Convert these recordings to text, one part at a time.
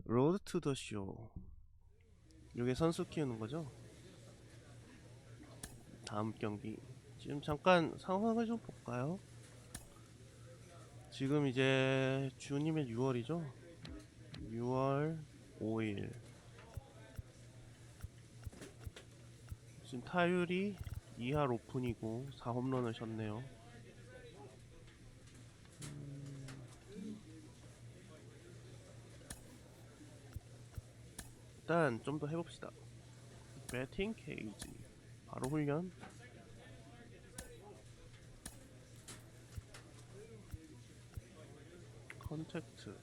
로드 투 더 쇼. 이게 선수 키우는 거죠? 다음 경기. 지금 잠깐 상황을 좀 볼까요? 지금 이제 주님의 6월이죠? 6월 5일. 지금 타율이 2할 오픈이고 4홈런을 쳤네요. 일단 좀 더 해봅시다. 배팅 케이지 바로 훈련. 컨택트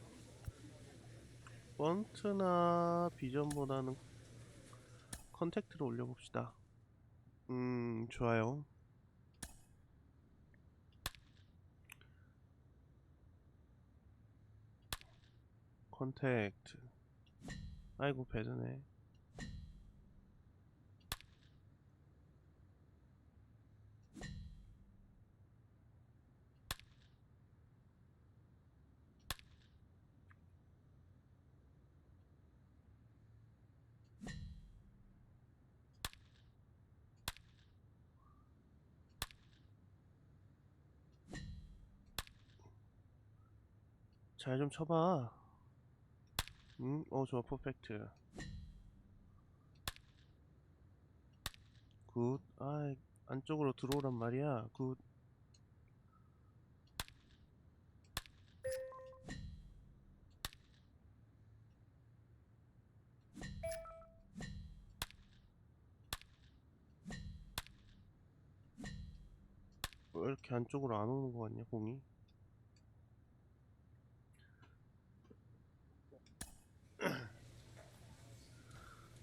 번트나 비전보다는 컨택트를 올려봅시다. 좋아요. 컨택트. 아이고 배드네. 잘 좀 쳐봐. 좋아. 퍼펙트. 굿. 안쪽으로 들어오란 말이야. 굿. 왜 이렇게 안쪽으로 안 오는 거 같냐, 공이?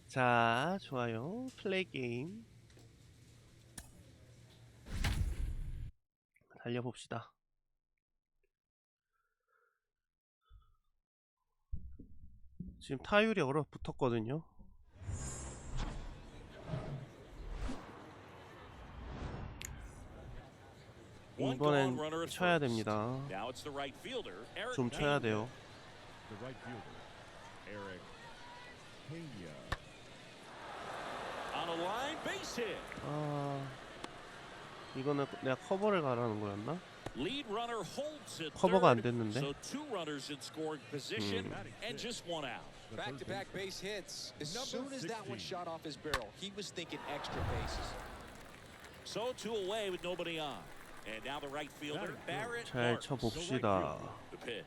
자, 좋아요. 플레이 게임. 달려봅시다. 지금 타율이 얼어붙었거든요. 이번엔 쳐야 됩니다. 좀 쳐야 돼요. 이거는 내가 커버를 가라는 거였나? 커버가 안 됐는데. Back-to-back base hits. As soon as that one shot off his barrel, he was thinking extra bases. So two away with nobody on. And now the right fielder, Barrett. 잘 쳐봅시다. The pitch.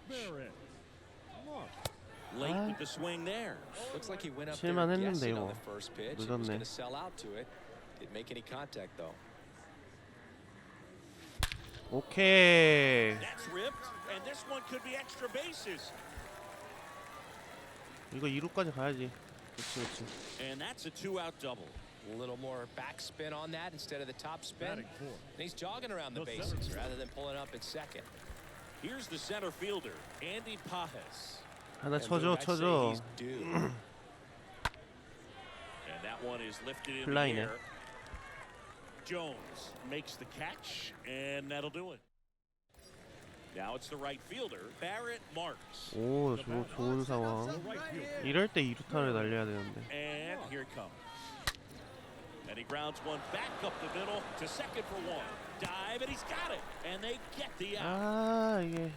Late with the swing there. Looks like he went up there guessing 칠만했는데요. on the first pitch. He was 늦었네. going to sell out to it. Didn't make any contact though. 오케이. That's ripped, and this one could be extra bases. 이거 2루까지 가야지. 그렇지. And that's a two-out double. A little more backspin on that instead of the top spin. And he's jogging around the bases rather than pulling up at second. Here's the center fielder, Andy Pajes. 하나 And 쳐줘. I'd say he's due. And that one is lifted in the 플라이네. air. Jones makes the catch, and that'll do it. Now it's the right fielder, Barrett Marks. 오, 좋은 상황. 이럴 때 2루타를 날려야 되는데. And here it comes. And he grounds one back up the middle to second for one. Dive, and he's got it. And they get the out. 이게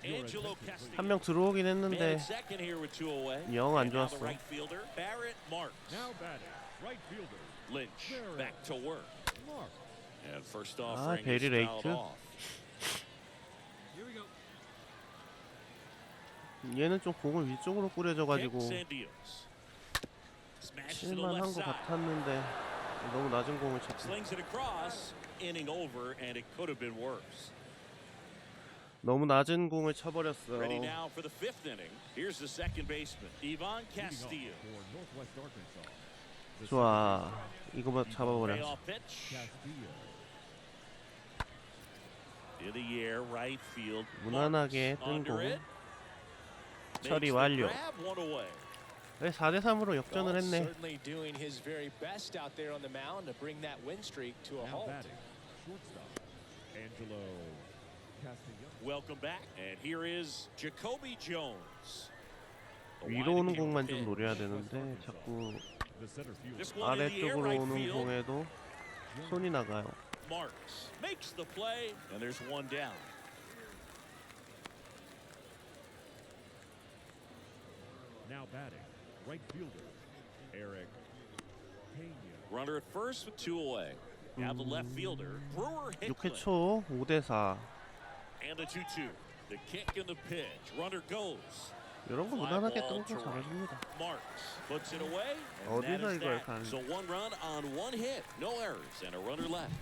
Angelo Castillo. 한 명 들어오긴 Man 했는데 at second here with two away. 영 안 And now the 좋았어. right fielder, Barrett Marks. Now batting, right fielder. Lynch back to work. Mark. And first offering 베리 is fouled 레이트. off. Here we go. 얘는 좀 공을 위쪽으로 뿌려져가지고 Kicks and deals. Smash to the 칠만한 left 것 side. 같았는데 너무 낮은 공을 쳤지. Slings it across. Inning over, and it could have been worse. 너무 낮은 공을 쳐버렸어. Ready now for the fifth inning. Here's the second baseman, Ivan Castillo. For Northwest Arkansas. The 좋아. 이거만 잡아버렸어. Payoff pitch. Castillo. In the air, right field. 무난하게 뜬 Under 공. it. 처리 Makes the 완료. grab, one away. 4대3으로 역전을 Well, 했네. certainly doing his very best out there on the mound to bring that win streak to a Now halt. batting, shortstop, Angelo Castillo. Welcome back, and here is Jacoby Jones. 위로 오는 공만 좀 노려야 되는데 자꾸 The center fielder. This one in the air, 아래쪽으로 right 오는 field. 공에도 손이 나가요. Marks makes the play, and there's one down. Now batting, right fielder, Eric Pena. Runner at first with 2 away. Now the left fielder, Brewer 6회 Hickman. 초 5대4. And the 2-2. The kick and the pitch. Runner goes. 이런 거 무난하게 끊고 잘해줍니다. Marks puts it away. And 어디서 that is 이걸 that. 가는? So 1 run on 1 hit. No errors and a runner left.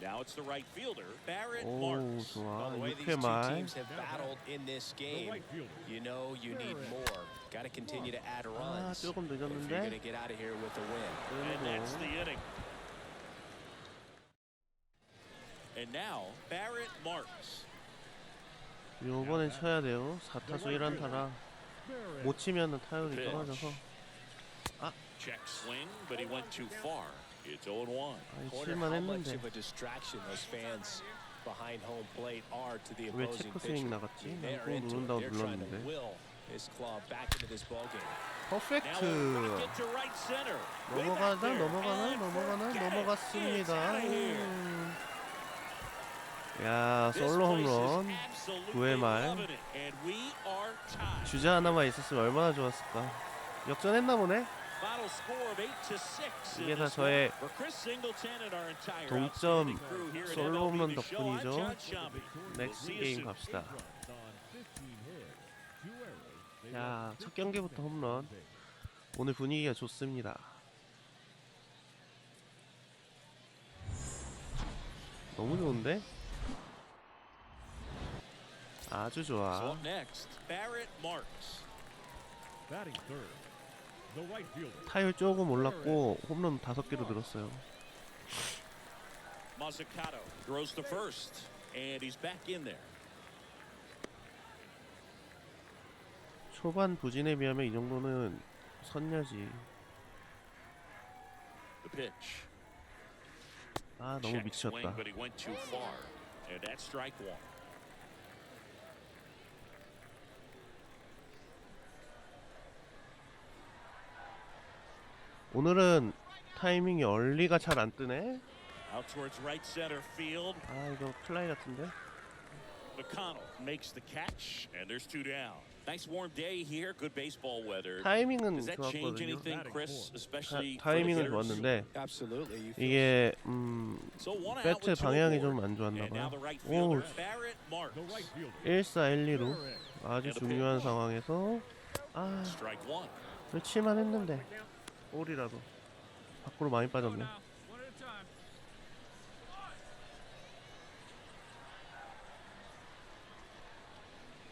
Now it's the right fielder, Barrett 오 Marks. 좋아. Well, the way these 6회 two 말. teams have battled in this game, right fielder. you know you need more. Got to continue to add 아 runs 조금 if you're going to 늦었는데. get out of here with a win. And that's the 그리고 inning. And now Barrett Marks. 요번엔 쳐야 돼요. 4타수 1안타라 Barrett. 못 치면은 타율이 떨어져서. Check swing, but he went too far. It's 0-1. 아니 Wonder 칠만 how much 했는데 of a distraction those fans behind home plate are to the 왜 opposing 체크 스윙 pitcher. 나갔지? They 난 are 공 into it. 누른다고 They're trying to 눌렀는데. will this club back into this ball game. Now a 퍼펙트. rocket to right center. Way back 넘어가나 there. 넘어가나 And 넘어가나 forget it. It's 넘어갔습니다. outta here. 야 This 솔로 place is 홈런. absolutely 9회 말. loving it, and we are tied. 주자 하나만 있었으면 얼마나 좋았을까. 역전했나 보네. Final score of 8-6 이게 in 다 this 저의 one. For Chris Singleton and our entire 동점 outstanding crew here at 솔로 MLB 홈런 the Show, I'm 덕분이죠. John Shambi. We'll 넥스트 see you 게임 soon. 갑시다. Runs on 15 hits, 2 errors. They 야, left 첫 경기부터 홈런. base. 오늘 분위기가 좋습니다. 너무 좋은데? 아주 So 좋아. up next, Barrett Marks. Batting third, the right fielder. 타율 조금 올랐고 홈런 5개로 늘었어요. Mazzucato throws to first, and he's back in there. 초반 부진에 비하면 이 정도는 선녀지. The pitch. 아 너무 Check swing, 미쳤다. but he went too far, and that's strike 1. 오늘은 타이밍이 얼리가 잘 안 뜨네. Out towards right center field. 아 이거 플라이 같은데. McConnell makes the catch, and there's 2 down. Nice warm day here. Good baseball weather. 타이밍은 Does that change 좋았거든요. anything, Chris? Especially for the 타이밍은 hitters? 좋았는데 Absolutely. You feel 이게 So one out 배트 with 2 방향이 aboard. 좀 안 좋았나 And now 봐요. the right 오, fielder, Barrett Marks. The right fielder. 1사 1, 2로 Barrett. 아주 중요한 상황에서 아 Strike 1. 그렇지만 했는데 볼이라도 밖으로 많이 빠졌네.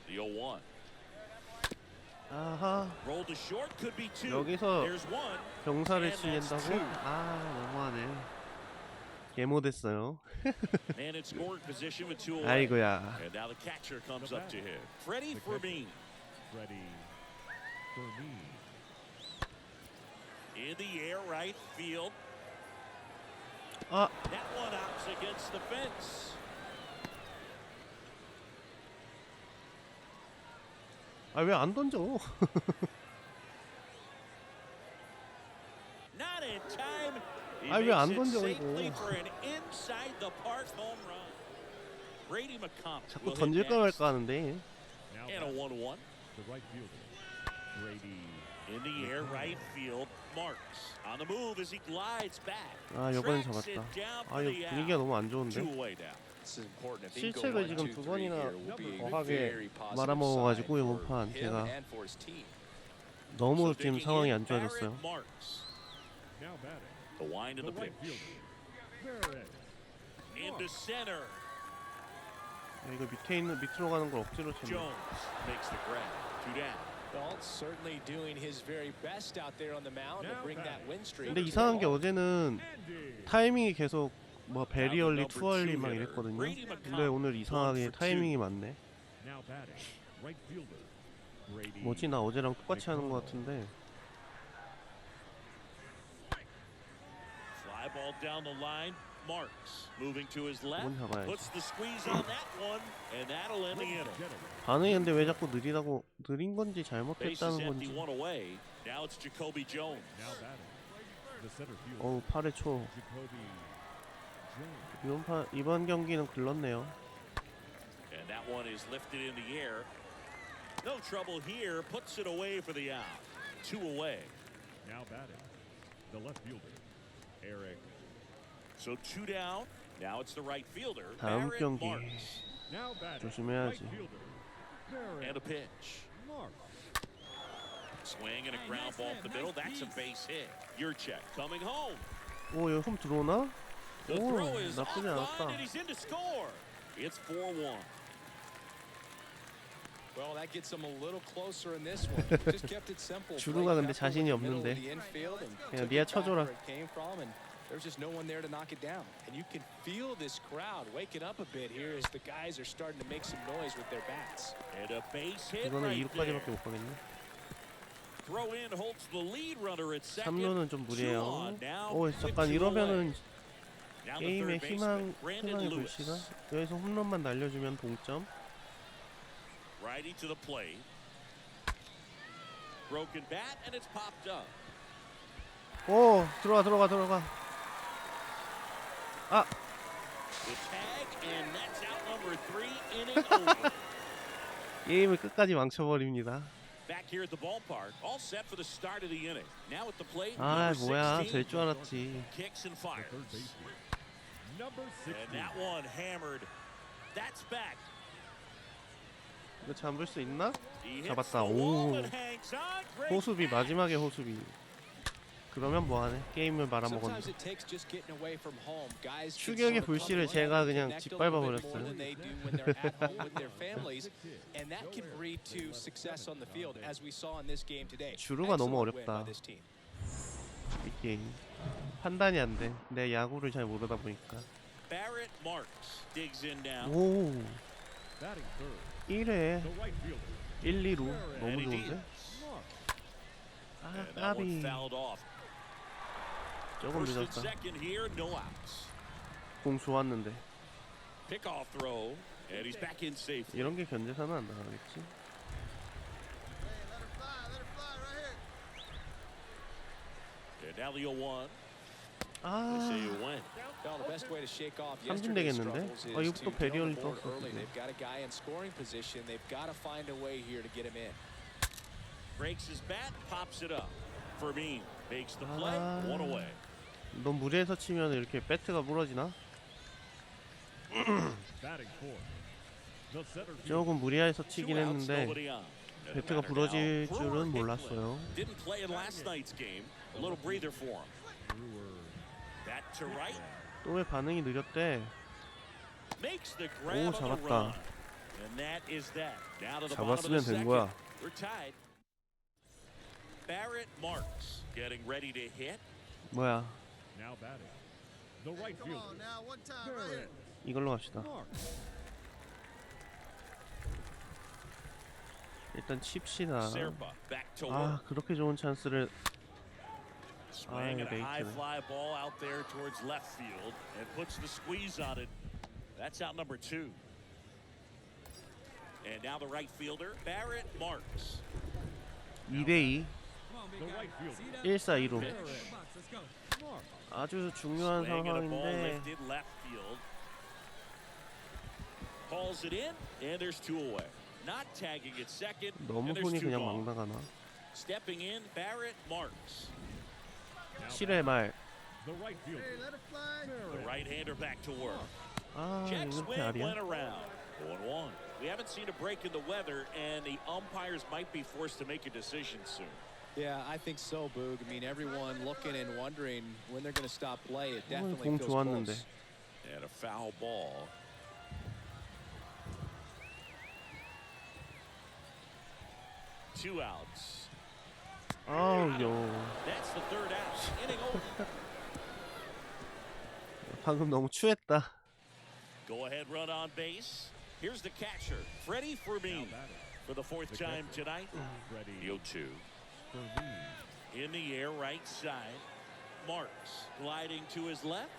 The 0-1. 아하 Roll to short, could be 2. 여기서 There's 1. 병사를 And that's 치겠다고? two. 아 너무하네. 개모됐어요. Man in scoring position with 2 away. 아이고야. And now the catcher comes up to hit. Freddie Fermin. Freddie Fermin. In the air, right field. 아 That one out against the fence. 아 왜 안 던져? Not in time. He 아, 왜 안 makes it 던져, safely 이거. for an inside the park home run. Brady McConnell 자꾸 will hit 던질까 next. 말까 하는데. Now And a batting, 1-1. the right fielder. Brady. In the air, right field. Marks on the move as he glides back. 아 이번엔 Tracks it 잡았다. down 아 for 이거 the 분위기가 out. 너무 안 좋은데. 2 away now. This is important. If he can go 실책을 1, 지금 2, 3 두 번이나 here, we'll be 거하게 very positive 말아먹어가지고 sign 이번 for 판 him 제가 and for his team. 너무 So 지금 digging 상황이 in, 안 좋아졌어요. Barrett Marks. Now batting, The wind the of the right pitch. fielder. Barrett. Into center. 야, 이거 밑으로 가는 걸 억지로 쳤네. Jones makes the grab. 2 down. Well, certainly doing his very best out there on the mound to bring that win streak. 근데 이상한 게 어제는 Andy. 타이밍이 계속 뭐 베리얼리, 투얼리 막 이랬거든요. 근데 오늘 이상하게 타이밍이 맞네. Now batting, right fielder. Brady. 뭐지 나 어제랑 똑같이 하는 것 같은데. Fly ball down the line. Marks moving to his left. 한번 잡아야지. Puts the squeeze on that one, and that'll end the inning. 반응이 근데 왜 자꾸 느린 건지 Base is 잘못했다는 empty, 건지. one away. Now it's Jacoby Jones. Now batting. The center fielder. 어우 8회 초. Jacoby Jones. 이번 경기는 글렀네요. And that one is lifted in the air. No trouble here. Puts it away for the out. 2 away. Now batting. The left fielder. Eric. So 2 down. Now it's the right fielder. 다음 Barrett 경기 Marks. Now batting. 조심해야지. Right fielder. Barrett And a pitch. Marks. Swing and a ground ball up the middle. That's a base hit. Your check coming home. 오 여기 홈 들어오나? The 오 throw is 나쁘지 offline 않았다. and he's in to score. It's 4-1. Well, that gets them a little closer in this one. Just kept it simple. 주루가 근데 자신이 없는데. 그냥 니가 쳐줘라. There's just no one there to knock it down. And you can feel this crowd waking up a bit here as the guys are starting to make some noise with their bats. And a base hit 이거는 right 2루까지밖에 there. 못 가겠네. Throw in holds the lead runner at second. 3루는 좀 2 무리해요. on now. 오 잠깐 with 2 이러면은 away. Now the 게임의 third baseman, 희망의 Brandon 불씨가 Lewis. 여기서 홈런만 날려주면 동점. Righty to the plate. Broken bat and it's popped up. 오 들어가. 아 The tag and that's out number 3. Inning over. 게임을 끝까지 망쳐버립니다. Back here at the ballpark, all set for the start of the inning. Now at the plate, 아 number 뭐야 16 될 줄 알았지. kicks and The fires. third baseman. Number 16. And that one hammered. That's back. 이거 잡을 수 있나? He hits 잡았다. the wall 오 and hangs on. Great 호수비 catch. 마지막에 호수비. 그러면 뭐하네? 게임을 말아먹었네. Sometimes it takes just getting away from home. Guys can 추격의 sort of 불씨를 come 제가 together, 그냥 connect a little bit more 짓밟아버렸어요. than they do when they're at home with their families, and that can breed to success on the field, as we saw in this game today. 주루가 너무 Excellent win by 어렵다. this team. 이 게임 판단이 안 돼. 내 야구를 잘 모르다 보니까. Barrett Marks digs in now. 오 Batting third. 1회 The right fielder. 1, 2루 And 너무 he 좋은데? deals. 아 And that one 까비 fouled off. 조금 First and 늦었다. second here, no outs. 공 좋았는데 Pickoff throw, and he's back in safely. 이런 게 견제사는 안 나가겠지? And now the 0-1. They 아 say you win. Well, the best way to shake off 삼진 yesterday's 되겠는데? struggles is 아 이거 to 또 get on 베리얼리 the board 떴어. early. They've got a guy in scoring position. They've got to find a way here to get him in. Breaks his bat, pops it up. Fermin makes the play, 아. 1 away. 넌 무리해서 치면 이렇게 배트가 부러지나? Batting fourth. The center fielder. 조금 무리해서 2 치긴 outs, 했는데 nobody on. And 배트가 batter 부러질 now, 줄은 Brewer 몰랐어요. Hicklin. Didn't play in last night's game. A little breather for him. Brewer. Bat to right, 또 왜 반응이 느렸대? makes the grab on the 잡았다. run. And that is that. Now to the bottom of the 잡았으면 된 second. 거야. We're tied. Barrett Marks getting ready to hit. 뭐야? Now batting. The right fielder. Barrett 이걸로 갑시다. Marks. 일단 칩시다. Serpa back to 아 work. 그렇게 좋은 찬스를 Swing and a high 레이트네. fly ball out there towards left field and puts the squeeze on it. That's out number 2. And now the right fielder, Barrett Marks. 2대2 The right fielder. 1-4-2로 Pitch. Marks. 아주 중요한 Swing and a ball 상황인데 lifted left field. Calls it in, and there's 2 away. Not tagging at second, 너무 and there's 손이 2 그냥 막 gone. 나가나? Stepping in, Barrett Marks. Now 7회 말. the right fielder. The right-hander back to work. 아 Jet 이거 swing 이렇게 went 알이야? around. 1-1. We haven't seen a break in the weather, and the umpires might be forced to make a decision soon. Yeah, I think so, Boog. I mean, everyone looking and wondering when they're going to stop play. It 공 definitely feels 좋았는데. close. And a foul ball. Two outs. 아우 요 That's the third out. Inning over. 방금 너무 추했다. Go ahead run on base. Here's the catcher, Freddie Fermin, Now batting. for the 4th The time catcher. tonight. Freddie The 0-2. Fermin. In the air, right side. Marks gliding to his left.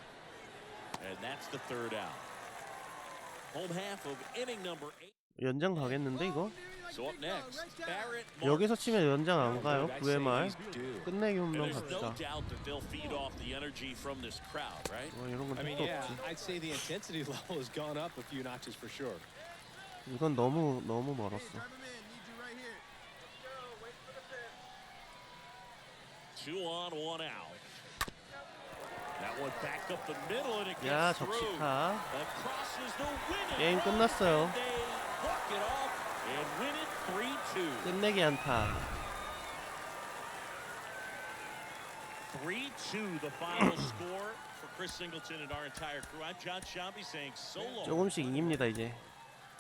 And that's the third out. Home half of inning number 8. 연장 가겠는데 이거? So up next, Barrett 여기서 치면 연장 안 가요? I'd 9회 say 말 he's due. 끝내기 And 홈런 there's no 갑시다. doubt that they'll feed off the energy from this crowd, right? 이런 건 I mean, 뜻도 yeah, 없지. I'd say the intensity level has gone up a few notches for sure. 이건 너무 멀었어. 2 on, 1 out. That one back up the middle and it 야, gets through. 적시타. Across is the winning. 게임 끝났어요. And they walk it off and win it 3-2. 끝내기 안타. 3-2 the final score for Chris Singleton and our entire crew. I'm John Shambi saying so long. 조금씩 이깁니다 이제.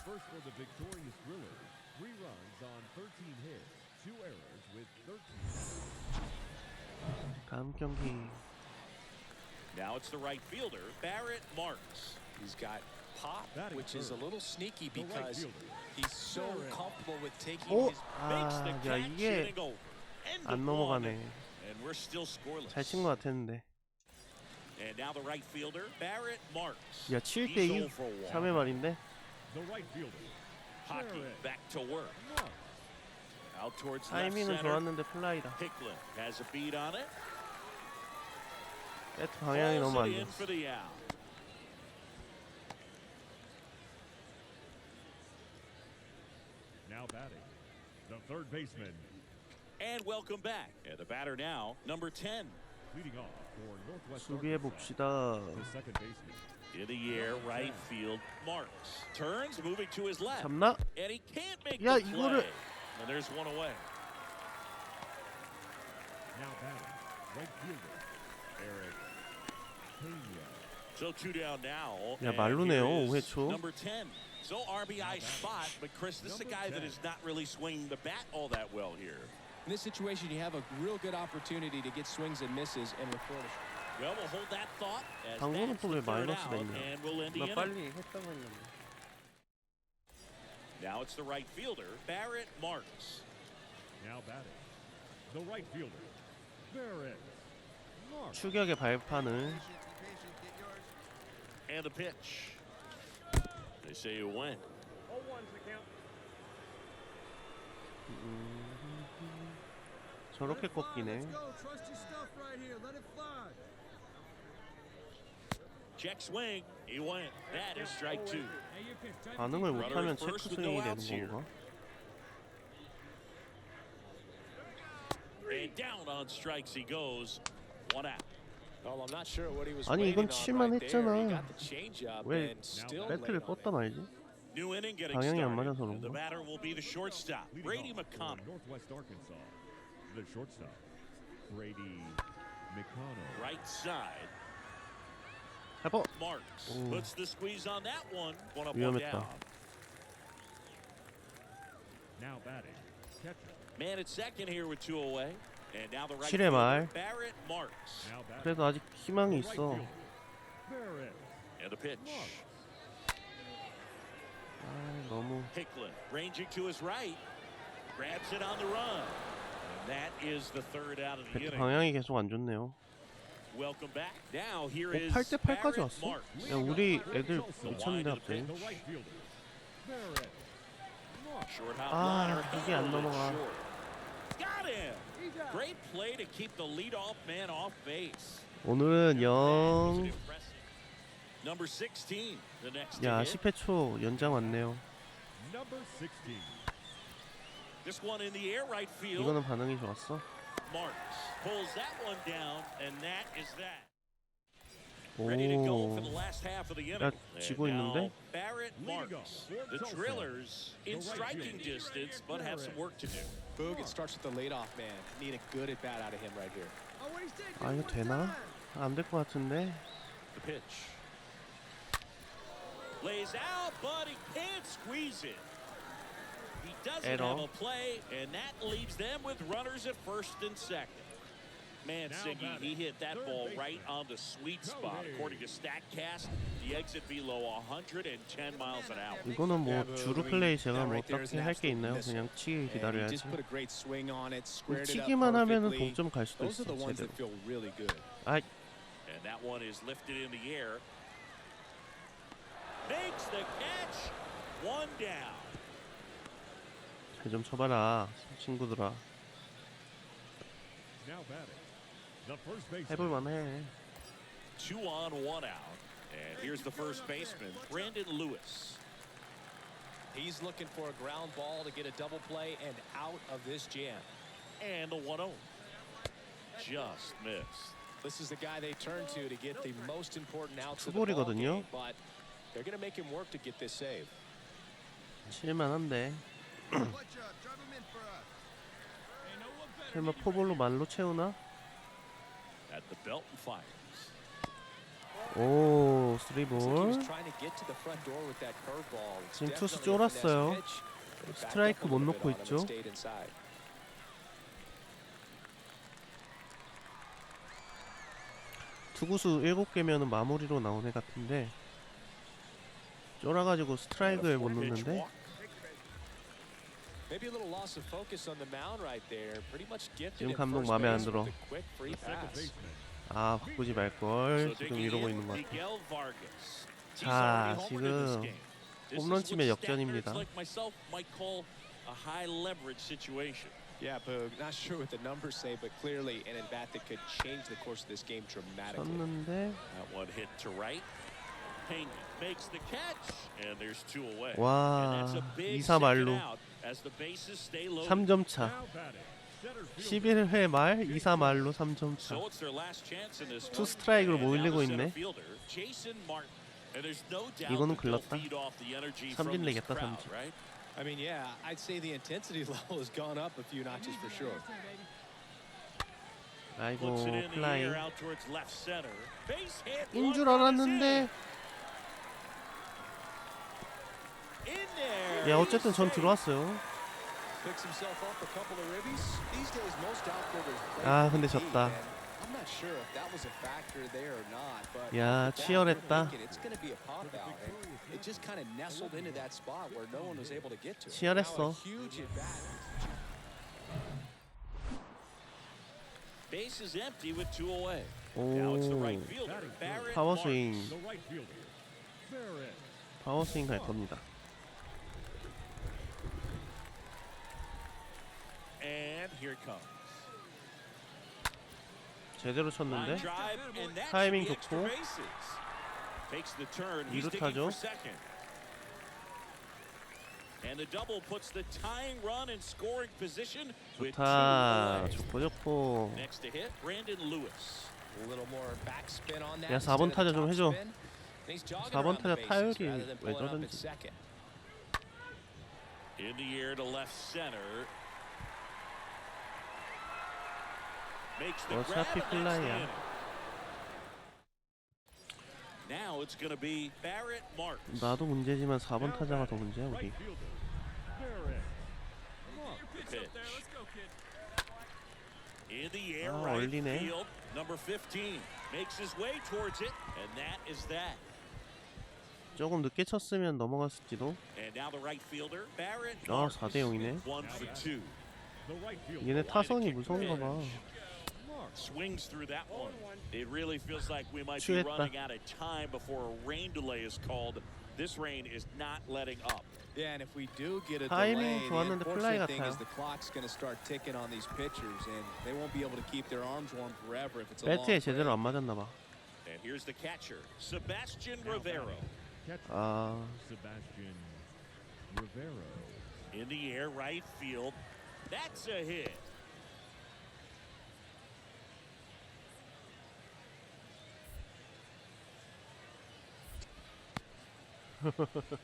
First for the victorious Thrillers, 3 runs on 13 hits, 2 errors with 13. 다음 경기. Now it's the right fielder, Barrett Marks. He's got pop, which is a little sneaky because he's so comfortable with taking 오, his Makes the 야 catch 이게 inning over. End of 안 one. 넘어가네. And we're still scoreless. 잘 친 것 같았는데. And now the right fielder, Barrett Marks. 야 He's 7대2 0 for 1. 3회 말인데. The right fielder, Hockey back to work. Marks. Out towards left 타이밍은 center. 좋았는데 플라이다. Hicklin has a beat on it. 배트 방향이 Pulls 너무 안 it in 좋았어. for the out. Now batting, the third baseman, And welcome back. And the batter now, number 10. leading off for Northwest 수비해 Arkansas, 봅시다. the second baseman. In the air, right field, Marks. Turns, moving to his left. 잡나? And he can't make 야, the play. 이거를- And there's one away. Now batting, right fielder, Eric Pena. So 2 down now. 야, And 말루네요, here is 5회 초. number 10. So RBI spot, but Chris, this is a guy that is not really swinging the bat all that well here. In this situation, you have a real good opportunity to get swings and misses and record a Well, we'll hold that thought as 방금은 that's 또 the 왜 third 마이너스 out, 됐냐? and we'll end the 나 inning. 빨리 했다고 했는데. Now it's the right fielder, Barrett Marks. Now batting, the right fielder, Barrett Marks. 추격의 발판을. And the pitch. They say you win. 저렇게 꺾이네. Check swing. He went. That is strike 2. 반응을 못하면 Runner at 체크 first with 스윙이 no outs 되는 here. 건가? And down on strikes he goes. 1 out. Well, I'm not sure what he was 아니, 이건 waiting on 칠만 right there. He 했잖아. got the changeup 왜 and still 배트를 laid on 뻗다 it. 말지? New inning getting 방향이 안 started. 맞아서 And the 그런가? batter will be the shortstop, Leading Brady off for McConnell. Northwest Arkansas, the shortstop, Brady McConnell. Right side. 해봐. Marks 오. puts the squeeze on that one. One up, one 위험했다. down. Now batting, catcher. Man at second here with 2 away. And now the right 7회 말. fielder, Barrett Marks. Now batting, 그래도 아직 희망이 the right 있어. fielder, Barrett And the pitch. Marks. 아, 너무. Hicklin ranging to his right. Grabs it on the run. And that is the third out of the 배트 inning. 방향이 계속 안 좋네요. Welcome back. Now here 어, is 8대 8까지 Barrett 왔어? Marks. 야, 우리 애들 미쳤는데 갑자기. The right fielder, Barrett Marks. Short hop 아, liner. 이게 안 held it 넘어가. short. Got him. Great play to keep the leadoff man off base. 오늘은 That was 0. impressive. Number 16, the next 야, to hit. 10회 초 연장 왔네요. Number 16, This one in the air right field. 이거는 반응이 좋았어. Marks pulls that one down, and that is that. Ready to go for the 오. last half of the 야, inning. 지고 And now 있는데? Barrett Marks, the Drillers, in striking distance, but have some work to do. Boog, it starts with the leadoff man. Need a good at bat out of him right here. 아, 이거 되나? 안 될 것 같은데. The pitch. Lays out, but he can't squeeze it. He doesn't Error. have a play, and that leaves them with runners at first and second. Man, Siggy, he hit that ball right on the sweet spot. According to StatCast, the exit below 110 miles an hour. 이거는 뭐 주루 플레이 제가 뭐 That right there is 딱히 an 할 게 absolute 있나요? missile. 그냥 치기 And he 기다려야지. just put a great swing on it, squared it up 치기만 하면은 perfectly. 동점 갈 수도 Those 있어. are the ones 제대로. that feel really good. 아, And that one is lifted in the air. makes the catch. One down. 잘 좀 쳐봐라 친구들아. Now batting, the first baseman. 해볼만해. 2 on, 1 out. And here's the first baseman, Brandon Lewis. He's looking for a ground ball to get a double play and out of this jam. And the 1-0. Just missed. This is the guy they turn to get the most important outs of the ball 투볼이거든요. game, but they're going to make him work to get this save. 칠만한데. 설마 포볼로 말로 채우나? At the belt and fires. 오, Looks like he was 3볼. trying to get to the front door with that curveball. It's 지금 투수 definitely a finesse 쫄았어요. pitch, but it backed 스트라이크 up a 못 little 놓고 bit on him and 있죠. stayed inside. 투구수 7개면은 마무리로 나온 애 같은데 쫄아가지고 스트라이크를 못 놓는데. Maybe a little loss of focus on the mound right there. Pretty much gifted 지금 at 감독 first 마음에 안 base 들어. with a quick free The second pass. baseman. 아, 바꾸지 말걸. 지금 이러고 있는 것 같아. Miguel Vargas. He's 자, already homered in this 지금 game. This 홈런 is 치면 what 역전입니다. standards like myself might call a high leverage situation. Yeah, Boog. Not sure what the numbers say, but clearly an at-bat that could change the course of this game dramatically. 쳤는데 That one hit to right. Pena makes the catch, and there's 2 away. 와, And that's a big 2사 second 말로 out as the bases stay loaded. 3점 차. Now batting, center field. 11회 말 2사 말로 3점 차. So it's their last chance in this 투 one. 스트라이크로 And now 몰리고 the center 있네. fielder, Jason Martin. And there's no doubt 이거는 that they'll 글렀다. feed off the energy from 삼진 this 내겠다, crowd, 삼진. right? I mean, yeah, I'd say the intensity level has gone up a few notches for sure. 아이고, Flips it in the 플라이. air out towards left center. Base hit. 인 one 줄 run is 알았는데. in there. 야, 어쨌든 전 들어왔어요. Picks himself up a couple of ribbies. These days, most outfielders play 아, for 근데 the lead, 졌다. and I'm not sure if that was a factor there or not, but 야, with that 치열했다. wicket, it's going to be a pop out. And it just kind of nestled into that spot where no one was able to get to it. 치열했어. Now a huge at bat. Base is empty with 2 away. Now it's the right 오, fielder, Barrett 파워 Marks. 스윙. The right fielder. Barrett. 파워 스윙 갈 겁니다. And here it comes. 제대로 Line 쳤는데. drive, and that 타이밍 should be extra 좋고. bases. Takes the turn. He's 이루 digging 타죠. for second. And the double puts the tying run in scoring position with 2 좋다. away. 좋고 좋고. Next to hit, Brandon Lewis. A little more backspin on that. 야, instead 4번 of the 타자 좀 top 해줘. spin. And he's jogging 4번 around the 타자 bases 타율이 rather than 왜 pulling up at 저런지. second. In the air to left center. Makes the grab, 어차피 and that's the 플라이야. inning. Now it's going to be Barrett Marks. 나도 문제지만 4번 Now 타자가 더 batting, 문제야, 우리. right fielder. Barrett. Marks. Pitch. In the air, 아, right 얼리네. field. Number 15 makes his way towards it, and that is that. 조금 늦게 쳤으면 넘어갔을지도. And now the right fielder, Barrett 아, Marks. 4대 0이네. 1 for 2. The right fielder. 얘네 타선이 무서운가 봐. Marks. Swings through that one. It really feels like we might be 취했다. running out of time before a rain delay is called. This rain is not letting up. Yeah, and if we do get a 타이밍 delay, the 좋았는데 플라이 unfortunate thing 같아요. is the clock's going to start ticking on these pitchers, and they won't be able to keep their arms warm forever if it's a long 배트에 제대로 break. 안 맞았나 봐. And here's the catcher, Sebastian Rivero. Catcher. 아, Sebastian Rivero. In the air, right field. That's a hit.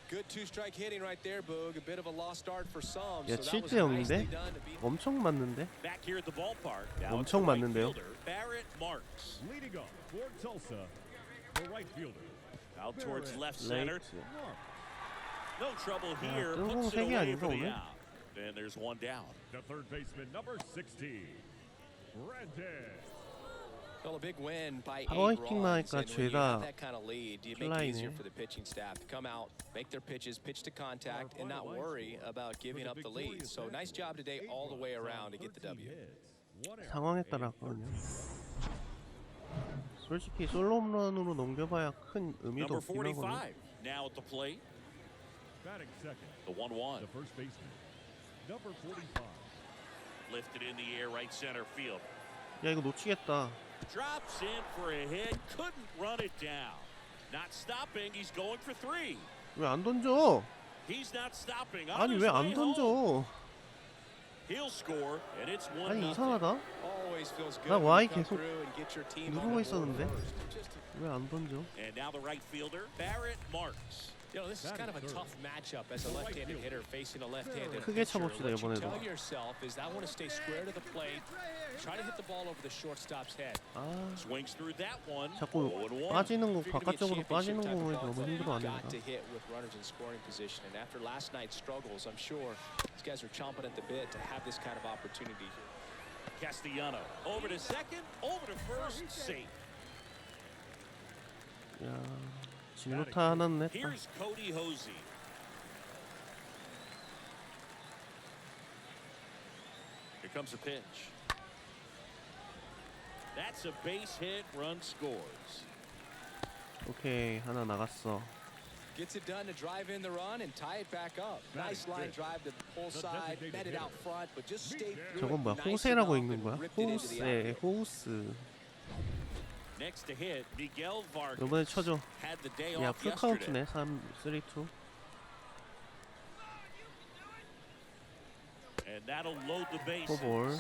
Good two-strike hitting right there, Boog. A bit of a lost start for some. 야, So that was 7대 0인데? nicely done to beat 엄청 맞는데? Back here at the ballpark. Now it's 엄청 the right 맞는데요? fielder, Barrett Marks. Leading off for Tulsa. The right fielder. Out towards left center. 레이트. Marks. No trouble here. 뜬공 Puts it 3개 away 아닌가, for the 오늘? out. And there's one down. The third baseman, number 16. Brandon. Well, a big win by 8 파워 히팅 runs, 나니까 and when you 죄다 have that kind of lead, you make it easier 플라이네. for the pitching staff to come out, make their pitches, pitch to contact, and not worry about giving up the lead. So nice job today all the way around to get the W. 상황에 따라 거든요. 솔직히 솔로 홈런으로 넘겨봐야 큰 의미도 Number 없긴 하거든. 45, now at the plate. Batting second, The 1-1. the first baseman, number 45. Lifted in the air, right center field. 야 이거 놓치겠다. Drops in for a hit. Couldn't run it down. Not stopping. He's going for 3. 왜 안 던져? He's not stopping. On 아니 his 왜 way 안 home. 던져? He'll score, and it's 1-0. 아니 이상하다. Always feels good 나 when Y you come 계속 through and get your team on 누르고 the board 있었는데 first. Just 왜 안 던져? And now the right fielder, Barrett Marks. You know, this is kind of a tough matchup as a left-handed hitter facing a left-handed 크게 pitcher. 쳐봅시다, What you 이번에도. tell yourself is I want to stay square to the plate, try to hit the ball over the shortstop's head. 아 Swings through that one. 자꾸 0-1. 빠지는 거 Figured 바깥쪽으로 the 빠지는 championship 공을 type of 너무 ball 힘들어 got 합니다. to hit with runners in scoring position, and after last night's struggles, I'm sure these guys are chomping at the bit to have this kind of opportunity here. Castellano over to second, over to first, safe. 야 진루타 하나는 했다. Here's Cody Hosey. Here comes a pitch. That's a base hit, run scores. 오케이 하나 나갔어. Gets it done to drive in the run and tie it back up. Nice line drive to the pull side, met it out front, but just stayed through 저건 뭐야? it nice 호세라고 enough 읽는 and 거야? ripped it into the 호세, outfield. 호스. Next to hit, Miguel Vargas. 이번에 쳐줘. Had the day 야 off 풀 yesterday. 카운트네. 3, 3, 2. And that'll load the bases. 포볼.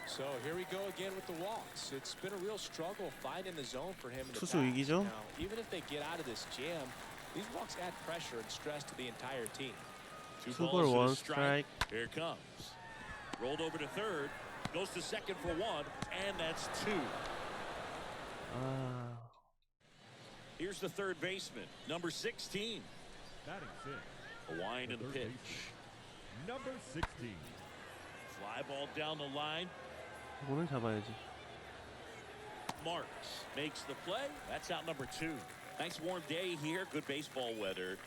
So here we go again with the walks. It's been a real struggle finding the zone for him in the 투수 past. 위기죠? Now, even if they get out of this jam, these walks add pressure and stress to the entire team. Two 투볼 balls and a 원 strike. 스트라이크. Here it comes. Rolled over to third. Goes to second for 1, and that's 2. 아 Here's the third baseman, number 16. Batting sixth, A wind in the third pitch. baseman, number 16. Fly ball down the line. 이거는 잡아야지. Marks makes the play. That's out number 2. Nice warm day here. Good baseball weather.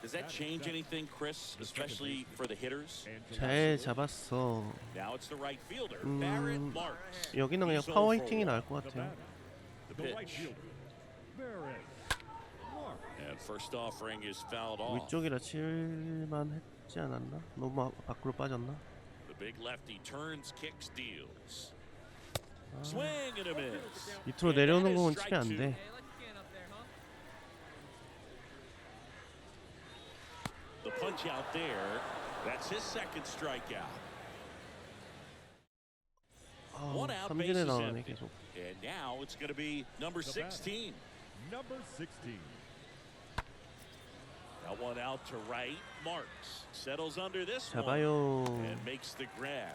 Does that change anything, Chris, especially for the hitters? 잘 잡았어. Now it's the right fielder, Barrett Marks. 여기는 그냥 He's 파워 over 히팅이 one. 나을 것 The 같아요. batter, The the right pitch. fielder, Barrett Marks. And first offering is fouled off. 위쪽이라 칠만 했지 않았나? 너무 밖으로 빠졌나? The big lefty turns, kicks, deals. Swing and a miss. 밑으로 And 내려오는 that is 공은 strike 치면 안 two. 돼. The punch out there. That's his second strikeout. One out, base 삼진에 is 나오네 empty. 계속. And now it's going to be number 16. Number 16. That one out to right. Marks settles under this 잡아요. one and makes the grab.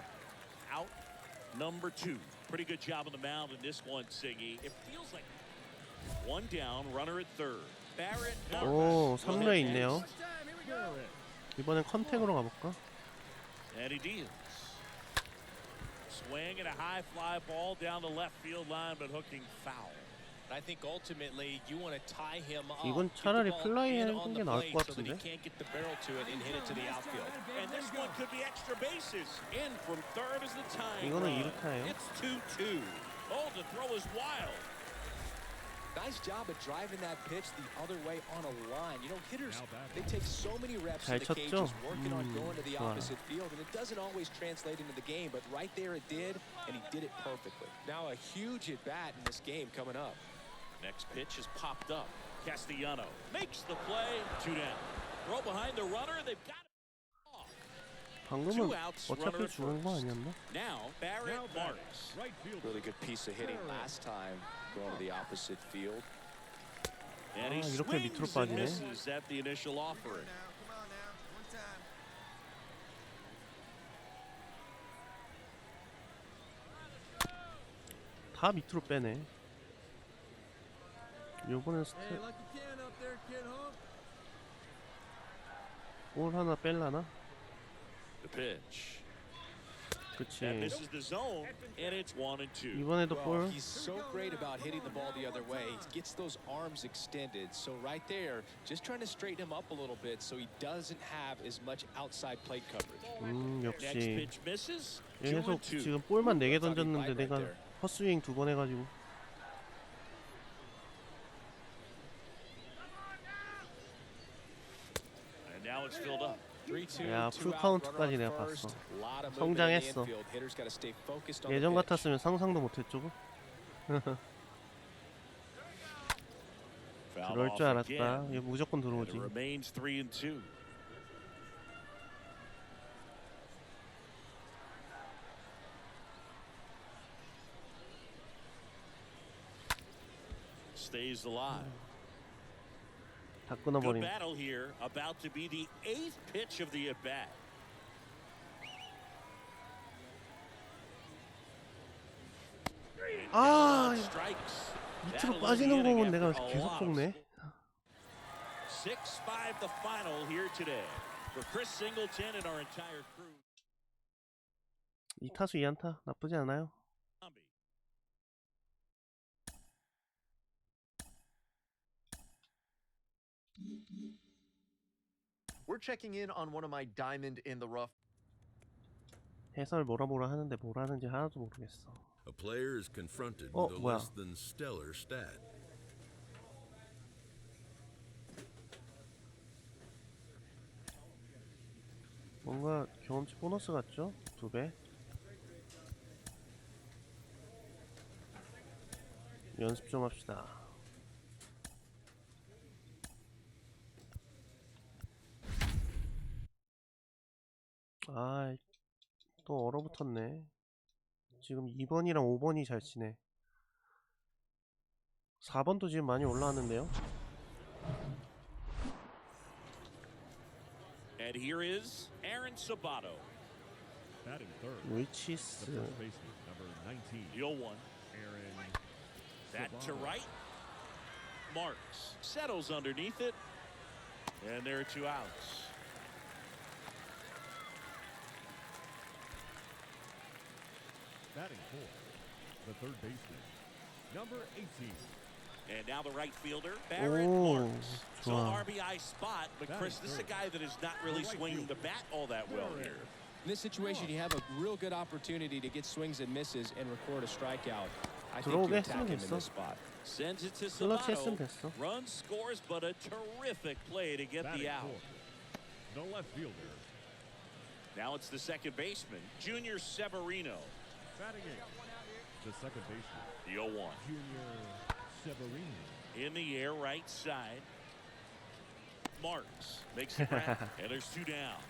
Out number 2. Pretty good job on the mound in this one, Siggy. It feels like one down, runner at third. Barrett 오, Marks. 3루에 있네요. Barrett. 이번엔 컨택으로 가볼까? And he deals. Swing and a high fly ball down the left field line, but hooking foul. I think ultimately you want to tie him up. 이건 get the 차라리 ball 플라이 in 하는 on 게 the 나을 plate 것 so that he 같은데? can't get the barrel to it and hit it to the outfield. And this one could be extra bases. In from third is the tying 이거는 run. 2루타예요. It's 2-2. Oh, the throw is wild. Nice job of driving that pitch the other way on a line. You know, hitters, Now batting. they take so many reps 잘 in the cages 쳤죠? working on going to the 좋아. opposite field, and it doesn't always translate into the game, but right there it did, and he did it perfectly. Now a huge at-bat in this game coming up. Next pitch is popped up. Castellano makes the play. 2 down. Throw behind the runner. They've got it off. 방금은 Two outs, runner 어차피 at 죽은 거 first. 아니었나? Now Barrett Now batting, Marks. right fielder. Really good piece of hitting last time going to the opposite field. And he 이렇게 밑으로 swings and 빠지네. misses at the initial offering. 다 밑으로 빼네. 요번엔 스텝 볼 하나 뺄라나? The pitch. That 그치. misses the zone, and it's 1-2. 이번에도 Well, 볼. he's so great about hitting the ball the other way. He gets those arms extended. So right there, just trying to straighten him up a little bit so he doesn't have as much outside plate coverage. Next 역시 pitch misses. 계속 2-2. 지금 볼만 4개 던졌는데 내가 헛스윙 2번 해가지고 야, 풀카운트까지 내가 봤어. 성장했어. 예전 같았으면 상상도 못했죠. 그럴 줄 알았다. 얘 무조건 들어오지. Stays alive. 다 Good 끊어버린. battle here. About to be the 8th pitch of the at bat. 아, Strikes. 밑으로 빠지는 공은 내가 계속 속네. 6-5 the final here today for Chris Singleton and our entire crew. 2타수 2안타 나쁘지 않아요. We're checking in on one of my diamond in the rough. 해설 뭐라 하는데 뭘 하는지 하나도 모르겠어. A player is confronted Oh, with a wow. less than stellar stat. 뭔가 경험치 보너스 같죠? 2배. 연습 좀 합시다. 아, 또 얼어붙었네. 지금 2번이랑 5번이 잘 치네. 4번도 지금 많이 올라왔는데요. And here is Aaron Sabato. Batting third, 위치스. the first baseman, number 19, 0-1. Aaron That to Sabato. right. Marks settles underneath it. And there are 2 outs. Batting fourth, the third baseman, number 18. And now the right fielder, Barrett Oh, Marks. So wow. RBI spot, but Chris, this is a guy that is not really swinging the bat all that well here. In this situation, you have a real good opportunity to get swings and misses and record a strikeout. I think you attack him in this spot. Sends it to 클러치 했으면 Sabato. 됐어. Run scores, but a terrific play to get Batting the out. fourth, the left fielder. Now it's the second baseman, Junior Severino. Batting eighth, the second baseman, The 0-1. Junior Severino. In the air, right side. Marks makes the grab, and there's 2 down.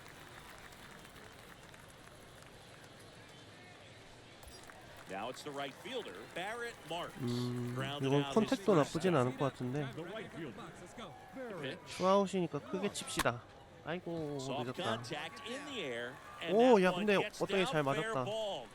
Now it's the right fielder, Barrett Marks. Grounded 이건 out his 컨택도 first 나쁘진 out. 않을 것 같은데. The right fielder, Barrett. 투아웃이니까 크게 칩시다. 아이고, Soft 늦었다. contact in the air, and 오, that 야, one 근데 gets 어떻게 잘 down, fair 맞았다. ball.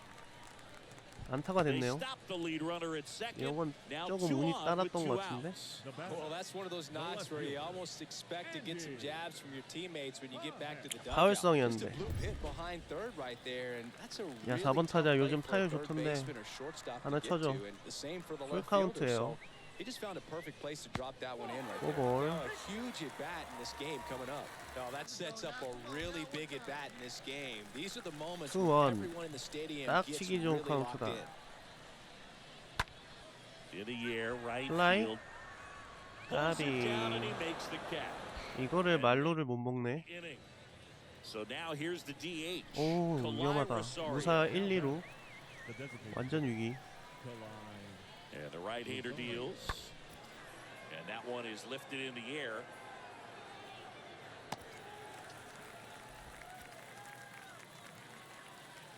안타가 They 됐네요. stop the lead runner at second. 이건 Now 조금 2 운이 on with 따랐던 2 것 같은데. outs. The batter, Well, that's one of those knocks where you almost expect to get some jabs from your teammates when you get back to the dugout. Just a 파울성이었는데. blue hit behind third right there, and that's a 야, really 4번 tough 타자 play 요즘 for a 타율 third 좋던데 baseman or shortstop to 하나 get 쳐줘. to, and the same for the 풀 left fielder. 카운트예요. So he just found a perfect place to drop that one in right there. 볼. Now, a huge at bat in this game coming up. Now that sets up a really big at bat in this game. These are the moments where 2-1. everyone in the stadium 딱 gets 치기 really 좋은 locked 카운트다. in. In the air, right Fly. field. Pulls it down and he 까비. makes the catch. 이거를 말로를 못 먹네. Inning. So now here's the DH. 오, Kalai 위험하다. Rosario. 무사 1, 2루. the designated 완전 위기. Kalai. And the right-hander deals. And that one is lifted in the air.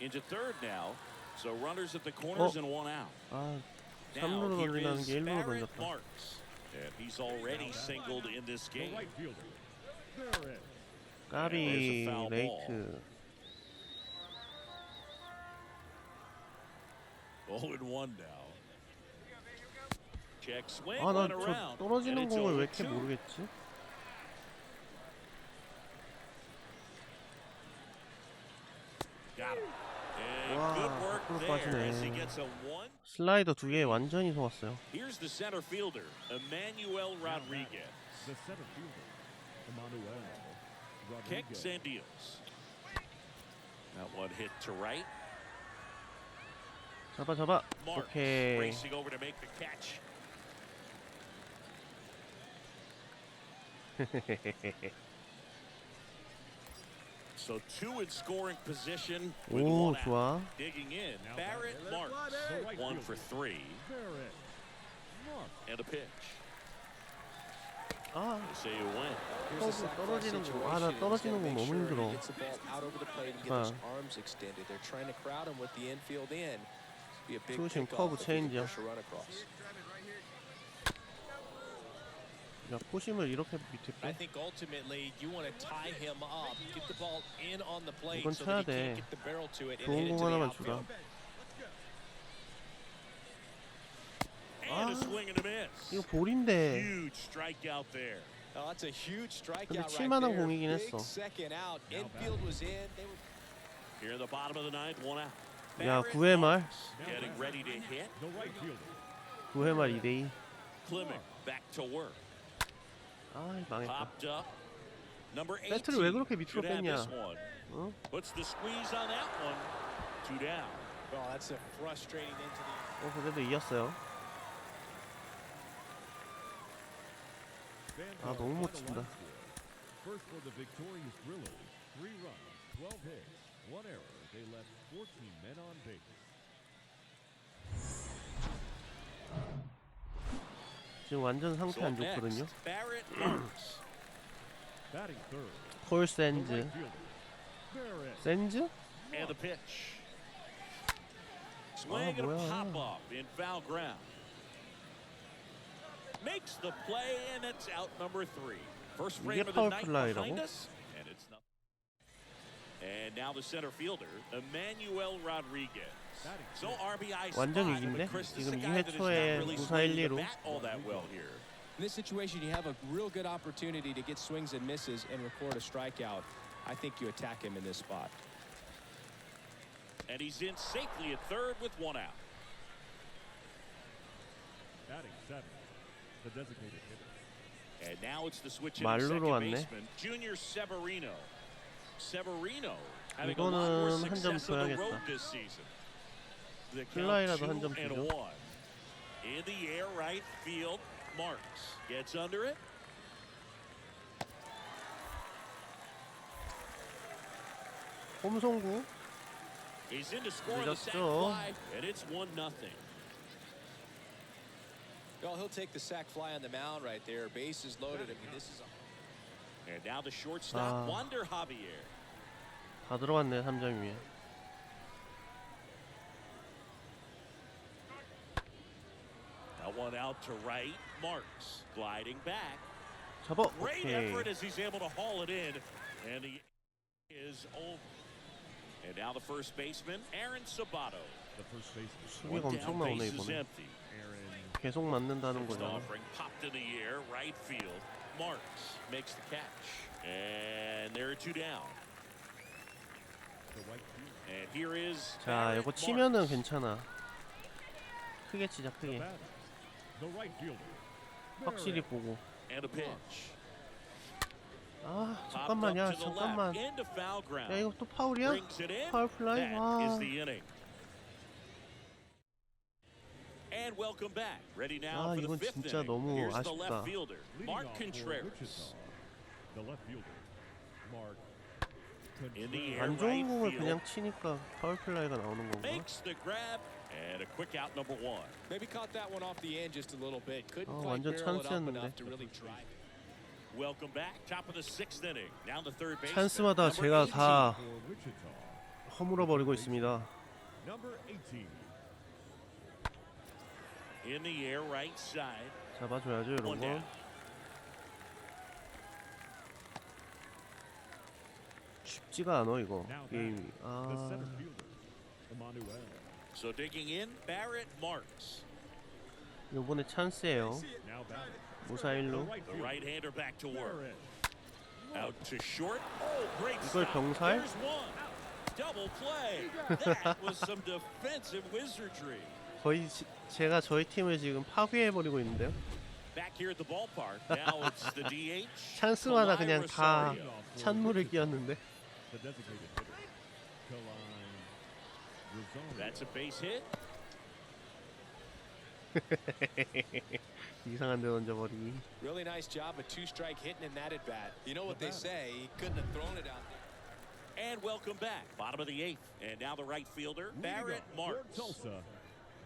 Into third now. So runners at the corners and 1 out. 아, Now 3루로 here 던진다는 is 게 1루로 Barrett 던졌다. Marks. And he's already singled in this The game. right fielder, Barrett. 까비, there's a foul 레이트. 0-1 now. Check swing, 아, 나 went 저 around. and 떨어지는 it's 공을 왜 이렇게 0-2. 모르겠지? Got him. And 와, good work 앞으로 there as he 빠지네. gets a 1. 슬라이더 2개 완전히 속았어요. Here's the center fielder, Emmanuel Rodriguez. The center fielder, Emmanuel Kicks Rodriguez. and deals. That one hit to right. 잡아, 잡아. Marks 오케이. racing over to make the catch. So two in scoring position with 오, one out. 좋아. Digging in, Barrett Marks, 1 for 3, Barrett Marks. and a pitch. 아, They say you win. Here's a sac fly 떨어지는 거. situation. 아, 나 He's 떨어지는 gotta 거 make 너무 sure 힘들어. he gets the ball out over the plate and get those arms extended. They're trying to crowd him with the infield in. Be a big 지금 pickoff 커브 if he can 체인지야. push a run across. 야, 포심을 이렇게 밑에 I 빼. think ultimately you want to tie him up, get the ball in on the plate 이건 so 쳐야 that he can't 돼. get the barrel to it and 좋은 hit it 공 to the 하나만 outfield. 주라. And a Ah. swing and a miss. 이거 볼인데. Huge strikeout there. Oh, that's a huge strikeout 근데 right 칠만한 there. 공이긴 Big 했어. second out. Infield was in. They were Here in the bottom of the ninth, 1 out. 야, Barrett 9회 말. getting ready to hit. The right fielder. 9회 말 2대2. Clement back to work. 아, 망했다. Popped up. Number 18 배트를 왜 그렇게 밑으로 should have 뺐냐? this one. 어? Puts the squeeze on that one. 2 down. Oh, that's a frustrating into the 그래도 이겼어요. 아, 너무 못 친다. First for the victorious Thrillers, 3 runs, 12 hits, 1 error. They left 14 men on base. 지금 완전 상태 So 안 up next, 좋거든요. Barrett Marks. Batting third, 콜 the 샌즈. right fielder, Barrett. 샌즈? And the pitch. Swing and a 뭐야. pop up in foul ground. Makes the play and it's out number 3. First frame 이게 of the night 파울플라이라고? behind us, and it's not. And now the center fielder, Emmanuel Rodriguez. So RBI 완전 spot, 이긴데? but Chris, this is 지금 a guy 2회 that is 초에 not really 무사 swinging the 1-2로. bat all that well here. In this situation, you have a real good opportunity to get swings and misses and record a strikeout. I think you attack him in this spot. And he's in safely at third with 1 out. Batting seventh, the designated hitter. And now it's the switch in 말루로 second 왔네. baseman, Junior Severino. Severino having a 이거는 lot more 한점 success on the road 줘야겠다. this season. The 플라이라도 count 한점 2 and 주죠. 1. In the air, right field. Marks gets under it. 홈송구. He's in to score the sac 늦었죠. fly, and it's 1-0. Well, he'll take the sac fly on the mound right there. Bases loaded. I mean, this is a And now the shortstop, Wander Javier. 다 들어갔네, 3점 위에. That one out to right. Marks gliding back. 잡아. Great 오케이. effort as he's able to haul it in, and he is over. And now the first baseman, Aaron Sabato. The first baseman, 수비가 One 엄청 down, 나오네, base is 이번에. empty. Aaron. 계속 맞는다는 First 거잖아. offering popped in the air, right field. Marks makes the catch, and there are 2 down. The right fielder, And here is 자, Barrett 이거 치면은 Marks. 괜찮아. 크게 치자, the 크게. batter, the right fielder, 확실히 Barrett. 보고. And a pitch. 아, Popped 잠깐만요, up to the 잠깐만. left, into foul ground. 야, 이거 또 파울이야? Brings it in. 파울 플라이? That is 와. the inning. And welcome back. Ready now 아, for the 이건 5th 진짜 inning. 너무 Here's the 아쉽다. left fielder, Leading Mark off for Contreras. Wichita, the left fielder, Mark In the Contreras. air, 안 right 좋은 공을 field. 그냥 치니까 파울 플라이가 나오는 건가? Makes the grab and a quick out number 1. maybe caught that one off the end just a little bit. Couldn't 어, quite 완전 barrel it up 찬스였는데. enough to really drive it. Welcome back. Top of the 6th inning. Now the third base. 찬스마다 제가 다 For Wichita, 허물어 버리고 있습니다. number 18, In the air, right side. 잡아줘야죠, 이런 1 down. 거. 쉽지가 않아, 이거. 게임이. the 아, center fielder, Emmanuel. So digging in, Barrett Marks. 요번에 찬스예요. Now batting, 무사 the 1루. right The fielder, right-hander back to work. Barrett. Out to short. Oh, great 이걸 stop. 병살? There's one. Double play. That was some defensive wizardry. 거의 제가 저희 팀을 지금 파괴해버리고 있는데요. Back here at the ballpark. Now it's the DH. 찬스마다 그냥 다 Rosario. 찬물을 끼얹는데. The designated hitter, Kalai Rosario. That's a base hit. 이상한 데 던져버리기. Really nice job, a 2-strike hitting in that at bat. You know what they say, he couldn't have thrown it out there. And welcome back. Bottom of the 8th. And now the right fielder, Barrett Marks. Tulsa,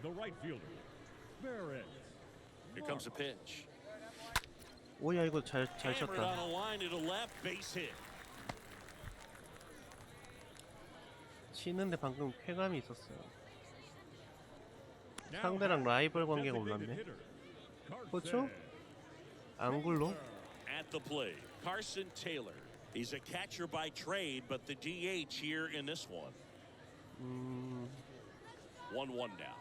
the right fielder, Barrett. Here comes a pitch. 오야 이거 잘 Hammered on 쳤다. a line to the left, base hit. 치는데 방금 쾌감이 있었어요. 상대랑 라이벌 관계가 올랐네. 그렇죠? 안굴로? At the plate, Carson Taylor. He's a catcher by trade, but the DH here in this one. 1-1 now.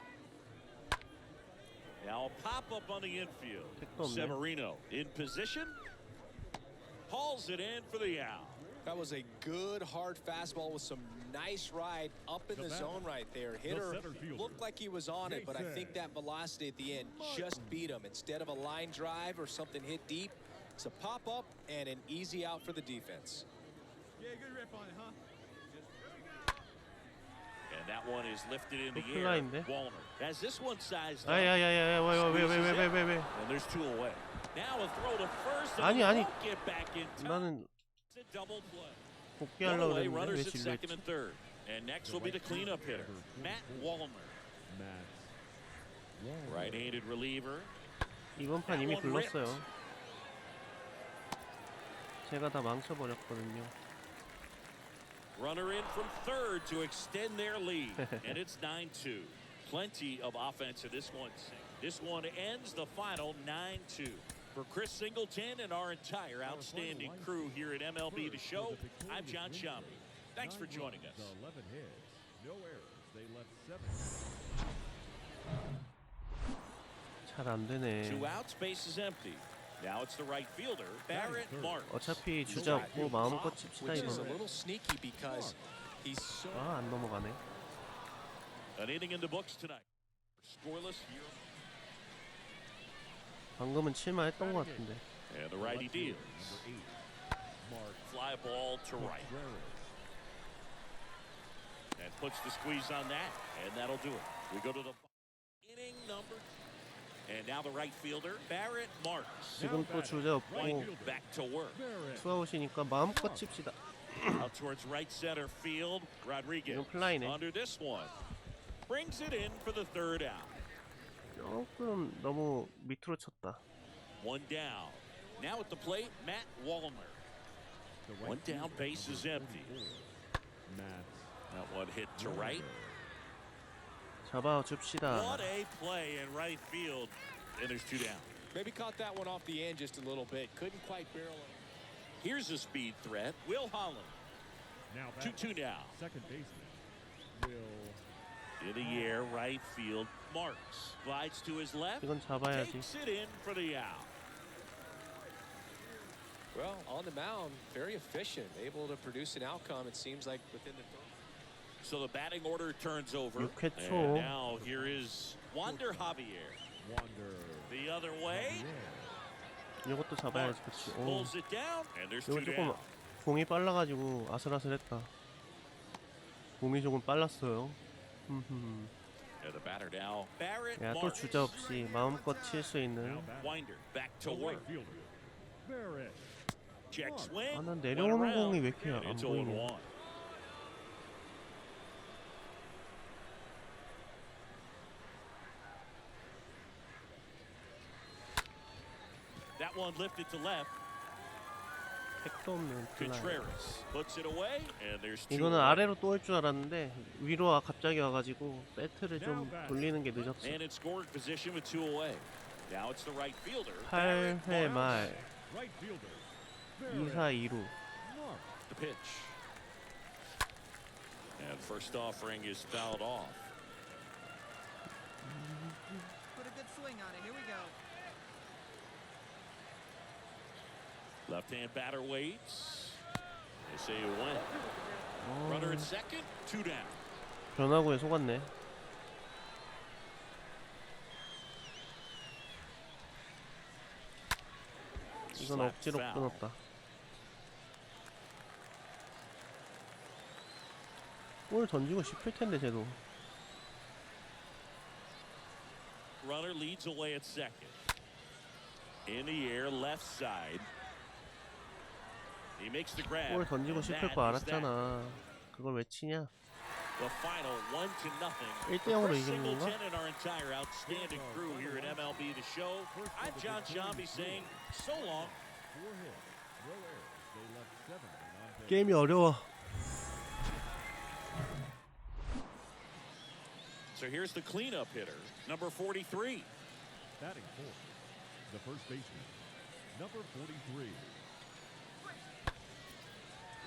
Now a pop-up on the infield. 택도 없네. Severino in position. Hauls it in for the out. That was a good hard fastball with some nice ride up in the zone right there. Hitter looked like he was on it, but I think that velocity at the end just beat him. Instead of a line drive or something hit deep, it's a pop-up and an easy out for the defense. Yeah, good rip on it, huh? And that one is lifted in the 또 air. 플라이인데? Walner has this one sized up. 아야야야야 왜. And there's 2 away. Now a throw to first. 아니, and 아니. won't get back in time. 나는 It's a double play. 복귀하려고 Away, 그랬는데 왜 runners at second 진로했지? and third. And next will be the cleanup hitter, Matt Walner. Right-handed reliever. 이번 판 이미 불렀어요. 제가 다 망쳐버렸거든요. Runner in from third to extend their lead. And it's 9-2. Plenty of offense in this one. This one ends the final 9-2. For Chris Singleton and our entire outstanding crew here at MLB The Show, I'm John Shammy. Thanks for joining us. 11 hits, no errors. They left 7. 잘 안 되네. 2 outs, base is empty. Now it's the right fielder, Barrett Marks. 어차피 주자 없고 마음껏 칩시다 Which is a 이거는. little sneaky because he's so 아, 안 넘어가네. An inning in the books tonight. Scoreless here. 방금은 칠만 했던 것 같은데. And the righty deals. Fly ball to right. And puts the squeeze on that. And that'll do it. We go to the inning number. And now the right fielder, Barrett Marks. 지금 또 주자 없고 Back to work. 투아웃이니까 마음껏 칩시다. Out towards right center field. Rodriguez 이건 플라이네. under this one. Brings it in for the third out. 조금 너무 밑으로 쳤다. 1 down. Now at the plate, Matt Walner. 1 down, base is empty. That one hit to right. 잡아줍시다. What a play in right field. And there's 2 down. maybe caught that one off the end just a little bit. Couldn't quite barrel it. Here's a speed threat. Will Holland. Now 2-2 now. second baseman, Will. In the air, right field. Marks glides to his left. 이건 잡아야지. Takes it in for the out. Well, on the mound, very efficient, able to produce an outcome, it seems like, within the So the batting order turns over. 6회 초. And now here is Wander Javier. Wander. The other way. 이것도 잡아야지. 그치. 오. Pulls it down. And there's 2 이거 조금 down. 공이 빨라가지고 아슬아슬했다. 공이 조금 빨랐어요. And the batter now, Barrett 야, 또 Marks. 주자 없이 마음껏 칠 수 있는. Winder back to The work. right fielder, Barrett. Check swing. 아, 난 went 내려오는 around, 공이 왜 이렇게 and 안 it's 보이냐. 0-1. That one lifted to left. 택도 없는 플라이. Contreras puts it away, and there's 2. 이거는 아래로 또 올 줄 알았는데 위로 갑자기 와가지고 배트를 좀 돌리는 게 늦었어. And in scoring position with 2 away. Now it's the right fielder. 8회 말 Right fielder, 2사 2루. Mark. The pitch. And first offering is fouled off. Put a good swing on it. Here we go. Left-hand batter waits. They say it went. Runner at second, 2 down. 변화구에 속았네. 이건 Slap 억지로 foul. 끊었다. 볼 던지고 싶을 텐데 쟤도. Runner leads away at second. In the air, left side. He makes the grab. 볼 던지고 and 싶을 that 거 is that. 알았잖아. 그걸 왜 치냐? The final 1-0. 1대 0으로 Chris 이긴 건가? Singleton and our entire outstanding crew here at MLB The Show. I'm John Shambi saying so long. 4 hits, no errors. They left 7 on base. 게임이 어려워. So here's the cleanup hitter, number 43. Batting fourth, the first baseman, number 43.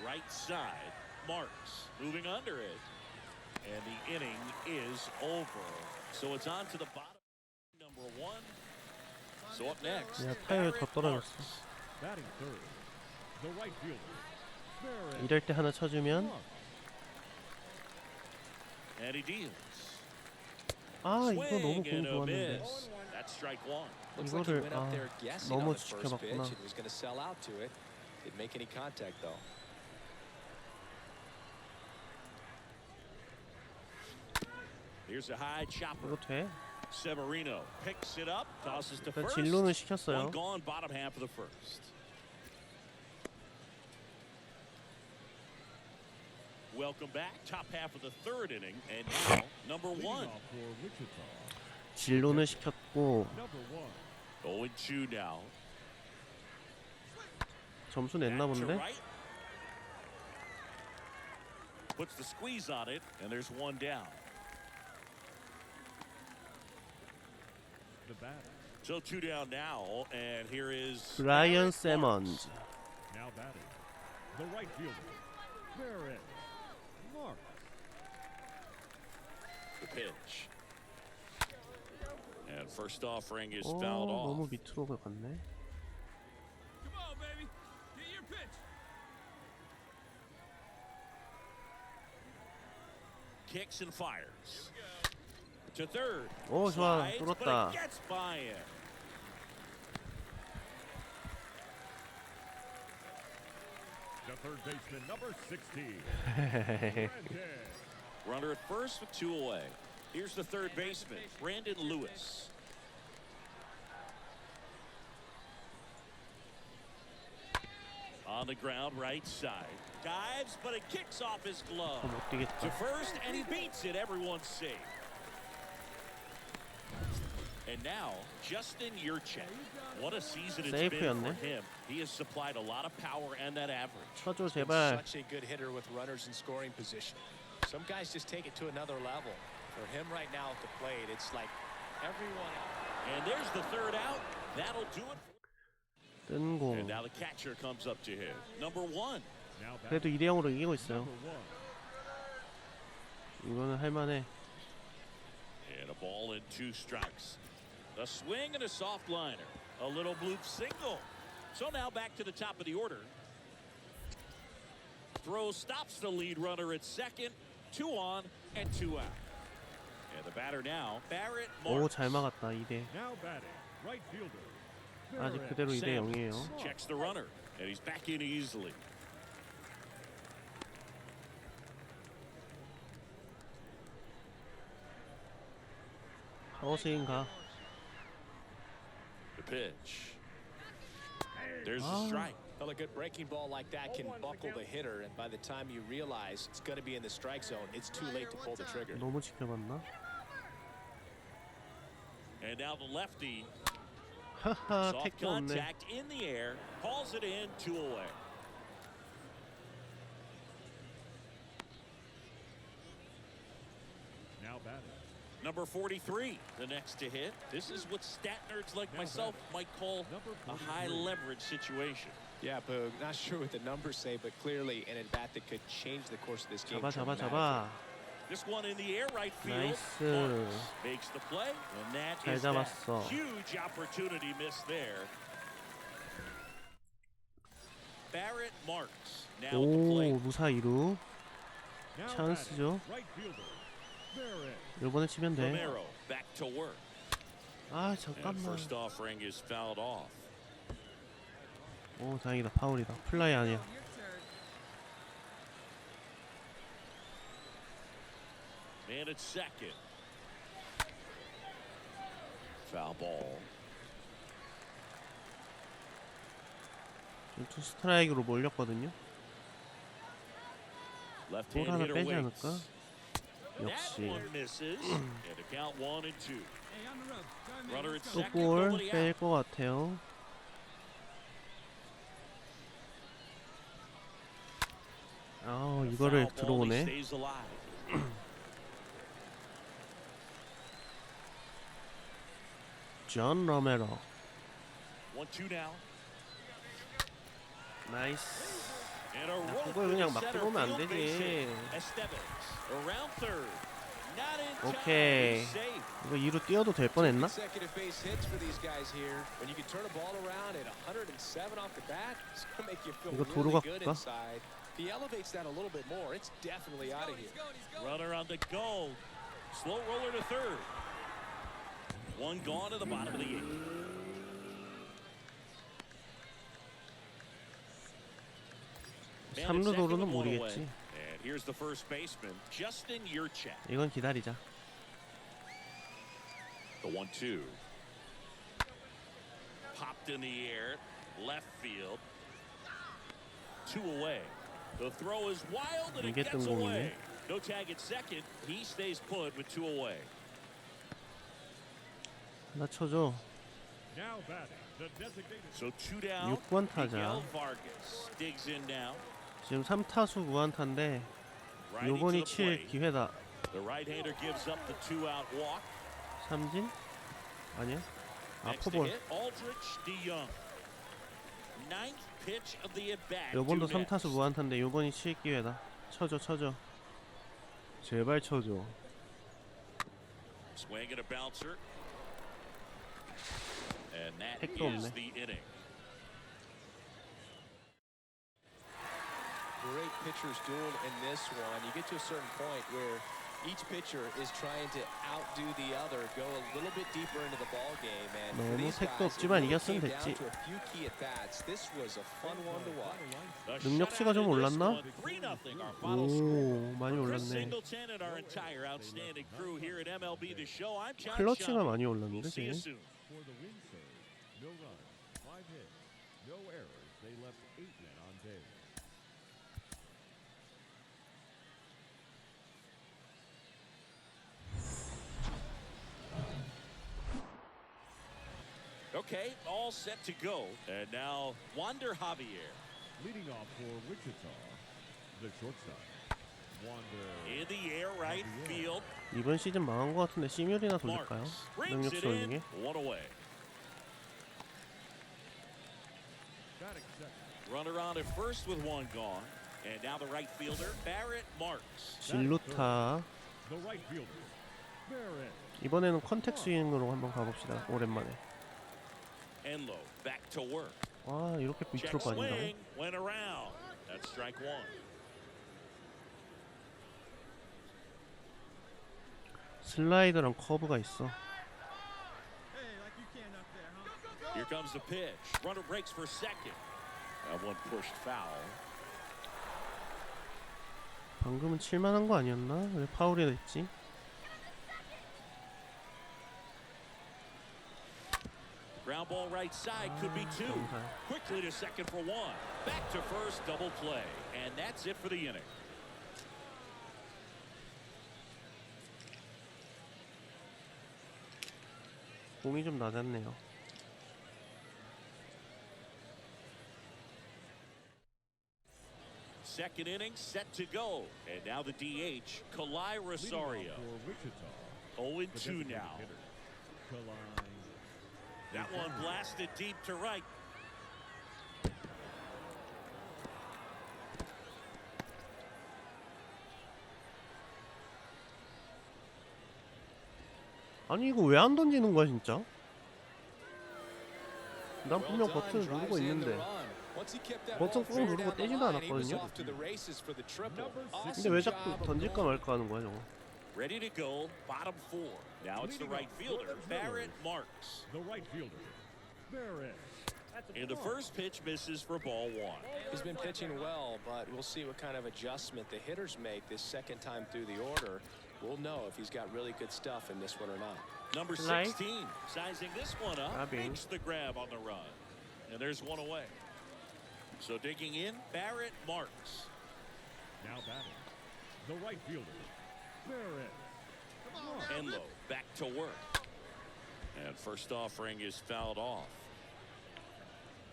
Right side, Marks moving under it. And the inning is over. So it's on to the bottom. Number 1. So up next, 야, 타율 더 Barrett 떨어졌어. Marks. Batting third, the right fielder, Barrett 이럴 때 하나 쳐주면 Marks. And he deals. 아 이거 너무 Swing 공 and a 좋았는데. miss. That's strike 1. Looks like he 이거를 went up there guessing on 너무 the first pitch 지켜봤구나. and was going to sell out to it. Didn't make any contact though. Here's a high chopper. 이거 돼? Severino picks it up, tosses to 일단 first. 진로는 One 시켰어요. gone, bottom half of the first. Welcome back, top half of the third inning, and now number 1. Leading off for Wichita, 진로는 시켰고 number 1. 0-2 now. 점수 냈나 Back to 본데? right. Puts the squeeze on it, and there's one down. The batter, So 2 down now, and here is 브라이언 Barrett Marks. 세먼즈. now batting, the right fielder, Barrett Marks. The pitch. And first offering is 오 fouled 너무 off. 밑으로 갔네. Come on, baby. Get your pitch. Kicks and fires. To third. 오 좋아 Slides, 뚫었다. but it gets by him. The third baseman, number 16. Brandon. Runner at first with 2 away. Here's the third baseman, Brandon Lewis. On the ground, right side. Dives, but it kicks off his glove. 못 To 뛰겠다. first, and he beats it. Everyone's safe. And now, Justin Yurchek. What a season it's been for 세이프였네. him. He has supplied a lot of power and that average. 쳐줘 Been 제발. such a good hitter with runners in scoring position. Some guys just take it to another level. For him right now at the plate, it's like everyone else. And there's the third out. That'll do it. 뜬 And 공. now the catcher comes up to him. Number 1. Now 그래도 batting, 2대 0으로 이기고 있어요. number 1. 이거는 할만해. And a ball and 2 strikes. A swing and a soft liner. A little bloop single. So now back to the top of the order. Throw stops the lead runner at second. 2 on and 2 out. And the batter now, Barrett 오 Marks. 잘 막았다 2대. Now batting, right fielder, 아직 Barrett 그대로 2대 0이에요. Simmons checks the runner, and he's back in easily. 하우스인 가. The pitch. There's the Ah. strike. Well, a good breaking ball like that can buckle the hitter, and by the time you realize it's going to be in the strike zone, it's too late to pull the trigger. 너무 지켜봤나? And now the lefty, 하하 soft 택도 없네. contact in the air, hauls it in, 2 away. now batting, Number 43, the next to hit. This is what stat nerds like myself might call a high leverage situation. Yeah, Boog, not sure what the numbers say, but clearly an at-bat that could change the course of this game. 잡아 잡아 dramatically. 잡아. This one in the air, right field. 나이스. Marks makes the play, and that 잘 is that. 잡았어. Huge opportunity missed there. Barrett Marks now at the 오 plate. 무사 2루. now 찬스죠. batting, right fielder, Barrett. 이번에 치면 돼. Romero back to work. 아 And 잠깐만. first offering is fouled off. 오 다행이다 파울이다. 플라이 아니야. Your turn. Man at second. Foul ball. 투 스트라이크로 몰렸거든요. Left 볼 hand 하나 hitter 빼지 waits. 않을까? That 역시 one misses. And a count 1-2. Hey, on the road. Go, man. Runner Let's at go. second. 또 볼 Nobody 뺄 out. 것 같아요. 아, 이거를 Foul ball, he 들어오네. stays alive. 존 로메로. 1-2 now. 나이스. And a rope 그걸 to 그냥 the 막 center 들어오면 안 field base 되지. hit. Estevez around third. Not in time. 오케이. He's safe. 이거 2루 뛰어도 될 뻔했나? Consecutive base hits for these guys here. When you can turn a ball around at 107 off the bat, it's gonna make you feel 이거 really 도루가 good 갈까? inside. If he elevates that a little bit more, it's definitely out of here. Runner on the go. Slow roller to third. One gone to the bottom of the eighth. Man at 3루 second 도루는 with one away. 모르겠지. And here's the first baseman, Justin Yurchak. 이건 기다리자. The 1-2. Popped in the air, left field. 2 away. The throw is wild and it 이게 gets away. 뜬공이네. No tag at second. He stays put with 2 away. 나 쳐줘. Now batting, the designated So 2 down. 6번 타자. Miguel Vargas digs in now. 지금 3타수 무안타인데 Righty to 요번이 the 칠 plate. 기회다. The right-hander gives up the 2-out walk. 삼진? 아니야? 아, Next to 포볼. hit, Aldrich DeYoung. Ninth pitch of the at-bat. 요번도 due next. 3타수 무안타인데 요번이 칠 기회다. 쳐줘 쳐줘. 제발 쳐줘. Swing and a bouncer. And that 택도 is 없네. the inning. Great pitchers duel in this one. You get to a certain point where each pitcher is trying to outdo the other, go a little bit deeper into the ball game. And for 너무 these 택도 guys, it 없지만 really 이겼으면 came down 됐지. to a few key at bats. This was a fun one to watch. The 능력치가 shutout 좀 in this 올랐나? one, 3-0 our final score. 오, 많이 Chris 올랐네. Singleton and our entire outstanding crew here at MLB the Show. I'm John 클러치가 Schaub. 많이 We'll 올랐는데 see you 지금. soon. for the win serve. No runs, 5 hits, no errors. They left 8 men on base. Okay, all set to go. And now Wander Javier Leading off for Wichita, the shortstop, Wander. in the air right field. 이번 시즌 망한 것 같은데 시뮬이나 돌릴까요? Marks brings 능력치 it 올리게. in. 1 away. Batting second. Runner on at first with 1 gone. And now the right fielder, Barrett Marks. 진루타. The right fielder, Barrett. 이번에는 컨택 스윙으로 한번 가봅시다. 오랜만에. Enlow back to work. 와, 이렇게 Check 밑으로 빠진다고? swing, went around. That's strike 1. 슬라이더랑 커브가 있어. Hey, like you can up there, huh? Here comes the pitch. Runner breaks for second. That one pushed foul. 방금은 칠만한 거 아니었나? 왜 파울이 됐지? Ground ball right side could be 2. 감사. Quickly to second for 1. Back to first, double play. And that's it for the inning. 공이 좀 낮았네요. Second inning set to go. And now the DH, Kalai Leading off Rosario. for Wichita, the 0-2 designated now. hitter, Kalai. That one blasted deep to right. 아니 이거 왜 안 던지는 거야 진짜? 난 분명 버튼을 누르고 있는데 버튼 꾹 누르고 떼지도 않았거든요? 근데 왜 자꾸 던질까 말까 하는 거야 저거? Ready to go, bottom 4. Now it's the right fielder, Barrett Marks. The right fielder, Barrett. And the first pitch misses for ball 1. He's been pitching well, but we'll see what kind of adjustment the hitters make this second time through the order. We'll know if he's got really good stuff in this one or not. Number Right. 16, sizing this one up, Grabbing. makes the grab on the run. And there's 1 away. So digging in, Barrett Marks. Now batting, the right fielder, Barrett. Enlow back to work. And first offering is fouled off.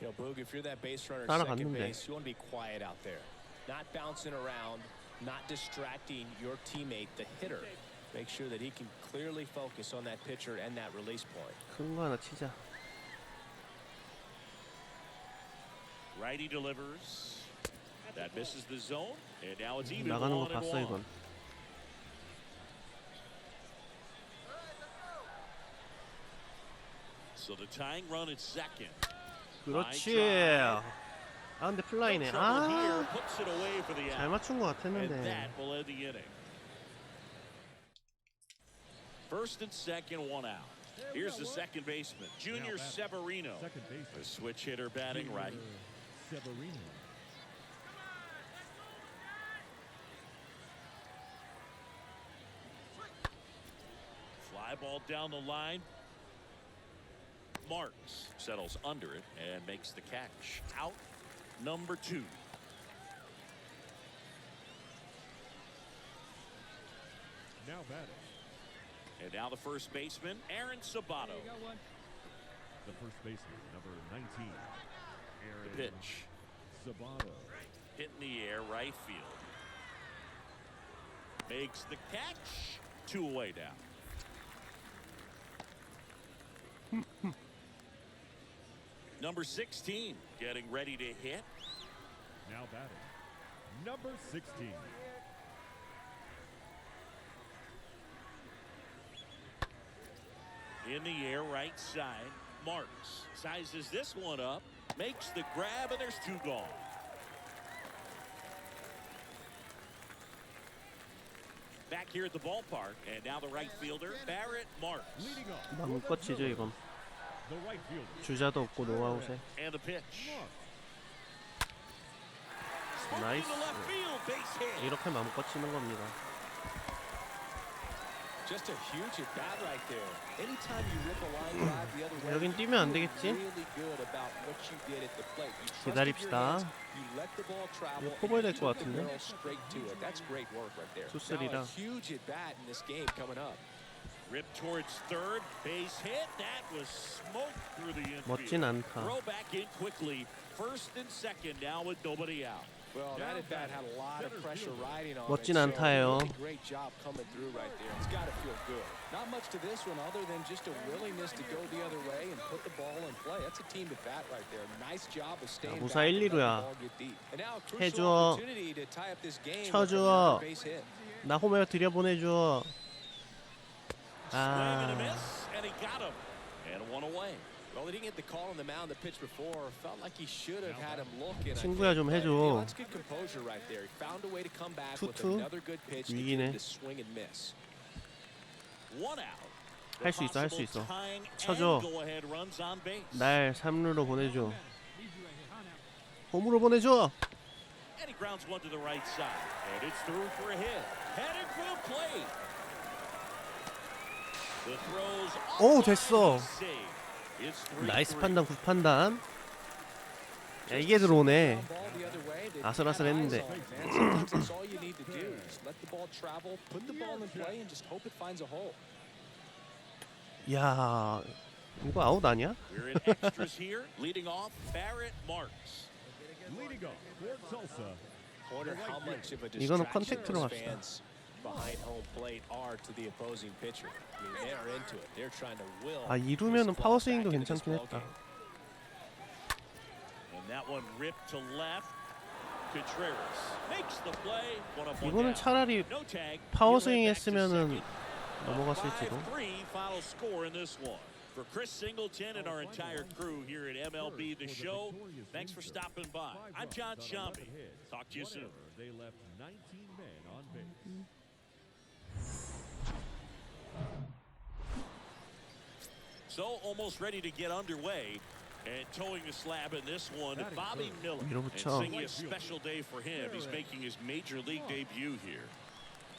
You know, Boog, if you're that base runner at 따라갔는데. second base, you want to be quiet out there. Not bouncing around, not distracting your teammate, the hitter. Make sure that he can clearly focus on that pitcher and that release point. 큰 거 하나 치자. Righty delivers. That misses the zone. And now it's even 나가는 거 one and 봤어 one. 이건. So the tying run at second. 그렇지. 아 근데 플라이네. Trouble here, 아, puts it away for the 잘 out. 맞춘 거 And 같았는데. that will end the inning. First and second, one out. Here's the second baseman, Junior Severino. Second base. A switch hitter batting right. Severino. Fly ball down the line. Marks settles under it and makes the catch. Out number 2. Now batting, And now the first baseman, Aaron Sabato. the first baseman, number 19, The Aaron pitch. Sabato. Hit in the air, right field. Makes the catch. 2 away down. Number 16 getting ready to hit. Now batting, number 16. In the air, right side. Marks sizes this one up, makes the grab, and there's 2 gone. Back here at the ballpark, and now the right fielder, Barrett Marks. Leading off, 나 묶어치죠 이건. the right fielder, 주자도 없고 노아웃에. And the pitch. 나이스. To left field, base hit. 이렇게 마음껏 치는 겁니다. Just a huge at bat right there. Anytime you rip a line drive the other way, 여긴 뛰면 안 되겠지? really good about what you did at the plate. You trusted your 기다립시다. hands, you let the ball travel, 이거 커버해야 될 and 것 you took the 같은데? barrel straight to it. That's great work right there. 투쓰리라. Now a huge at bat in this game coming up. Rip towards third, base hit. That was smoke through the infield. 멋진 안타. Throw back in quickly. First and second now with nobody out. Well, that at bat had a lot of pressure riding on 멋진 it. 안타예요. So really great job coming through right there. It's got to feel good. Not much to this one other than just a willingness to go the other way and put the ball in play. That's a team at bat right there. Nice job of staying 무사 back 1, and letting the 2루야. ball get deep. And now a crucial 해줘. opportunity to tie up this game with 쳐줘. another base hit. 나 홈에 들여보내줘. Swing and a 아, miss, and he got him. And one away. Well, he didn't get the call on the mound the pitch before. Felt like he should have had him looking. 친구야 좀 해줘. That's good composure right there. He found a way to come back with 2-2. another good pitch to 위기네. get him to swing and miss. One out. 할 수 있어, 할 수 Possible 있어. tying 쳐줘. and go-ahead runs on base. 날 3루로 보내줘. 홈으로 보내줘. And he grounds one to the right side. And it's through for a hit. Headed for the plate. The throws 오, off 됐어. save. It's 3-3. 나이스 판단, 굿 판단. 야, 이게 들어오네. 아슬아슬했는데. Sometimes that's all you need to do. Just let the ball travel, put the ball in play, and just hope it finds a hole. 야, 이거 아웃 아니야? We're in extras here. Leading off, Barrett Marks. Leading off, for Tulsa, Wonder how much of a 이거는 distraction 컨택트로 those 합시다. fans behind home plate are to the opposing pitcher. I mean, they are into it. They're trying to will. 아, 이루면은 this ball 파워 스윙도 back into this 괜찮긴 ball 했다. game. And that one ripped to left. Contreras makes the play. One up, one 이거는 down. 차라리 No tag. 파워 He led 스윙 back to 했으면은 second. 넘어갔을지도. 5-3 final score in this one. For Chris Singleton and our entire crew here at MLB The Show, thanks for stopping by. I'm John Shambi. Talk to you soon. they left 19 men on base. So almost ready to get underway. And towing the slab in this one, Bobby Miller. And 밀어붙여. singing a special day for him. He's making his major league debut here.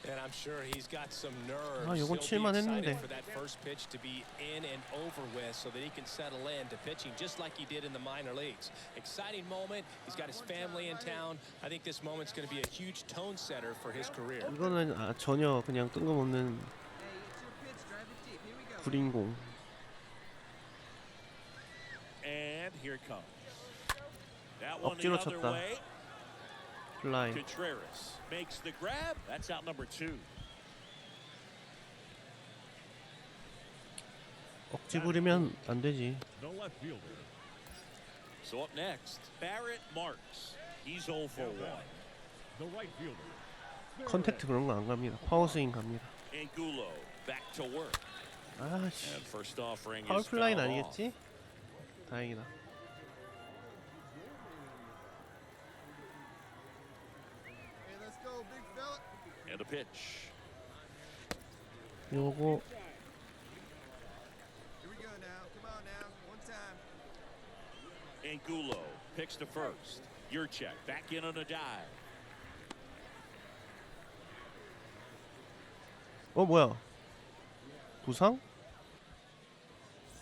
And I'm sure he's got some nerves. 아, 요건 He'll be 칠만 excited 했는데. for that first pitch to be in and over with so that he can settle in to pitching just like he did in the minor leagues. Exciting moment. He's got his family in town. I think this moment's going to be a huge tone setter for his career. 이거는 전혀 그냥 뜬금없는 구린공. And here it comes. That one the 억지로 other 쳤다. way. 플라이. Contreras makes the grab. That's out number 2. 억지 부리면 안 되지. The left fielder. So up next, Barrett Marks. He's 0 for 1. The right fielder. 컨택트 그런 거 안 갑니다. 파워스윙 갑니다. Angulo back to work. 아씨. And first offering 파울 is 플라이는 fouled off. 아니겠지? 다행이다. And a pitch. 요거 Angulo picks to first. Yurchek back in on a dive. 뭐야? 부상?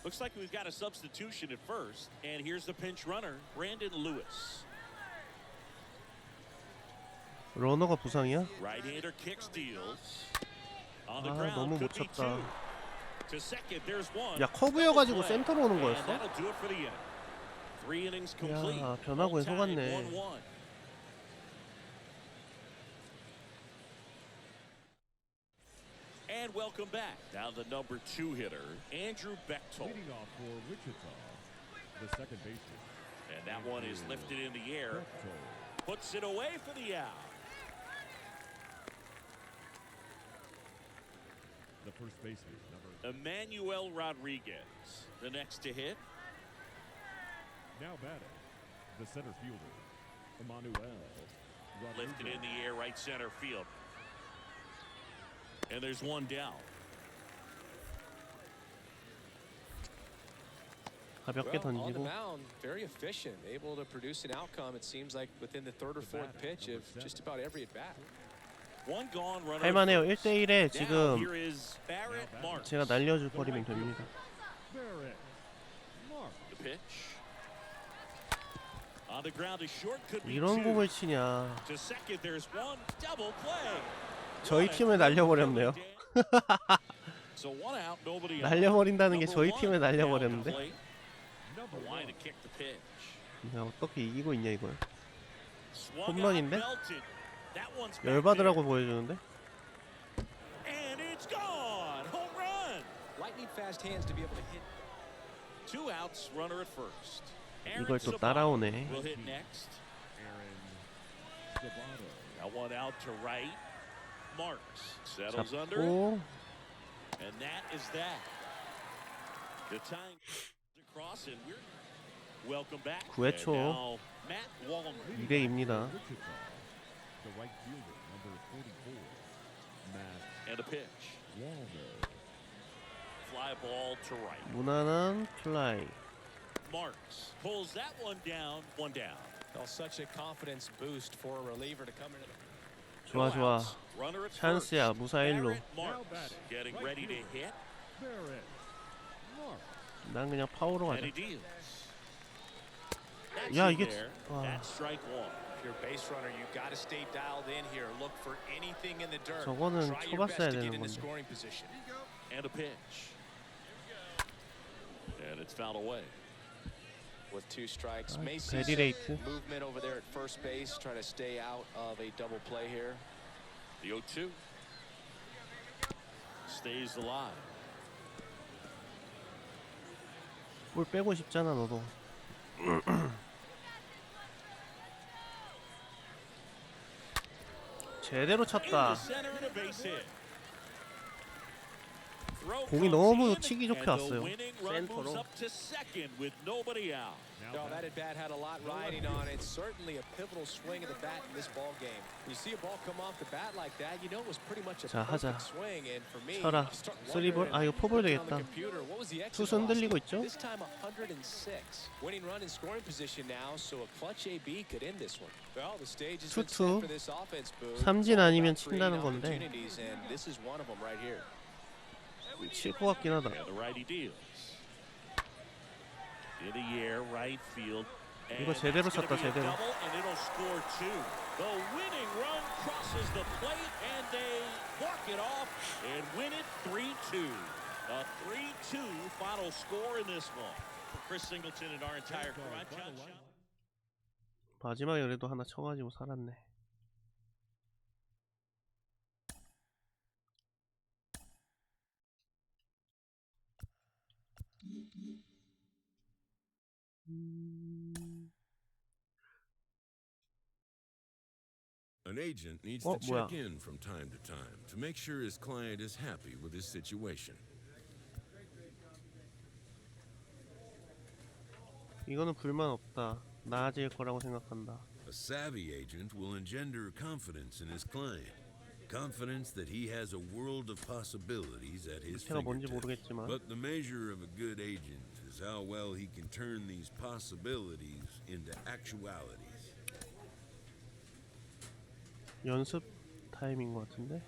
Looks like we've got a substitution at first. And here's the pinch runner, Brandon Lewis. 러너가 부상이야? Right-hander kick steals. On the 아, ground, 너무 못 could be 쳤다. 2. To second, there's 1. 야, 커브여가지고 Double play. 센터로 오는 And 거였어? that'll do it for the inning. 3 innings complete. 야, 변화구에 All tied 속았네. 1-1. And welcome back. Now the number 2 hitter, Andrew Bechtold. Leading off for Wichita, the second baseman. And that one is lifted in the air. Bechtold. Puts it away for the out. The first baseman, number Emmanuel Rodriguez, the next to hit. now batting, the center fielder, Emmanuel Lifted Rodriguez. in the air, right center field. And there's one down. 가볍게 Well, on the 던지고. mound, very efficient, able to produce an outcome. It seems like within the third or fourth pitch of just about every at bat. One gone, runner. 할만해요. at first. 1대1에 Now 지금 here is Barrett Marks. 제가 날려줄 버리면 됩니다. Barrett Marks. The pitch. On the ground is short, could be 이런 2. 공을 치냐. To second, there's 1. Double play. 저희 팀을 날려버렸네요. So 1 out, nobody out. 날려버린다는 게 저희 Number 팀을 1 down to 날려버렸는데. plate. Number The line 1. to kick the pitch. 야, 어떻게 이기고 있냐 이걸. Swung out, 홈런인데? belted. That one's back 열받으라고 there. 보여주는데. And it's gone. Home run. Lightning fast hands to be able to hit. 2 outs, runner at first. Aaron 이걸 또 Sabato 따라오네. will hit next. Aaron Sabato. That one out to right. Marks settles under it. 잡고 And that is that. The time across and we're welcome back. 9회 초. And now Matt Wallner. 2대2입니다. Wichita, the right fielder, number 44, Matt And a pitch. Wallner. Fly ball to right. 무난한 플라이. Marks pulls that one down. 1 down. Well, such a confidence boost for a reliever to come into the. 좋아 좋아. Runner at 찬스야. first. 무사 1루. Barrett Marks getting ready to hit. Barrett Marks. 난 그냥 파워로 And 가자. he deals. That's 야, in 이게 there. 와. That's strike 1. If you're a base runner, you've got to stay dialed in here. Look for anything in the dirt. 저거는 Try your best 쳐봤어야 to get 되는 into 건데. scoring position. And a pitch. And it's fouled away. With 2 strikes, may see 베리 some 레이트. movement over there at first base, trying to stay out of a double play here. The 0-2 stays alive. 볼 빼고 싶잖아 너도. 제대로 쳤다. Into center and a base hit. Throw 공이 comes 너무 in, 치기 좋게 and the 왔어요. winning run moves 센터로. up to second with nobody out. No, that at bat had a lot riding on it. Certainly a pivotal swing of the bat in this ball game. When you see a ball come off the bat like that, you know it was pretty much a 자, 하자. perfect swing. And for me, 쳐라. you start 3볼? 아, 이거 wondering 4볼 on the 되겠다. computer, what was the exit 투수 흔들리고 velocity? 있죠? This time 106. Winning run in scoring position now, so a clutch AB could end this one. Well, the stage is set 투투. for this offense, Boo. 삼진 아니면 It's all about 친다는 creating 건데 opportunities, and this is one of them right here. 칠 것 같긴 하다. And the righty deals. In the air, right field. 이거 제대로 쳤다, 제대로. And it'll score two. The winning run crosses the plate, and they walk it off and win it 3-2. A 3-2 final score in this one. For Chris Singleton and our entire crew. I'm John Shop. 마지막에 그래도 하나 쳐가지고 살았네. An agent needs Oh, to check 뭐야. in from time to time to make sure his client is happy with his situation. 이거는 불만 없다. 나아질 거라고 생각한다. A savvy agent will engender confidence in his client. Confidence that he has a world of possibilities at his 제가 뭔지 fingertips. 모르겠지만 But the measure of a good agent is how well he can turn these possibilities into actualities. 연습 타임인 것 같은데.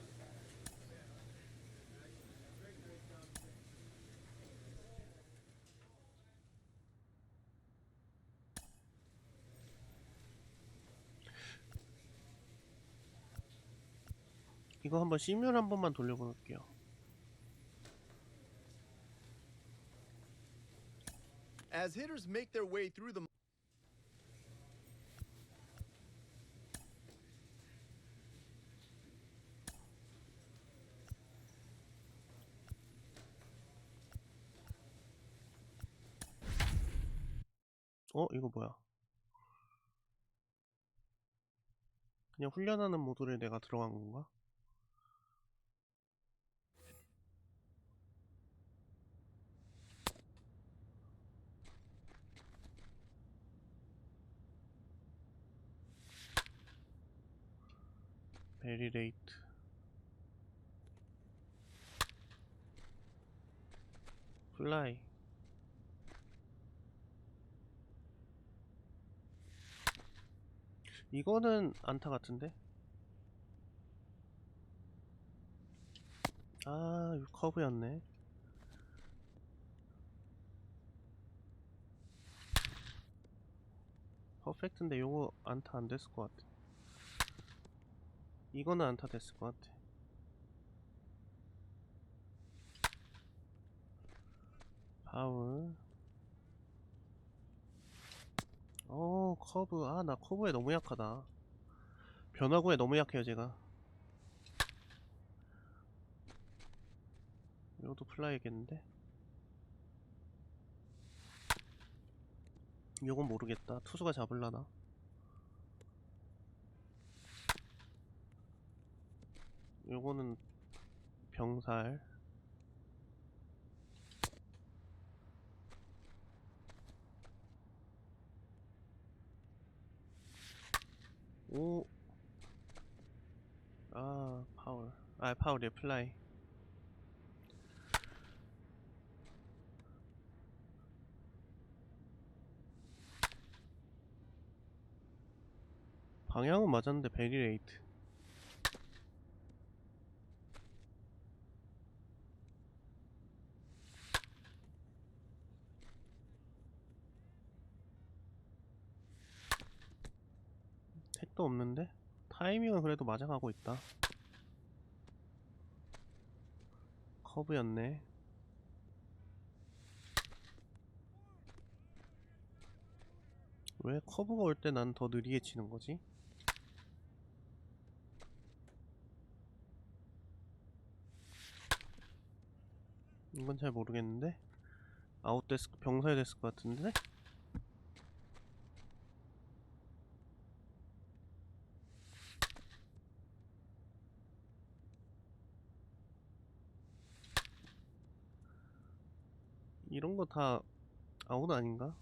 이거 한번 시뮬 한 번만 돌려볼게요. As hitters make their way through the 이거 뭐야? 그냥 훈련하는 모드를 내가 들어간 건가? 베리 레이트 플라이 이거는 안타 같은데? 아, 이거 커브였네. 퍼펙트인데 요거 안타 안 됐을 것 같아. 이거는 안타 됐을 것 같아. 파울. 커브. 아, 나 커브에 너무 약하다. 변화구에 너무 약해요, 제가. 이것도 플라이겠는데? 요건 모르겠다. 투수가 잡을라나? 요거는 병살. 오. 아, 파울. 아, 파울이야, 플라이. 방향은 맞았는데 베리 레이트. 택도 없는데? 타이밍은 그래도 맞아가고 있다. 커브였네. 왜 커브가 올 때 난 더 느리게 치는 거지? 이건 잘 모르겠는데? 아웃 됐을, 병사에 됐을 것 같은데? 이런 거 다 아웃 아닌가?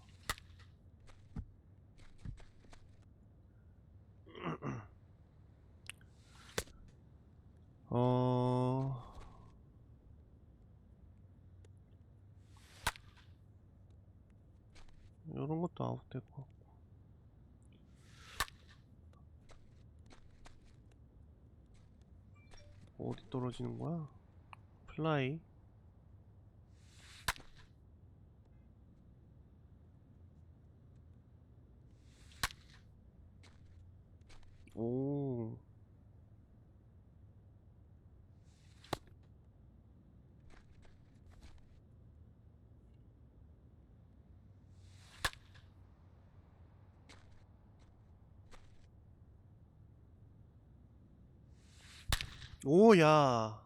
이것도 아웃될 것 같고. 어디 떨어지는 거야? 플라이. 오. 오야.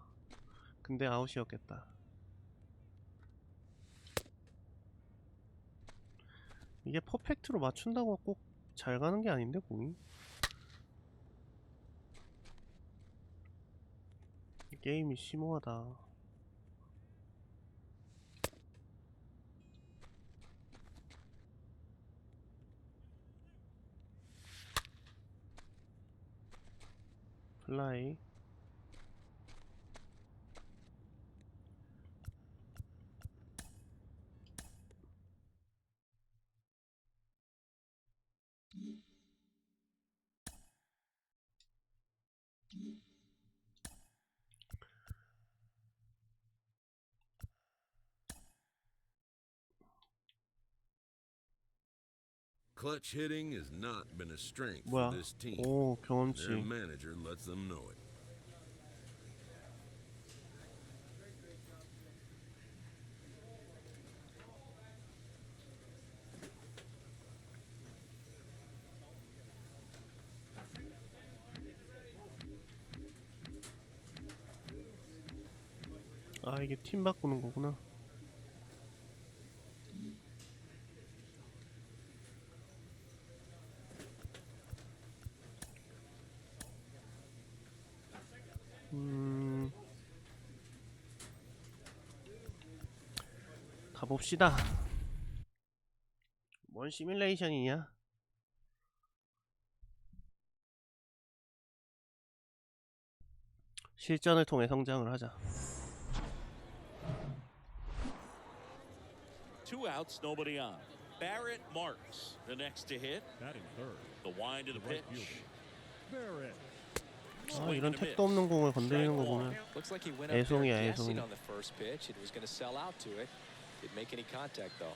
근데 아웃이었겠다. 이게 퍼펙트로 맞춘다고 꼭 잘 가는 게 아닌데 공이. 게임이 심오하다. 플라이. Clutch hitting has not been a strength 뭐야? for this team. 오, Their 경험치. manager lets them know it. 아, 이게 팀 바꾸는 거구나. 가봅시다. 뭔 시뮬레이션이냐? 실전을 통해 성장을 하자. Two outs, nobody on. Barrett Marks, the next to hit. Batting third, The wind to the right pitch. fielder, Barrett. 아, 이런 택도 없는 공을 건드리는 거 보면 Looks like he went up there 애송이야, guessing 애송이. on the first pitch and was going to sell out to it. Didn't make any contact though.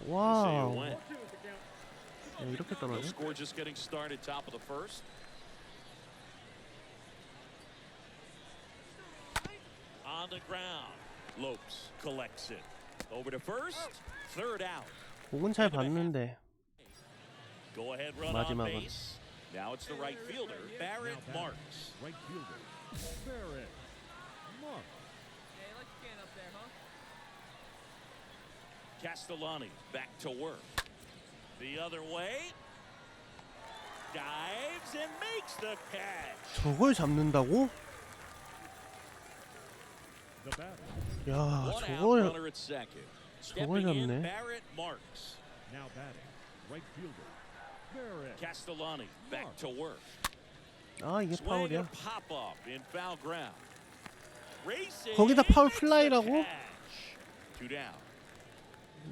와우. Win. 야, 이렇게 No 떨어져? score, just getting started, top of the first. On the ground, Lopes collects it. Over to first, third out. 공은 잘 봤는데. Go ahead, run on 마지막은. base. Now it's the right fielder, Barrett Marks. Right fielder, Barrett. Mark. Castellani back to work. The other way. Dives and makes the catch. 저걸 잡는다고? The batter. 야, One out, 저걸 runner at second. 저걸 Stepping in, 잡네. Barrett Marks. Now batting, right fielder, Barrett. Castellani back to work. 아, 이게 Swing 파울이야. and pop up in foul ground. Racing, 거기다 파울 makes the 플라이라고? catch. Two down.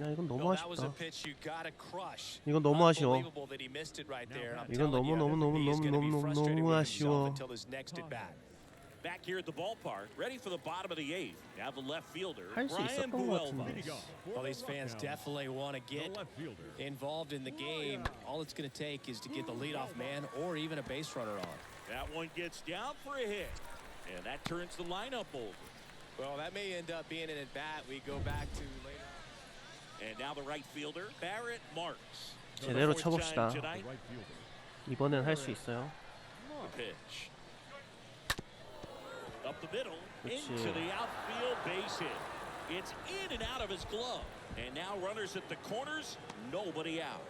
야, 이건 너무 No, that was a 아쉽다. pitch you gotta crush. 이건 너무 아쉬워. Unbelievable that he missed it right there. I'm 이건 telling you, he's gonna be frustrated 너무 with himself 아쉬워. until his next at bat. Back here at the ballpark, ready for the bottom of the eighth. Now the left fielder, 할 수 Brian 있었던 것 Buelva. 같은데. Well, these fans definitely want to The get left fielder. involved in the game. All it's going to take is to get the leadoff man or even a base runner on. That one gets down for a hit, and that turns the lineup over. Well, that may end up being an at bat we go back to later. And now the right fielder, Barrett Marks. 제대로 Fourth 쳐봅시다. time tonight, Right fielder, 이번엔 할 수 있어요. the pitch. Up the middle, 그치. into the outfield base hit. It's in and out of his glove. And now runners at the corners, nobody out.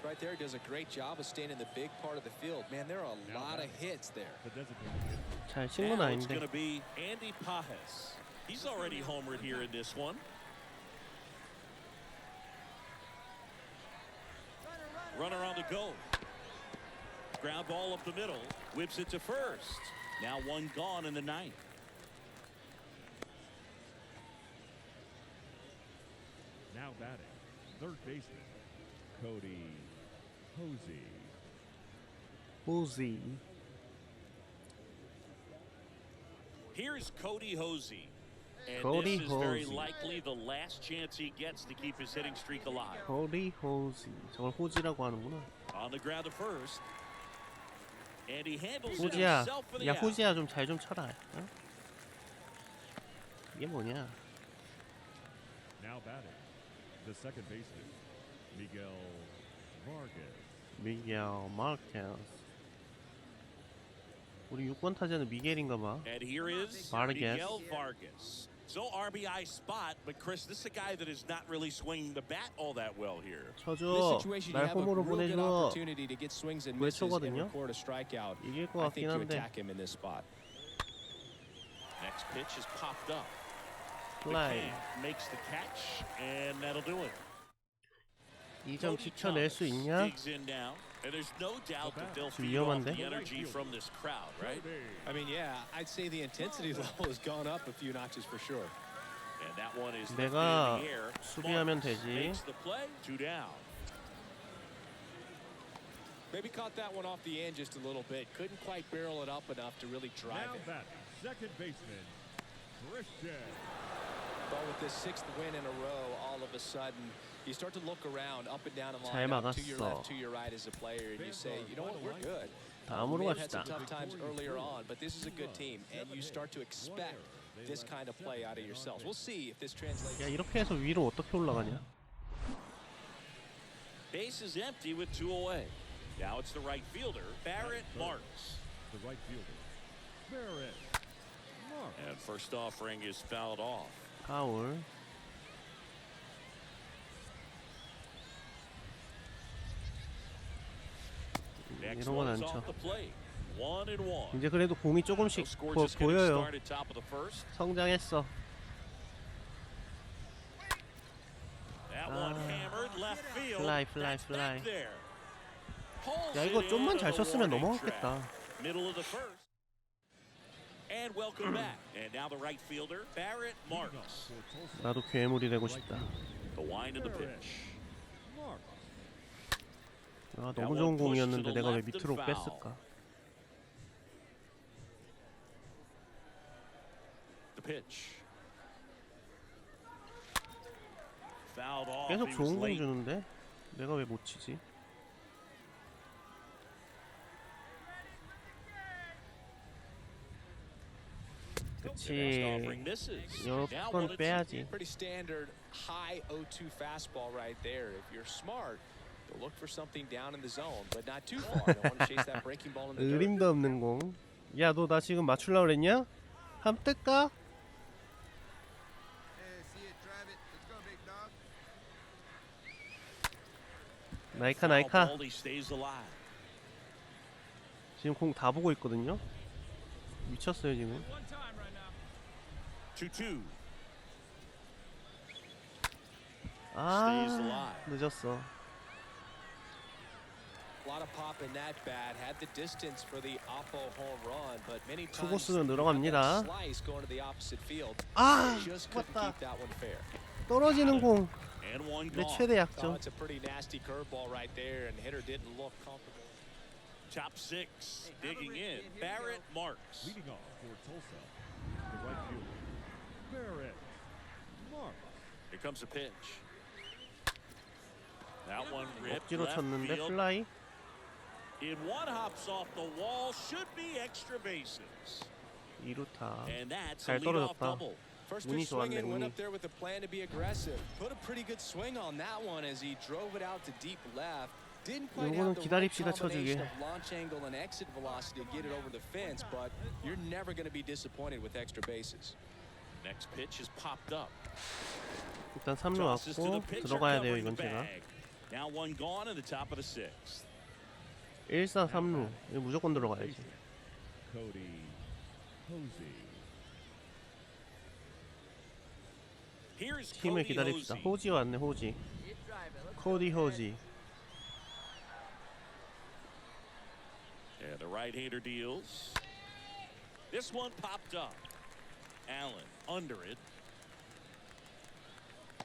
Right there, he does a great job of staying in the big part of the field. Man, there are a lot of hits there. the designated hitter. 잘 친 건 Now it's going 아닌데. to be Andy Pajes. He's already homered here in this one. Runner on the go. Ground ball up the middle. Whips it to first. Now one gone in the ninth. Now batting, Third baseman, Cody Hosey. 호지. Here's Cody Hosey. And Cody this is very Hosey. likely the last chance he gets to keep his hitting streak alive. 호리 호지. 저걸 호지라고 하는구나. On the ground to first. And he handles it 호지야. himself for the 야 out. 호지야 좀 잘 좀 쳐라. 어? 이게 뭐냐? Now batting, the second baseman, Miguel Vargas. 미겔 마르케스. 우리 6번 타자는 미겔인가 봐. And here is Vargas. Miguel Vargas. So RBI spot, but Chris, this is a guy that is not really swinging the bat all that well here. 쳐줘. 날 홈으로 보내줘. opportunity to get swings and misses and 초거든요? record a strikeout. 이길 것 I think 같긴 you 한데. attack him in this spot. Next pitch is popped up. 플라이. McCann makes the catch, and that'll do it. 2점 Cody 지켜낼 수 Thomas 있냐? digs in now, and there's no doubt that they'll 지금 feed off 위험한데? the energy from this crowd, right? I mean, yeah, I'd say the intensity level has gone up a few notches for sure. And that one is 내가 in the air. 수비하면 Marks 되지. makes the play. 2 down. Maybe caught that one off the end just a little bit. Couldn't quite barrel it up enough to really drive Now it. batting, second baseman, Christian. But with this 6th win in a row, all of a sudden, you start to look around, up and down the 잘 line, to your 막았어. left, to your right as a player, and you say, you know what, we're good. 다음으로 We may have had some 갑시다. tough times earlier on, but this is a good team, and you start to expect this kind of play out of yourselves. We'll see if this translates. 야 이렇게 해서 위로 어떻게 올라가냐? Base is empty with 2 away. Now it's the right fielder, Barrett Marks. The right fielder, Barrett Marks. And first offering is fouled off. 파울. Next 이런 건 one's 안 쳐. off the plate. 1-1. 이제 그래도 공이 조금씩 No score just getting 보여요. started top of the first. 성장했어. That one hammered left field. 플라이, That's 플라이. back there. Pulls 야 it 이거 좀만 잘 into the 썼으면 warning 넘어갔겠다. track. Middle of the first. And welcome back. And now the right fielder, Barrett Marks. 나도 괴물이 되고 싶다. The wind of the pitch. Marks. 아 너무 좋은 공이었는데 내가 왜 밑으로 뺐을까? The pitch. Fouled off. 계속 He was 좋은 공 late. 주는데 내가 왜 못 치지? Next 그치. offering misses. 몇 Now 번 1-2. 빼야지. Pretty standard high 0-2 fastball right there. If you're smart, you'll look for something down in the zone, but not too far. You want to chase that breaking ball in the dirt. 의림도 없는 공. 야 너 나 지금 맞추려고 그랬냐? 함 뜰까? 나이카 나이카. Foul ball, he stays alive. 지금 공 다 보고 있거든요. 미쳤어요 지금. One time right now. 2-2. 아 Stays alive. 늦었어. A lot of pop in that bat. Had the distance for the oppo home run, but many times 투구수는 you have 늘어갑니다. that slice going to the opposite field. 아 Just couldn't 맞다. keep that one fair. 떨어지는 공. And one 내 gone. 최대 Oh, 약점. it's a pretty nasty curveball right there, and hitter didn't look comfortable. Top 6 digging in. Barrett Marks. Leading off for Tulsa, the right fielder, Barrett Marks. Here comes a pitch. That one ripped 억지로 left 쳤는데 field. 플라이. In one hops off the wall. Should be extra bases. 2루타. And that's a 잘 leadoff 떨어졌다. double. First 운이 pitch swing 좋았네, in, went 운이. up there with a plan to be aggressive. Put a pretty good swing on that one as he drove it out to deep left. Didn't quite 요거는 have the right 기다립시다, combination 쳐주게. of launch angle and exit velocity to get it over the fence, but you're never going to be disappointed with extra bases. Next pitch is popped up. 일단 3루 Tosses to the 왔고 pitcher, 들어가야 돼요 covering 이건 the 제가. bag. Now one gone in the top of the 6th. 1사 3루. 이거 무조건 들어가야지. Cody Hosey. Here's 팀을 Cody 기다립시다. Hosey. 호지 왔네 호지. 코디 호지. And the right-hander deals. This one popped up. Allen under it.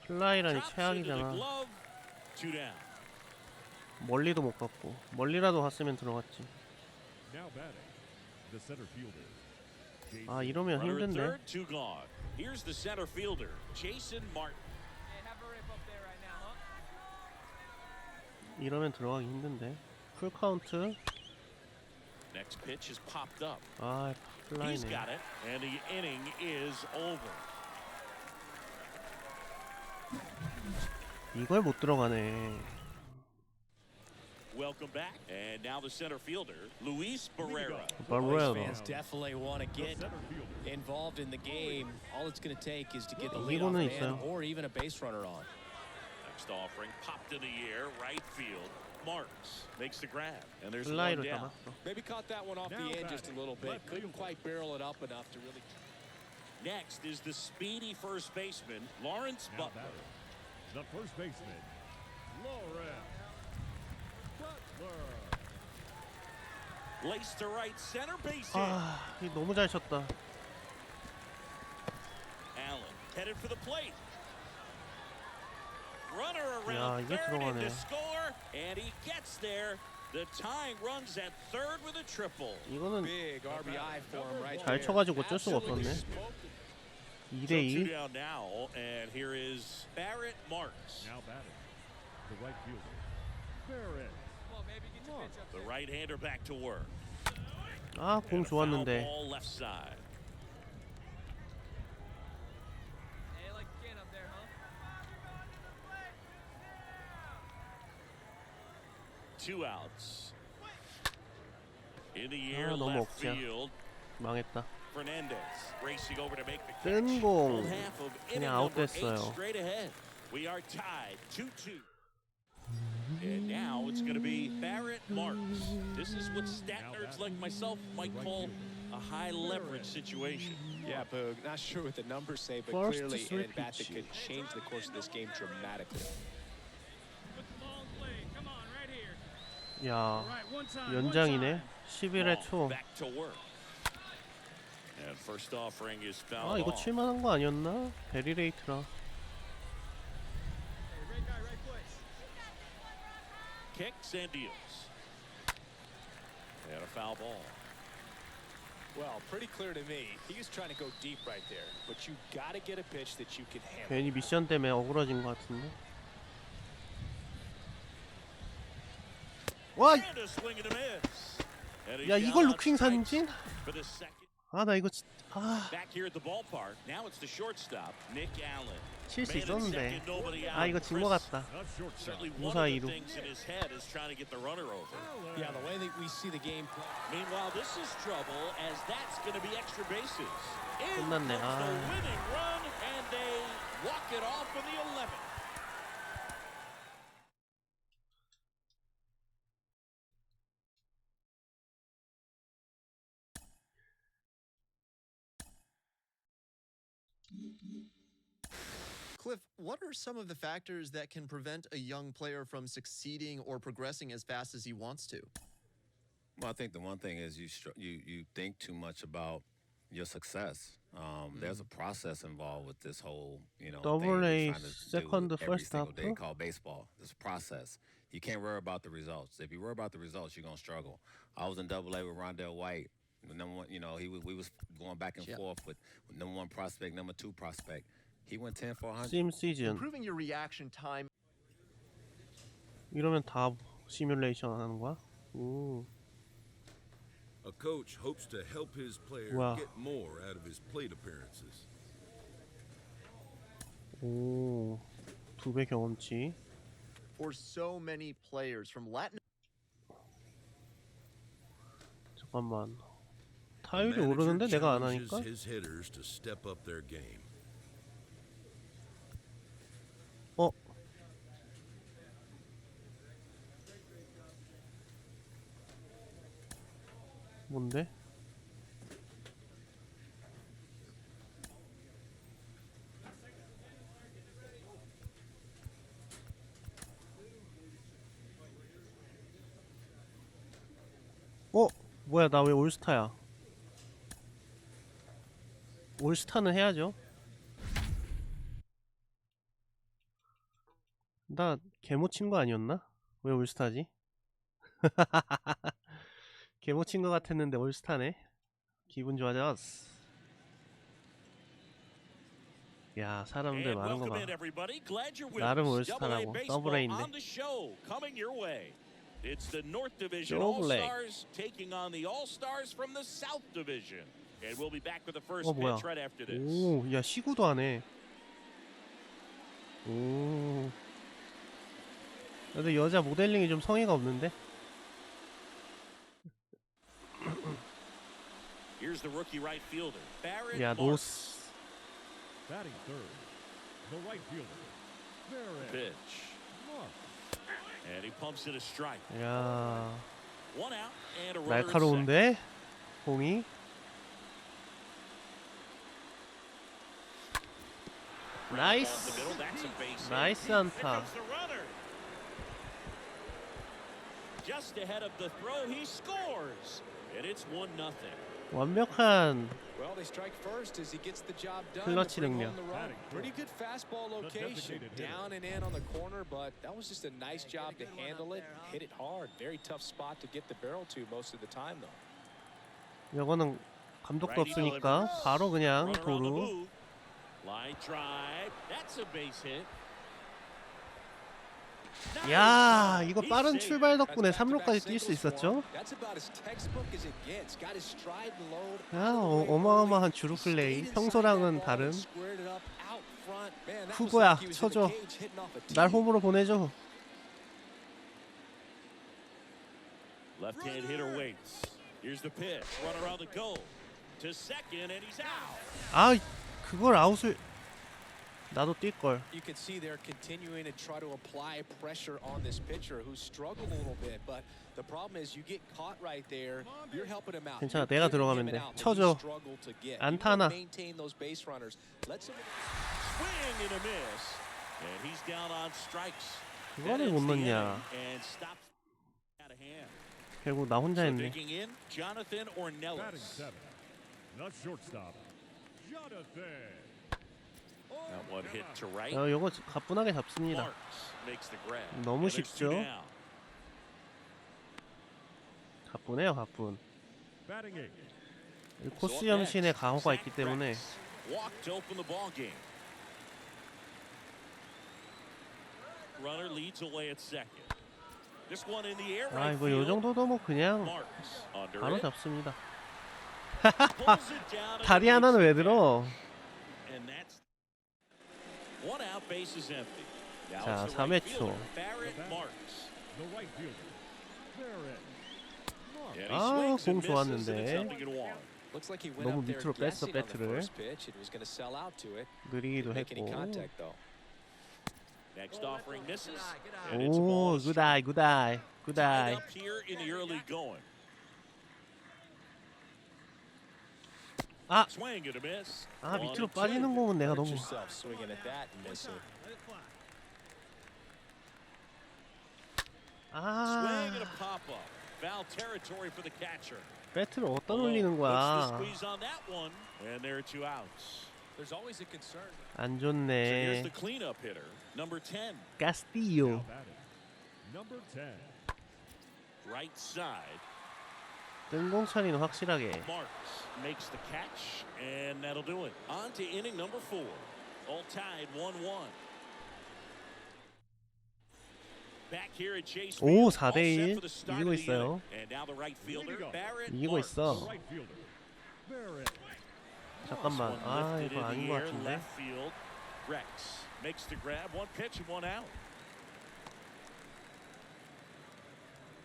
플라이라니 Chops into the 최악이잖아. glove, Two down. 멀리도 못 갔고 멀리라도 갔으면 들어갔지. Now batting, the center fielder. 아 이러면 Runner at 힘든데. third, two gone. Here's the center fielder, Jason Martin. 이러면 들어가기 힘든데. 풀 카운트. Next pitch has popped up. 아 He's 플라이네. got it, and the inning is over. 이걸 못 들어가네. Welcome back, and now the center fielder, Luis Barrera. 바로야. Fans definitely want to get involved in the game. All it's going to take is to get the leadoff 이거는 man 있어요. or even a base runner on. Next offering popped in the air, right field. Marks makes the grab, and there's one 플라이로 down. 잡았어. Maybe caught that one off the end just a little bit. Couldn't quite barrel it up enough to really. Next is the speedy first baseman, Lawrence Now Butler. batting, the first baseman, Lawrence Butler. Lace to right center base hit. 아 이 너무 잘 쳤다. Allen headed for the plate. Runner 야, around 이게 third in 들어가네. to score, and he gets there. The tying runs at third with a triple. 이거는 Big RBI for him right 잘 there. 쳐가지고 어쩔 수가 Absolutely 없었네. spoken. 2 2대2. down now, and here is Barrett Marks. Now batting, the right fielder, Barrett. The right-hander back to work. 아 공 And a foul 좋았는데. ball left side. Two outs. In the air, 너무 left 억지야. field. 망했다. Fernandez racing over to make the catch. 뜬 Full 공. half of 그냥 inning number 8 아웃됐어요. straight ahead. We are tied 2-2. And now it's going to be Barrett Marks. This is what stat nerds like myself might call a high leverage situation. Yeah, Boog. Not sure what the numbers say, but First clearly three an at-bat that pitch. could change the course of this game dramatically. 야 연장이네. 11회 초. Back to work. And first offering is fouled 아 이거 off. 칠만한 거 아니었나? 베리레이트라. Kicks and deals. And a foul ball. Well, pretty clear to me. He was trying to go deep right there, but you got to get a pitch that you can handle. 괜히 미션 때문에 억울해진 것 같은데. 와! And a swing and a miss. And he's 야 down 이걸 on 루킹 strikes 삼진? for the second. 아 나 이거 아 Back here at the ballpark. Now it's the shortstop, Nick Allen. 칠 수 Man at 있었는데. second, nobody out. 아 이거 진 것 Chris, 같다. A shortstop. certainly one of the 무사히로. things in his head is trying to get the runner over. Yeah, the way that we see the game play. Meanwhile, this is trouble as that's going to be extra bases. In 끝났네. comes the 아. winning run, and they walk it off for the 11th. Cliff, what are some of the factors that can prevent a young player from succeeding or progressing as fast as he wants to? Well, I think the one thing is you think too much about your success. There's a process involved with this whole Double thing A, you're trying to second, do every first single day half. called baseball. There's a process. You can't worry about the results. If you worry about the results, you're gonna struggle. I was in Double A with Rondell White. The number one, we was going back and forth with number one prospect, number two prospect. He went 10 for 100. 심 시즌. Improving your reaction time. 이러면 다 시뮬레이션 안 하는 거야? 오. A coach hopes to help his player Wow. get more out of his plate appearances. 오. 2배 경험치. For so many players from Latin 잠깐만. The 타율이 manager 오르는데 내가 안 challenges 하니까? his hitters to step up their game. 어? 뭔데? 어? 뭐야 나 왜 올스타야? 올스타는 해야죠. 나 개모 친 거 아니었나? 왜 올스타지? 개모 친 거 같았는데 올스타네. 기분 좋아졌어. 야, 사람들 많은 거 봐. 나름 올스타라고. 더블에 있네. It's the North Division All-Stars taking on the All-Stars from the South Division. And we'll be back with the first 뭐야. pitch right after this. 오, 야, 시구도 안 해. 오. 근데 여자 모델링이 좀 성의가 없는데? Here's the rookie right fielder, Barrett 야, Marks. 노스. Batting third, the right fielder, Barrett Pitch. Marks. And he pumps it a strike. 야, One out and a runner at second. 날카로운데? 공이? 나이스. 나이스 안타. Just ahead of the throw, he scores. And it's 1-0. 완벽한 Well, they strike first as he gets the job done. 클러치 to bring 능력. home the run. Pretty good fastball location, down and in on the corner, but that was just a nice job to handle it, hit it hard. Very tough spot to get the barrel to most of the time, though. 이거는 감독도 없으니까 바로 그냥 도루. Line drive. That's a base hit. 야, 이거 빠른 출발 덕분에 3루까지 뛸 수 있었죠? 야, 어마어마한 주루 플레이. 평소랑은 다른. 후보야, 쳐줘. 날 홈으로 보내줘. Left-hand hitter waits. Here's the pitch. Runner on the goal. To second and he's out. 아, 그걸 아웃을. 나도 뛸걸. You can see they're continuing to try to apply pressure on this pitcher who's struggled a little bit, but the problem is you get caught right there. You're helping him out. 괜찮아, 내가 들어가면 돼. 쳐줘. 안타 하나. Maintain those base runners. Let's Swing and a miss. And he's down on strikes. 그거를 못 넣냐. And stops out of hand. 결국 나 혼자 So 했네. digging in, Jonathan Batting Ornelas. seven, the shortstop, Jonathan. That one hit to right. 요거 가뿐하게 잡습니다. Marks makes the grab. 너무 And there's two 쉽죠? down. 가뿐해요, 가뿐. Batting eight, 코스 염신에 강호가 있기 때문에 Walk to open the ball game. Runner leads away at second. This one in the air 아, right 이거 요 field. 정도도 뭐 그냥 Marks under 바로 it. 잡습니다. Pulls it down 다리 and 하나는 왜 makes it 들어? And that's one out, base is empty. Now 자, it's the right 3회 초. fielder, Barrett Marks. the right fielder, Barrett Marks. And he 아, swings 공 and misses, and it's 좋았는데. something in one. Looks like he went 너무 up there 밑으로 뺐어, guessing on the 배트를. first pitch and was going to sell out to it. 느리기도 Didn't make any 했고. contact though. Next offering misses. And it's a 오, ball 굿아이, 굿아이, tied 굿아이. up here in the early going. 아, Swing and a miss. 아, One 밑으로 and two. 빠지는 공은 내가 Hurt 너무. yourself swinging at that and missing. Swing and a 아, pop up. Foul territory for the catcher. 배트를 어디다 올리는 Looks to 거야? squeeze on that one, and there are two outs. There's always a concern. 안 So here's the 좋네. cleanup hitter, number 10, 가스티요. Now batting, number 10, right side. 뜬공 처리는 확실하게. Marks makes the catch, and that'll do it. On to inning number 4. All tied 1-1. Back here at Chase 오, Field, 4대1. all set for the start 이기고 of the 있어요. inning. And now the right fielder, Barrett 이기고 Marks. 있어. the right fielder, Barrett 잠깐만. One 아, lifted 이거 in 아닌 the 것 air, 같은데. left field. Rex makes the grab, one pitch and one out.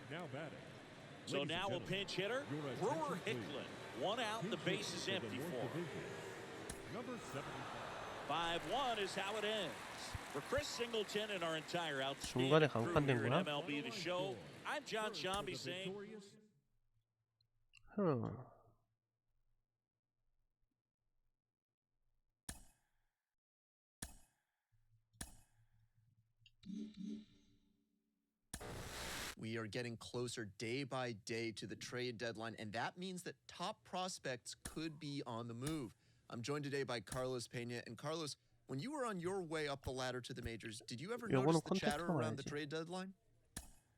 now batting. So Ladies and now a gentlemen, pinch hitter, your Brewer attention, please. Hicklin. One out, the Pinch base is hitter empty for the for North him. Division, number 75. 5-1 is how it ends. For Chris Singleton and our entire outstanding 중간에 crew 강판된 here 거야? at MLB the Show, I'm John Shambi saying 흠. We are getting closer day by day to the trade deadline, and that means that top prospects could be on the move. I'm joined today by Carlos Pena. And Carlos, When you were on your way up the ladder to the majors, did you ever 요거는 notice the chatter 컨택트로 around the 가야지. trade deadline?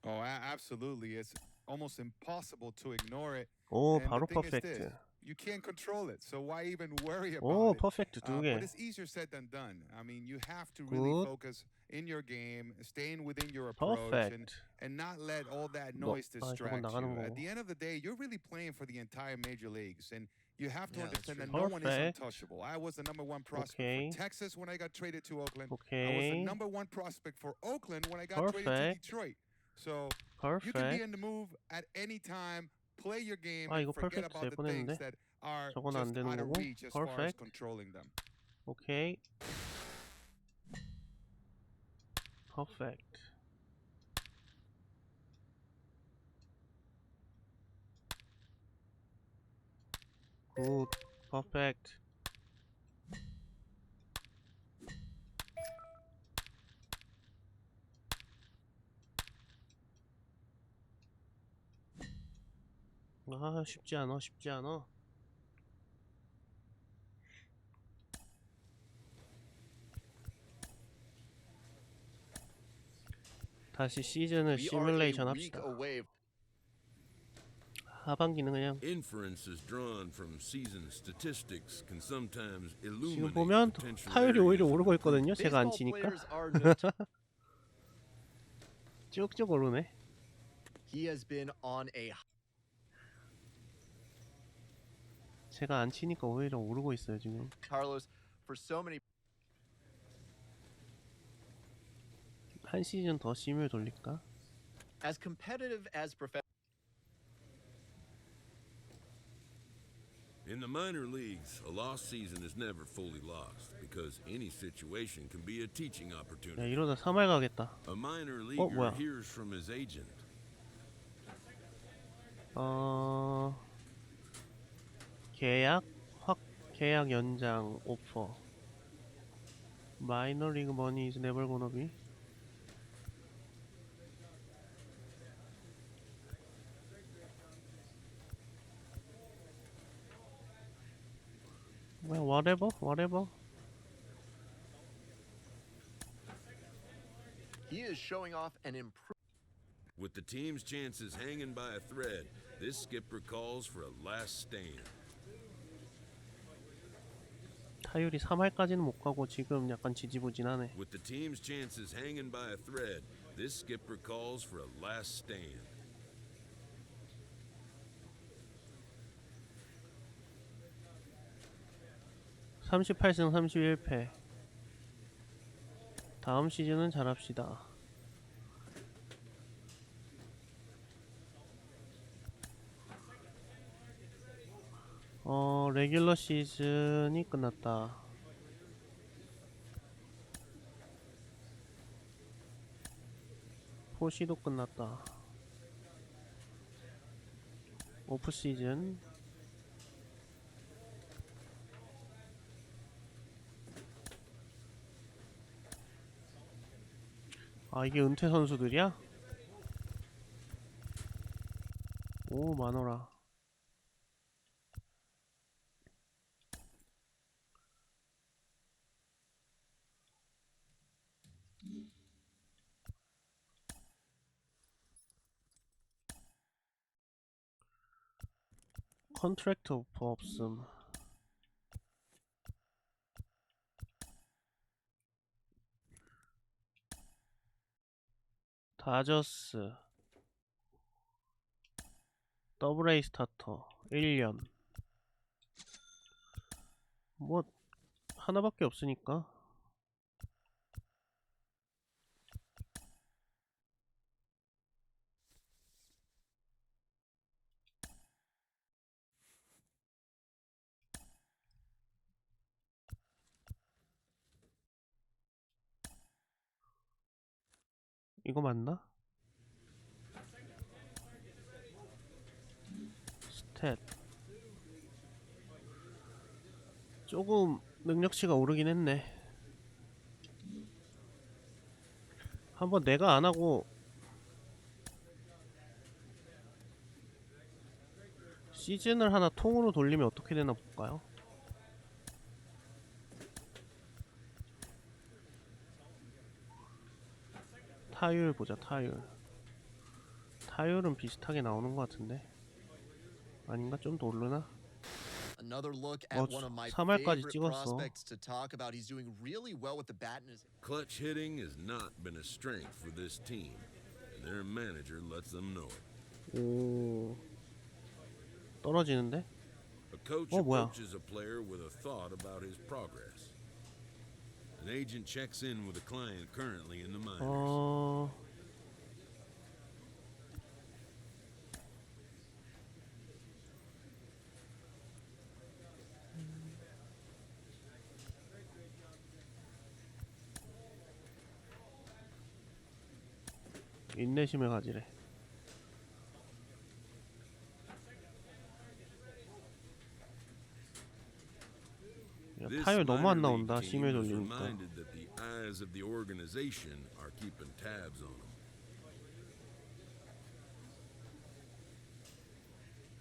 Oh, absolutely. It's almost impossible to ignore it. 오, And the 바로 thing is this, 퍼펙트. you can't control it, so why even worry about 오, it? 퍼펙트 두 But 개. it's easier said than done. I mean, you have to really Good. focus in your game, staying within your approach, 퍼펙트. and not let all that 너, noise 아, 저건 distract 나가는 you. At 거고. the end of the day, you're really playing for the entire major leagues, and you have to Yeah, that's understand that true. no one is Perfect. untouchable. I was the #1 prospect Okay. for Texas when I got traded to Oakland. I was Okay. the #1 prospect for Oakland when I got traded to Perfect. Detroit. So you can be 퍼펙트. in the move at any time, play your game, 아, and 이거 forget 퍼펙트 about 될 the things 뻔했는데. that are 저건 just 안 되는 out of 거고. reach as far as 퍼펙트. controlling them. 오케이. 퍼펙트. 굿. 퍼펙트. 아, 쉽지 않아, 쉽지 않아. 다시 시즌을 We are a 시뮬레이션 week 합시다. away. 하반기는 그냥 Inferences drawn from season statistics can sometimes 지금 illuminate 보면 potential 타율이 오히려 areas of 오르고 있거든요. 제가 안 Baseball 치니까 players are not- 쭉쭉 오르네. He has been on a 제가 안 치니까 오히려 오르고 있어요 지금. Carlos for so many. 한 시즌 더 시뮬 돌릴까? As competitive as professional. In the minor leagues, a lost season is never fully lost because any situation can be a teaching 야 opportunity. 이러다 3할 가겠다. A minor leaguer 뭐야? hears from his agent. 계약 연장 오퍼. 마이너 리그 머니 is never gonna be. Well, whatever. He is showing off an improvement. With the team's chances hanging by a thread, this skipper calls for a last stand. 타율이 3할까지는 못 가고 지금 약간 지지부진하네. With the team's chances hanging by a thread, this skipper calls for a last stand. (38승 31패) 다음 시즌은 잘합시다. 레귤러 시즌이 끝났다. 포시도 끝났다. 오프 시즌. 아 이게 은퇴 선수들이야? 오 많어라. 컨트랙트 오퍼 없음. 다저스 더블A 스타터 1년. 뭐 하나밖에 없으니까. 이거 맞나? 스탯 조금 능력치가 오르긴 했네. 한번 내가 안하고 시즌을 하나 통으로 돌리면 어떻게 되나 볼까요? 타율 보자. 타율은 비슷하게 나오는 것 같은데 아닌가? 좀 더 오르나? Another look at one of my 3할까지 favorite 찍었어. prospects to talk about. He's doing really well with the bat in his Clutch hitting has not been a strength for this team, and their manager lets them know it. 오 떨어지는데? A coach 뭐야? approaches a player with a thought about his progress. An agent checks in with a client currently in the minors. 인내심을 가지래. 야, This 타율 너무 안 minor league 나온다. team 심해 is 돌리니까. reminded that the eyes of the organization are keeping tabs on them.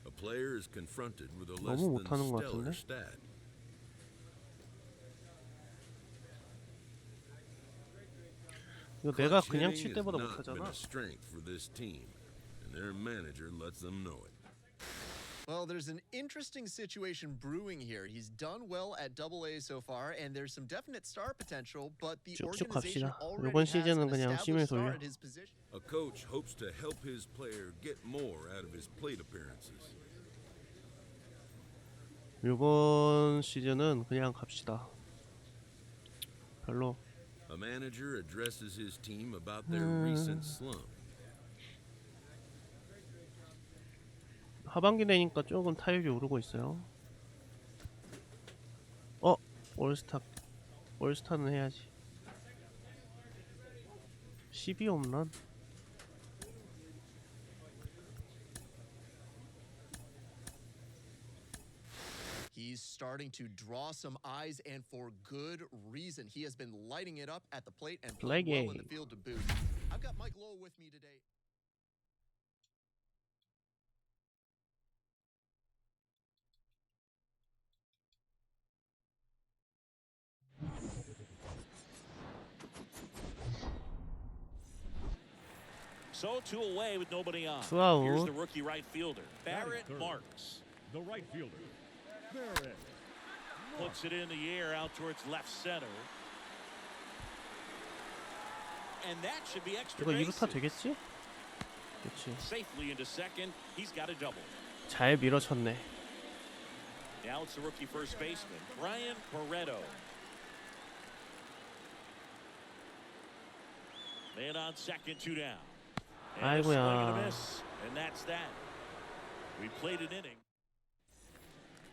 A player is confronted with a less 너무 than 못하는 것 stellar 같은데? stat. 이거 내가 Clutch 그냥 hitting 칠 때보다 has not been 못하잖아. a strength for this team, and their manager lets them know it. Well, there's an interesting situation brewing here. He's done well at AA so far, and there's some definite star potential, but the 쭉쭉 organization 갑시다. already 이번 has 시즌은 an 그냥 심해 established star 돌려. at his position. A coach hopes to help his player get more out of his plate appearances. 이번 시즌은 그냥 갑시다. 별로 A manager addresses his team about their recent slump. 하반기 되니까 조금 타율이 오르고 있어요. 올스타는 해야지. 12홈런. He's starting to draw some eyes, and for good reason. He has been lighting it up at the plate and playing well in the field to boot. I've got Mike Lowell with me today. So 2 away with nobody on. 투 아웃. Here's the rookie right fielder, Barrett third. Marks. The right fielder, Barrett. Puts it in the air out towards left center. And that should be extra 이거 bases. 2루타 되겠지? 그렇지. Safely into second. He's got a double. 잘 밀어쳤네. Now it's the rookie first baseman, Brian Barreto. Man on second, 2 down. And a swing and a miss, and that's that. We played an inning.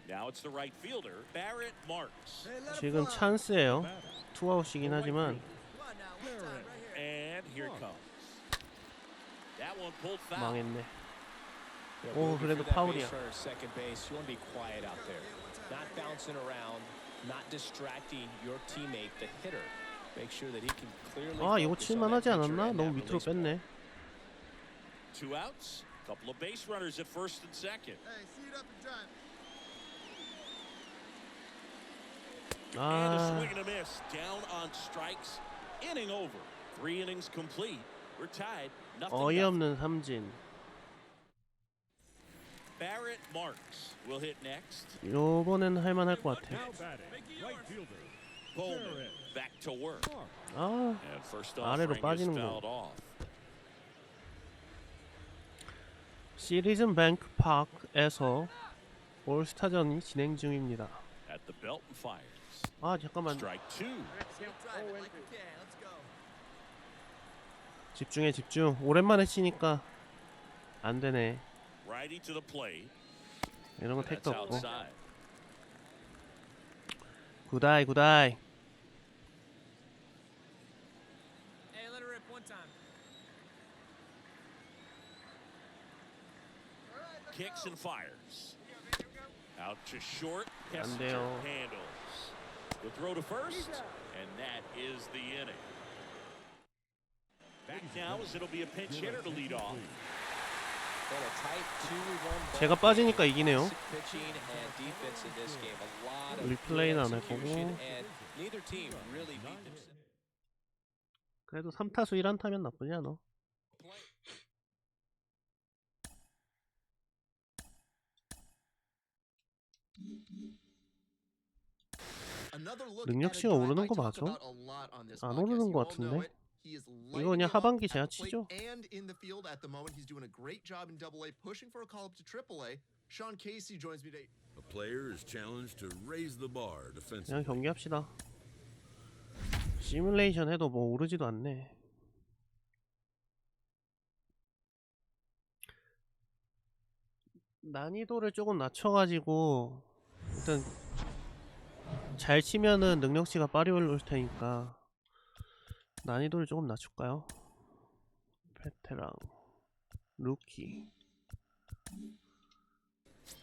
Now it's the right fielder, Barrett Marks. 지금 찬스예요. 투아웃이긴 하지만 And here comes. That one pulled foul. 망했네. 오, 그래도 파울이야. Second base, you want to be quiet out there. Not bouncing around, not distracting your teammate, the hitter. Make sure that he can clearly. 아, 이거 칠만하지 않았나? 너무 밑으로 뺐네. 2 outs, couple of base runners at first and second. And a swing and a miss, down on strikes. Inning over. 3 innings complete. We're tied. Nothing. 어이없는 삼진. Barrett Marks will hit next. 요번엔 할만할 것 같아. Now batting, right fielder, Bowman back to work. 아, And first 아래로 offering is 빠지는 fouled 거. off. 시리즌 뱅크 파크에서 올스타전이 진행 중입니다. At the belt and fires. 아, 잠깐만. Strike 2. 집중해, 집중. 오랜만에 치니까 안 되네. Righty to the plate. 이런 거 That's 택도 없고. outside. 굿아이, 굿아이. Hey, let it rip one time. Kicks and fires. Out to short. 안 Kester 돼요. handles. The throw to first, and that is the inning. Back now as it'll be a pinch hitter to lead off. 제가 빠지니까 이기네요. 리플레이는 안 할 거고. 그래도 3타수 1안타면 나쁘지 않아. 능력치가 오르는 거 맞아? 안 오르는 거 같은데? 이거 그냥 하반기 제아치죠? A player is challenged to raise the bar 그냥 defensively. 경기합시다. 시뮬레이션 해도 뭐 오르지도 않네. 난이도를 조금 낮춰가지고 일단 잘 치면은 능력치가 빨리 올라올 테니까 난이도를 조금 낮출까요? 베테랑, 루키.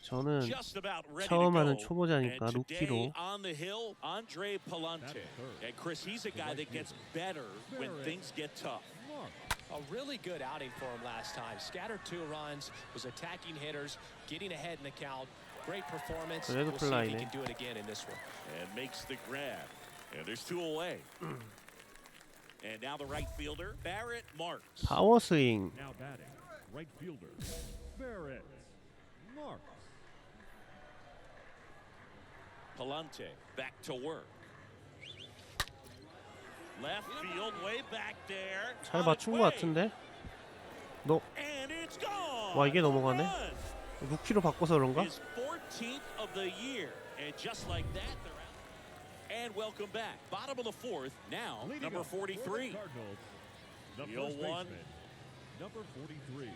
저는 Just about ready 처음 to 하는 go. 초보자니까 And today 루키로. on the hill, Andre Palante. And Chris, he's a guy that gets better when things get tough. A really good outing for him last time. Scattered 2 runs, was attacking hitters, getting ahead in the count. Great performance. 그래도 We'll see if he 플라이네. can do it again in this one. And makes the grab. And there's 2 away. And now the right fielder, Barrett Marks. 파워 스윙. Now batting, right fielder, Barrett Marks. Palante back to work. Left field, way back there. 잘 맞춘 것 같은데? 너, And it's gone. 와 이게 넘어가네? Run. 루키로 바꿔서 그런가? His 14th of the year. And just like that, they're out. And welcome back. Bottom of the 4th, now Leading number up for the 43. Cardinals, the The first 0-1. baseman, number 43.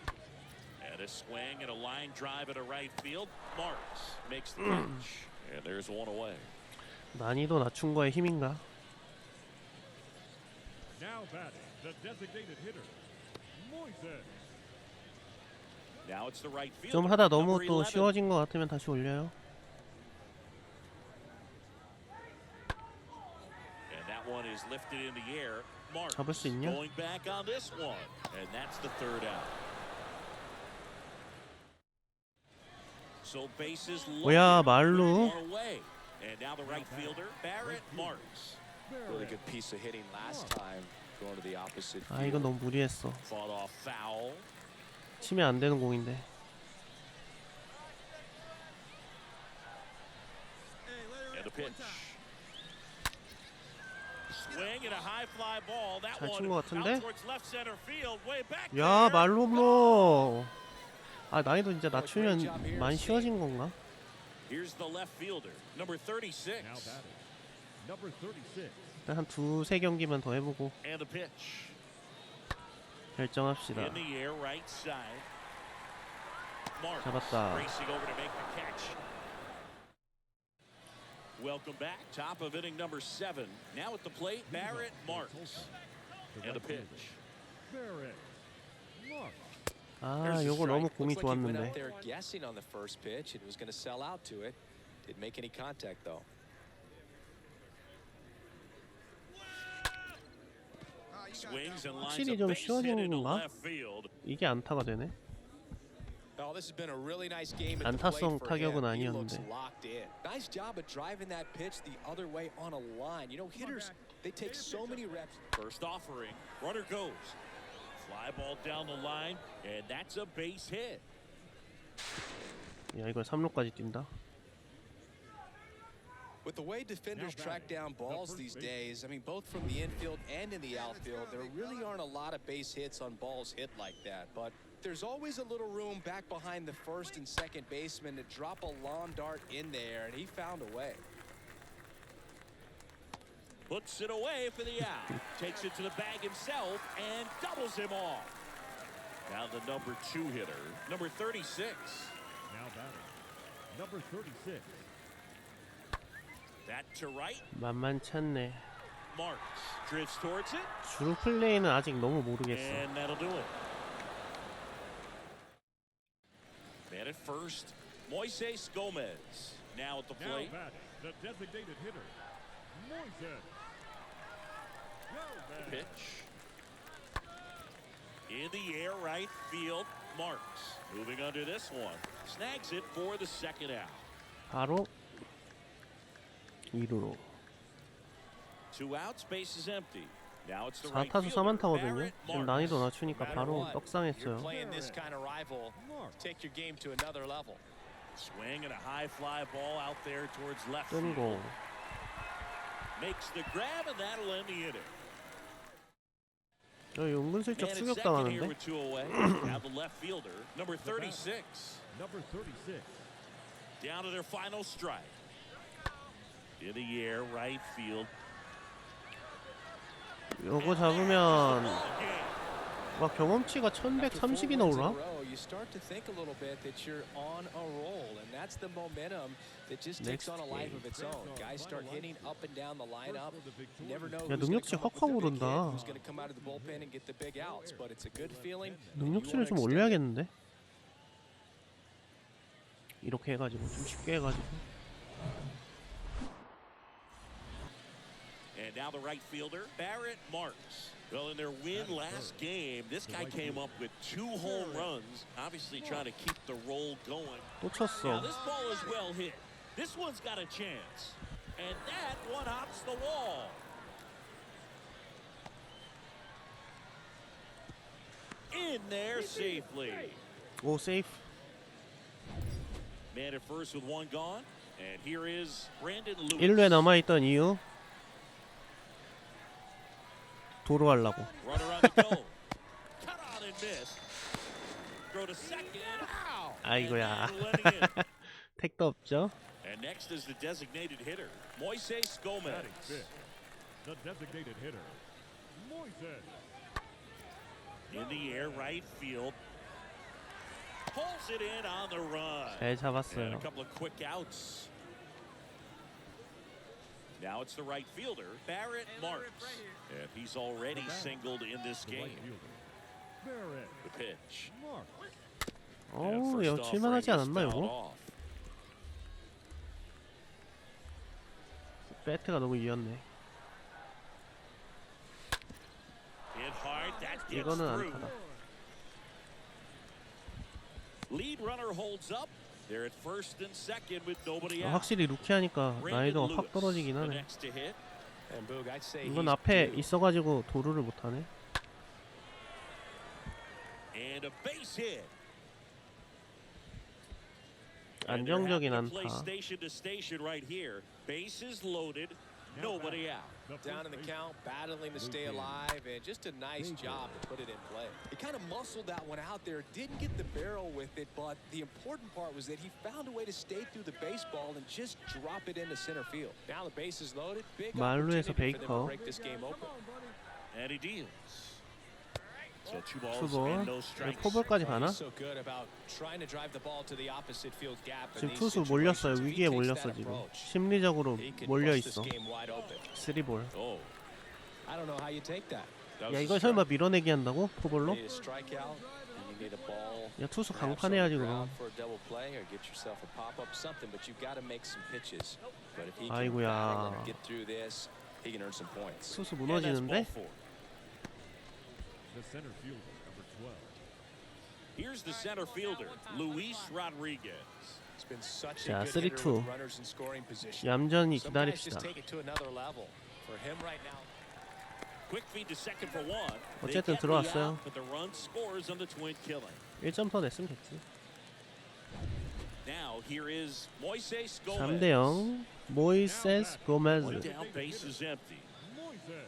And a swing and a line drive at a right field. Marks makes the catch. And there's 1 away. 난이도 낮춘 거에 힘인가? Now batting, the designated hitter, Moises. Now it's the right field. 좀 하다 너무 또 쉬워진 것 같으면 다시 올려요. And that one is lifted in the air. Marks 잡을 수 있냐? going back on this one. And that's the 3rd out. So bases 뭐야, loaded. 말루. 1 away. And now the right fielder, Barrett Marks. Really good piece of hitting last time, going to the opposite 아 이건 field. 너무 무리했어. Fought off foul. 치면 안 되는 공인데. And the pitch. Swing and a high fly ball. That 잘 one 친 것 같은데? out towards left center field, way back 야 there. 말로 홈런. 아 난이도 진짜 낮추면 많이 쉬워진 건가? Here's the left fielder, number 36. Now batting, number 36. 일단 한 2-3 경기만 더 해보고 And the pitch. 결정합시다. In the air, right side. Marks 잡았다. racing over to make the catch. Welcome back. Top of inning number 7. Now at the plate, Barrett Marks. And the pitch. Barrett Marks. 아 요거 너무 공이 Looks like he went 좋았는데. out there guessing on the first pitch and was going to sell out to it. Didn't make any contact though. Swings and lines 확실히 a 좀 base hit 쉬워진 into 건가? left field. 이게 안타가 되네. Oh, this has been a really nice game at the 안타성 plate for 타격은 him. He looks 아니었는데. locked in. Nice job of driving that pitch the other way on a line. You know, hitters, they take so many reps. First offering, runner goes. Fly ball down the line, and that's a base hit. 야 이걸 3루까지 뛴다. With the way defenders track down balls these days, I mean, both from the infield and in the outfield, there really aren't a lot of base hits on balls hit like that. But there's always a little room back behind the first and second baseman to drop a lawn dart in there, and he found a way. Puts it away for the out. Takes it to the bag himself and doubles him off. Now the number 2 hitter, number 36. Now batting, number 36. That to right. 만만찮네. Marks drifts towards it. 주루 플레이는 아직 너무 모르겠어. And that'll do it. Man at first, Moises Gomez. Now at the Now plate. batting, the designated hitter, Moises. Pitch. In the air, right field. Marks moving under this one. Snags it for the 2nd out. 바로 2루로. 2 outs, base is empty. Now it's the right 4타수 fielder, 4만타거든요. Barrett 지금 Marks. 난이도 낮추니까 바로 You're 떡상했어요. playing this kind of rival, take your game to another level. Swing and a high fly ball out there towards left 뜬 field. 공. Makes the grab and that'll end the inning. 여기 은근슬쩍 Man at second here 추격당하는데? with two away. Now the left fielder, number 36. Number 36. Down to their final strike. In the air, right field. 요거 잡으면 Game. 와 경험치가 1130이나 올라? You start to think a little bit that you're on a roll, and that's the momentum that just takes on a life of its own. Guys start hitting up and down the lineup. You never know 야, who's going to 능력치 come up 확확 with the big hit, 오른다. who's going to come out of the bullpen and get the big outs. But it's a good feeling. 능력치를 좀 올려야겠는데? 이렇게 해가지고 좀 쉽게 해가지고. And now the right fielder, Barrett Marks. Well, in their win last game, this guy came up with 2 home runs, obviously trying to keep the roll going. 또 Now, 쳤어. this ball is well hit. This one's got a chance. And that one hops the wall. In there safely. 오 세이프. Man at first with 1 gone. And here is Brandon Lewis. 1루에 남아있던 이유 도로 하려고. Runner on the go. Cut on and miss. Throw to second. Ow! 아이고야. And letting in. 택도 없죠? And next is the designated hitter, Moises Gomez. Batting fifth, the designated hitter, Moises. In the air, right field. Pulls it in on the run. 잘 And 잡았어요. a couple of quick outs. Now it's the right fielder, Barrett Marks. And he's already singled in this The right game. fielder, Barrett The pitch. Marks. And 오, first 이거 칠만하지 offering is 않았나 fouled 이거? off. 배트가 너무 이었네. Hit hard, that gets 이거는 through. 안타다. Lead runner holds up. They're at first and second with nobody out. 확실히 루키하니까 난이도가 확 떨어지긴 하네. next to hit. And Boog, I'd say 이건 he's 앞에 due. 있어가지고 도루를 못하네. And a base hit. 안정적인 And they're happy to play 안타. station to station right here. Bases loaded, nobody out. Down in the count, battling to stay alive, and just a nice job to put it in play. He kind of muscled that one out there, didn't get the barrel with it, but the important part was that he found a way to stay through the baseball and just drop it into center field. Now the base is loaded, big 말루에서 opportunity for them to 베이커. break this game open. And he deals. So 2 balls 투볼. and no strikes. 포볼까지 가나? He's so good about trying to drive the ball to the opposite field gap. 지금 투수 몰렸어요. 위기에 몰렸어 지금. 심리적으로 몰려 있어. 3볼. Oh, I don't know how you take that. that 야 was a 이걸 strike. 설마 밀어내기 한다고? 포볼로? You need a strikeout, and you need a ball. 야 투수 Perhaps 강판해야지 on the ground 그럼. for a double play or get yourself a pop-up, something, but you've got to make some pitches. But if he can 아이고야. battle and get through this, he can earn some points. 투수 And that's ball 무너지는데? 4. The center fielder, number 12. Here's the center fielder, Luis Rodriguez. It's been such 자, a good hitter 3-2. with runners in scoring position. 얌전히 Some guys just 기다립시다. take it to another level. For him right now. Quick feed to second for 1. They 어쨌든 get the 들어왔어요. out, but the run scores on the twin killing. 1점 더 냈으면 됐지. Now here is Moises Gomez. 3대0 모이세스 고메즈. One down, base is empty. Moises.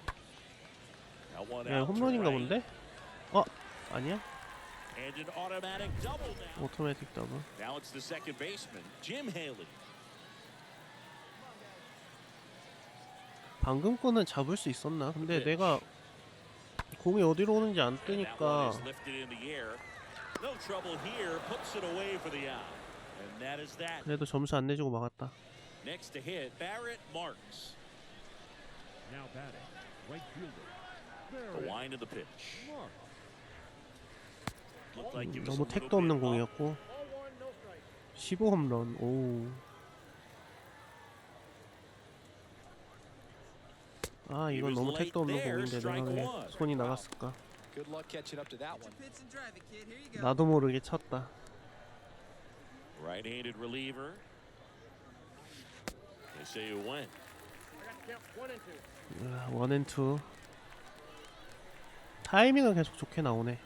Now one 야 out to 홈런인가 right. 본데? 어? 아니야? And an automatic double now. 오토매틱 더블. Now it's the second baseman, Jim Haley. 방금 거는 잡을 수 있었나? 근데 내가 공이 어디로 오는지 안 And that one 뜨니까 is lifted in the air. No trouble here, puts it away for the out. And that is that. 그래도 점수 안 내주고 막았다. Next to hit, Barrett Marks. Now batting, right fielder, The Barrett wind of the pitch. Marks. Looked like it was a 너무 little 택도 없는 bit up. 공이었고 15홈런. 오. 아 이건 너무 택도 없는 공인데 내가 왜 손이 나갔을까? Good luck catching up to that one. 나도 모르게 쳤다. Right-handed reliever. They say you win. 1&2. 타이밍은 계속 좋게 나오네.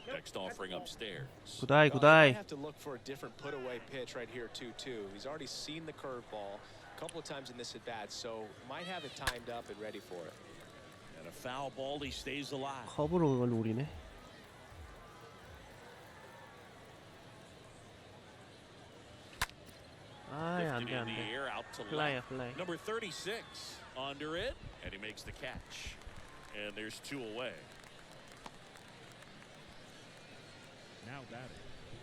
Next offering upstairs. 굿아이 Well, 굿아이. have to look for a different put-away pitch right here, 2-2. He's already seen the curveball a couple of times in this at-bat, so might have it timed up and ready for it. And a foul ball, he stays alive. 컵으로 그걸 노리네. 아이 안돼 In the 안돼. air, out to 플라이야 left. 플라이. Number 36 under it, and he makes the catch. And there's 2 away. Now batting,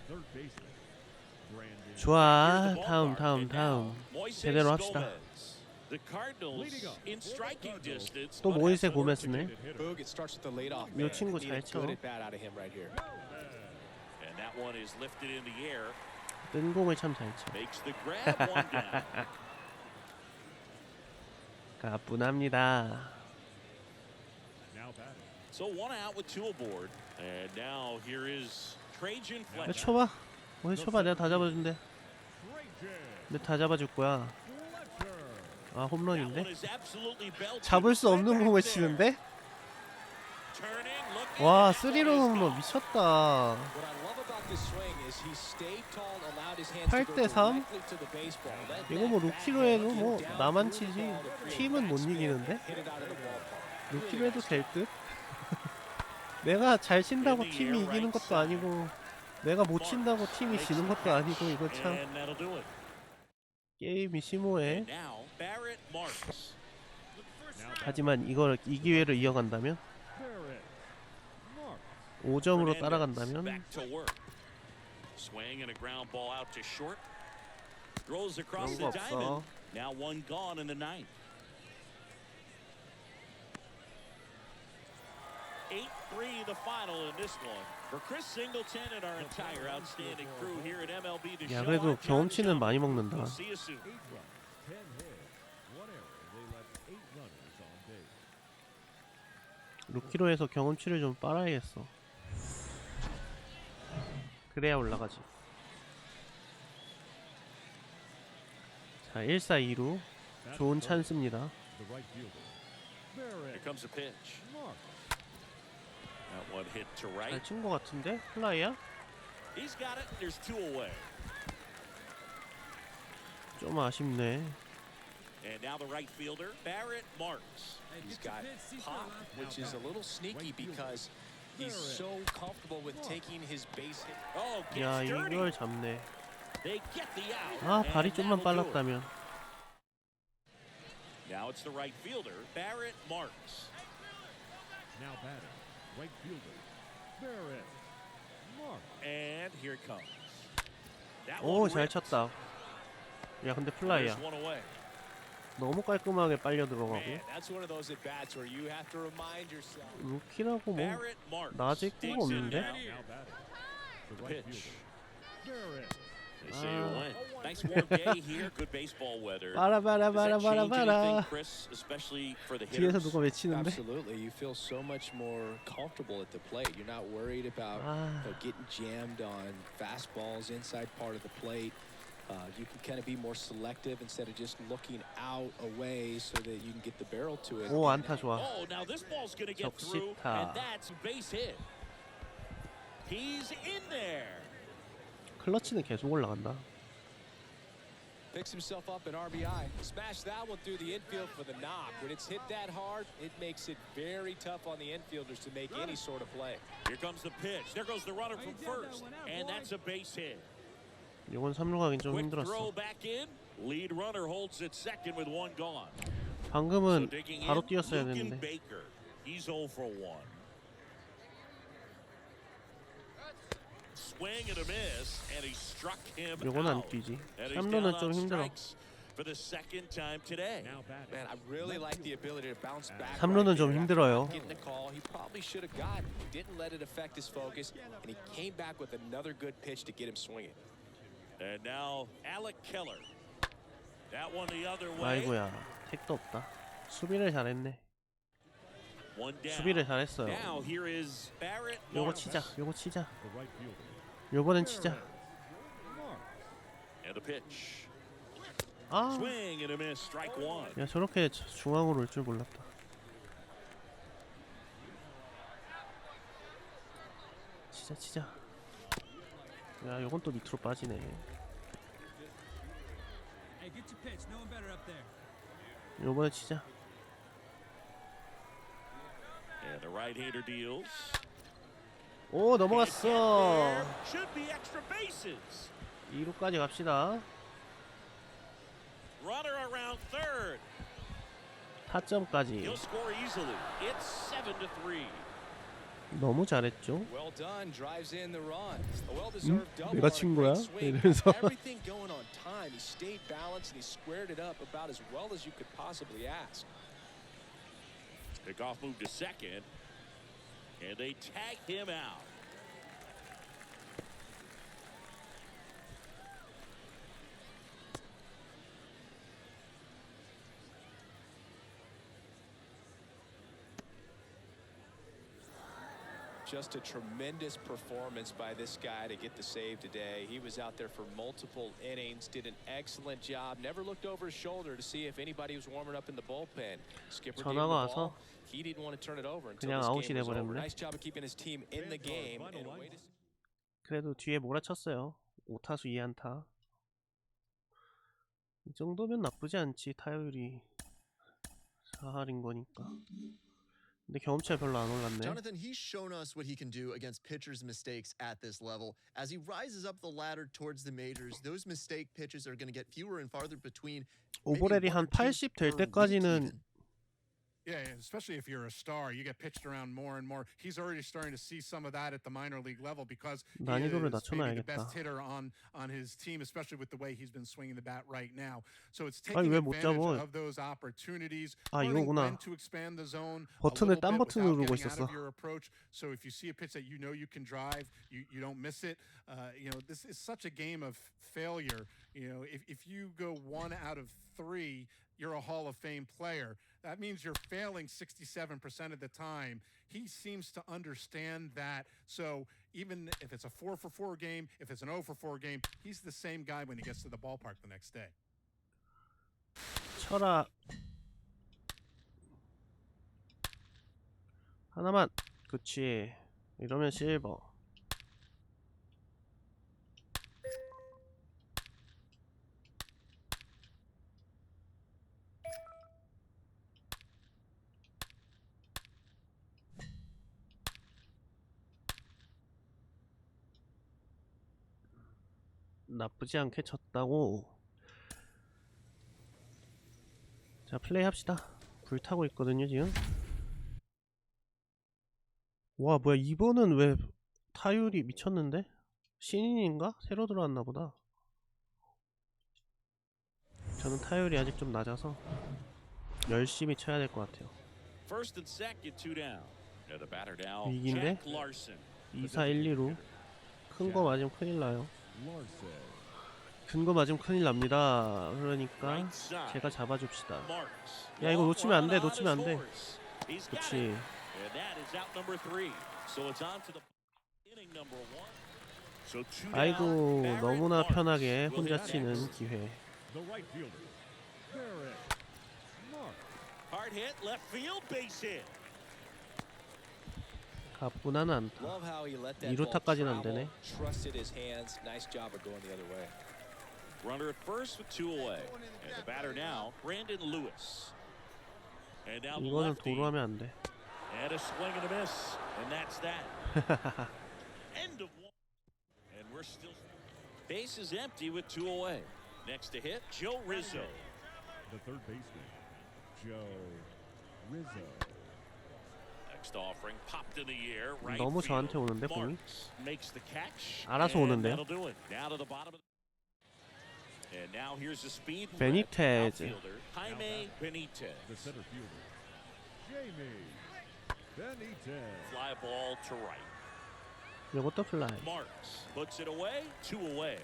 third baseman, Brandon. 좋아. 다음. Moises 제대로 합시다. Gomez. The Cardinals in striking distance. 또 but 모이세 have to work to 고메스네. get it hit. Boog, it starts with the leadoff 이 man. 친구 Need 잘 a 쳐. good at-bat out of him right here. And that one is lifted in the air. 뜬 공을 참 잘 쳐. Makes the grab, one down. 가뿐합니다. Now batting, So 1 out with 2 aboard. And now here is Trajan 왜 Fletcher. 쳐봐. 왜 쳐봐. 내가 다 잡아준대. Trajan 내가 다 잡아줄 거야. Fletcher. 아 That one 홈런인데? is absolutely belted. 잡을 수 없는 Right 공을 back 치는데? there. Turning, looking, 와 and that one 3루 is 홈런 gone. 미쳤다. What I love about this swing is he stayed tall and allowed his hands to go 8대 3? directly to the baseball. Let 이거 that 뭐 bat 루키로 hand 해도 뭐 get down 나만 through the 치지 ball to create 팀은 못 backspin 이기는데? and hit it out of the ballpark. 루키로 해도 될 듯? 내가 잘 친다고 팀이 이기는 것도 아니고 내가 못 친다고 팀이 지는 것도 아니고 이거 참 And that'll do it. 게임이 심오해. Now Barrett Marks. 하지만 이걸 이 기회를 이어간다면 Barrett Mark. 5점으로 Hernandez 따라간다면 back to work. Swing and a ground ball out to short. Throws across 그런 거 the 없어. diamond. Now 1 gone in the 9th. 8-3 the final in this one. For Chris Singleton and our entire outstanding crew here at MLB the 야 Show. 그래도 I'm John 경험치는 DeJong. 많이 먹는다. We'll see you soon. 8 runs, 10 hits, 1 error. They left 8 runners on base. 루키로 해서 경험치를 좀 빨아야겠어. 그래야 올라가지. 자 1-4-2루 좋은 찬스입니다. The right fielder. Here Barrett comes a pitch. Mark. That one hit to right. 잘 친 거 같은데? 플라이야? He's got it. There's 2 away. 좀 아쉽네. And now the right fielder, Barrett Marks. He's got pop, which is a little sneaky because he's so comfortable with taking his base hit. Oh, 야 gets dirty. 이걸 잡네. They get the out. 아 발이 and 좀만 that'll do it. 빨랐다면. Now it's the right fielder, Barrett Marks. Now batting, right fielder. Barrett Mark. And here it comes. That 오 one 잘 ripped. 쳤다. 야 근데 플라이야. There's 1 away. 너무 깔끔하게 빨려 들어가고. Man, that's one of those at bats where you have to remind yourself. 루키라고 뭐 Barrett Marks. 낮을 거 digs in 없는데? now. Now batting, the The right pitch. fielder. Barrett. They say you win. Nice warm day here. Good baseball weather. Does that 바라바라바라바라 change anything, 바라. Chris, especially for the 뒤에서 hitters? 누가 외치는데? Absolutely, you feel so much more comfortable at the plate. You're not worried about 아 getting jammed on fastballs inside part of the plate. You can kind of be more selective instead of just looking out away so that you can get the barrel to it. 오 안타 좋아. Oh, now this ball's going to get through, 적시타. and that's a base hit. He's in there. 클러치는 계속 올라간다. Picks himself up an RBI. Smash that one through the infield for the knock. When it's hit that hard, it makes it very tough on the infielders to make any sort of play. Here comes the pitch. There goes the runner from first, and that's a base hit. 이건 3루 가긴 좀 Quick throw 힘들었어. back in. Lead runner holds it second with 1 gone. So 방금은 digging 바로 in, 뛰었어야 Lucan 됐는데. Baker. He's 0 for 1. Swing and a miss, and he struck him 요건 안 out. 뛰지. And he's 3루는 down 좀 on 힘들어. strikes for the second time today. Now batting. Man, I really like the ability to bounce back. 3루는 right 좀 there after 힘들어요. not getting the call he probably should have gotten. He didn't let it affect his focus, and he came back with another good pitch to get him swinging. And now Alec Keller. That one the other way. 아이고야 택도 없다. 수비를 잘했네. One down. 수비를 잘했어요. Now here is Barrett 요거 Marks. 치자. 요거 치자. The right fielder. 요번엔 치자. Mark. And a pitch. 아, Swing and a miss. Strike 1. 야 저렇게 중앙으로 올 줄 몰랐다. 치자. 야, 요건 또 밑으로 빠지네. Hey, get your pitch. No one better up there. 요번에 치자. And the right-hander deals. 오, 넘어갔어. Should be extra bases. 2루까지 갑시다. Runner around third. 타점까지. He'll score easily. It's 7-3. 너무 잘했죠. Well done, drives in the run. A well-deserved double. 내가 친 거야? 이러면서. Everything going on time. He stayed balanced and he squared it up about as well as you could possibly ask. Pickoff move to second, and they tag him out. Just a tremendous performance by this guy to get the save today. He was out there for multiple innings, did an excellent job, never looked over his shoulder to see if anybody was warming up in the bullpen. Skipper gave him the ball. He didn't want to turn it over until this game was over. Nice job of keeping his team in the game. And a way to... 그래도 뒤에 몰아쳤어요. 5타수 2안타. 이 정도면 나쁘지 않지. 타율이 4할인 거니까. 근데 경험치가 별로 안 올랐네. Jonathan, he's shown us what he can do against pitchers' mistakes at this level. As he rises up the ladder towards the majors, those mistake pitches are going to get fewer and farther between. 오버랩이 한 80 될 때까지는 Yeah, especially if you're a star, you get pitched around more and more. He's already starting to see some of that at the minor league level because he is maybe the best hitter on his team, especially with the way he's been swinging the bat right now. So it's taking advantage of those opportunities. When to expand the zone. 버튼을 딴 버튼으로 누르고 있었어. Your approach. So if you see a pitch that you know you can drive, you don't miss it. You know, this is such a game of failure. You know, if you go 1 out of 3, you're a Hall of Fame player. That means you're failing 67% of the time. He seems to understand that. So even if it's a 4-for-4 game, if it's an 0-for-4 game, he's the same guy when he gets to the ballpark the next day. 쳐라. 하나만. 그치. 이러면 실버. 나쁘지 않게 쳤다고. 자, 플레이 합시다. 불타고 있거든요 지금. 와, 뭐야, 이번은 왜 타율이 미쳤는데? 신인인가? 새로 들어왔나 보다. 저는 타율이 아직 좀 낮아서 열심히 쳐야 될 것 같아요. 위기인데 2사 1, 2루 큰 거 맞으면 큰일 나요. 큰 거 맞으면 큰일 납니다. 그러니까 제가 잡아줍시다. 야, 이거 놓치면 안 돼. 놓치면 안 돼. 그치. 아이고, 너무나 편하게 혼자 치는 기회. 가뿐한 않다. 2루타까지는 안 되네. Runner at first with 2 away. And the batter now, Brandon Lewis. And now 이거는 도로 하면 안 돼. And a swing and a miss. And that's that. End of 1. And we're still base is empty with 2 away. Next to hit, Joe Rizzo. The third baseman, Joe Rizzo. Next offering popped in the air. Right 너무 저한테 오는데 공이? makes the catch. 알아서 오는데요. That'll do it. Now to the bottom of the And now here's the speed. Benitez. Jaime Benitez. The center fielder, Jaime Benitez. Fly ball to right. 이것도 플라이. Marks puts it away. 2 away.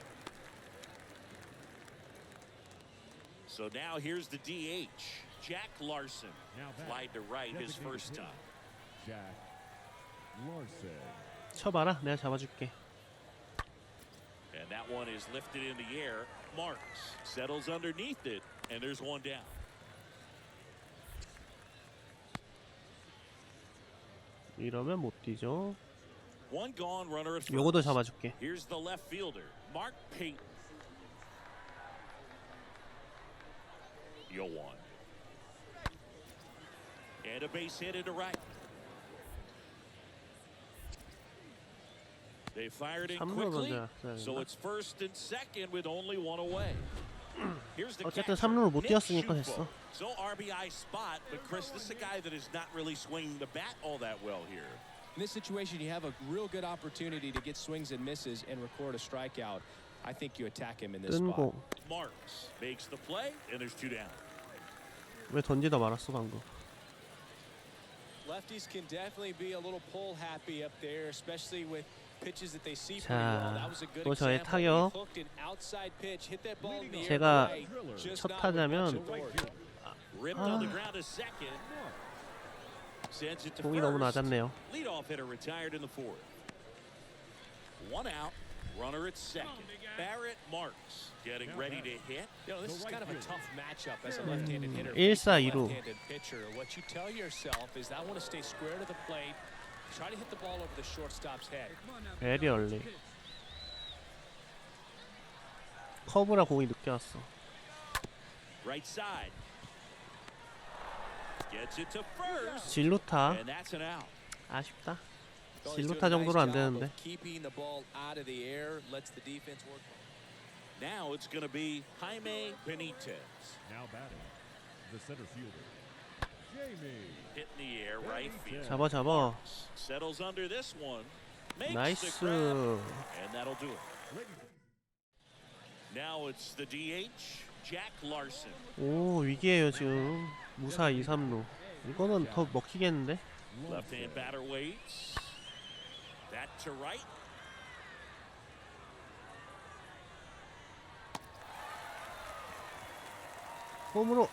So now here's the DH, Jack Larson. Fly to right his first time. Jack Larson. 쳐봐라, 내가 잡아줄게. And that one is lifted in the air. Marks settles underneath it, and there's one down. 이러면 못 뛰죠. One gone, runner at 요거도 first. 잡아줄게. Here's the left fielder, Mark Payton. Yoan. And a base hit into right. They fired in 3루를 quickly, 먼저 놨어야 so 되나? it's first and second with only one away. Here's the 어쨌든 catcher, 3루를 못 Nick 뛰었으니까 Schufo. 됐어. So RBI spot, but Chris, this is a guy that is not really swinging the bat all that well here. In this situation, you have a real good opportunity to get swings and misses and record a strikeout. I think you attack him in this spot. 뜬공. Marks makes the play, and there's two down. 왜 던지다 말았어 방금? Lefties can definitely be a little pull happy up there, especially with pitches that they see pretty well. That was a good 또 저의 example. 타격. He hooked an outside pitch, hit that ball in the air 제가 right, just 첫 not 타자면 with much authority. Ripped on the ground to second. Sends it to 공이 너무 first. 낮았네요. Leadoff hitter retired in the fourth. One out. Runner at second. Barrett Marks getting ready to hit. You know, this is kind of a tough matchup as a left-handed hitter. 1-4-2루. Left-handed pitcher. What you tell yourself is, I want to stay square to the plate, try to hit the ball over the shortstop's head. 베리 얼리. 커브라 공이 늦게 왔어. Right side. Gets it to first. 진루타. And that's an out. 아쉽다. Well, he's doing 진루타 a nice 정도로 안 job 되는데. of keeping the ball out of the air, lets the defense work. Now it's going to be Jaime Benitez. Now batting, the center fielder, Jamie. Hit in the air, right field. 잡아 잡아. Settles under this one. Makes the 나이스. grab, and that'll do it. Now it's the DH, Jack Larson. 오 위기에요 지금. 무사 2, 3루. 이거는 더 먹히겠는데? Left-hand batter waits. That to right. 홈으로.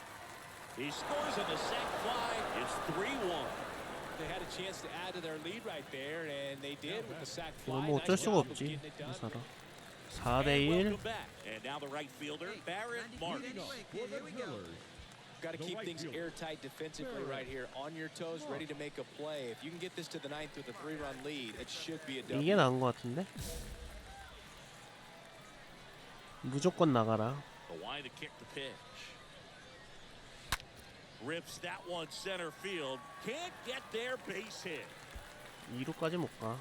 He scores on the sac fly. It's 3-1. They had a chance to add to their lead right there, and they did with the sac fly. 이건 뭐 어쩔 Nice 수가 job of 없지. getting it done. 무사라. And 4대1. welcome back. And now the right fielder, Barrett Marks. Got to keep things airtight defensively right here, on your toes, ready to make a play. If you can get this to the ninth with a 3-run lead, it should be a 이게 W. 나은 것 같은데? 무조건 나가라. The line to kick the pitch. Rips that one center field. Can't get there, base hit. 2루까지 못 가.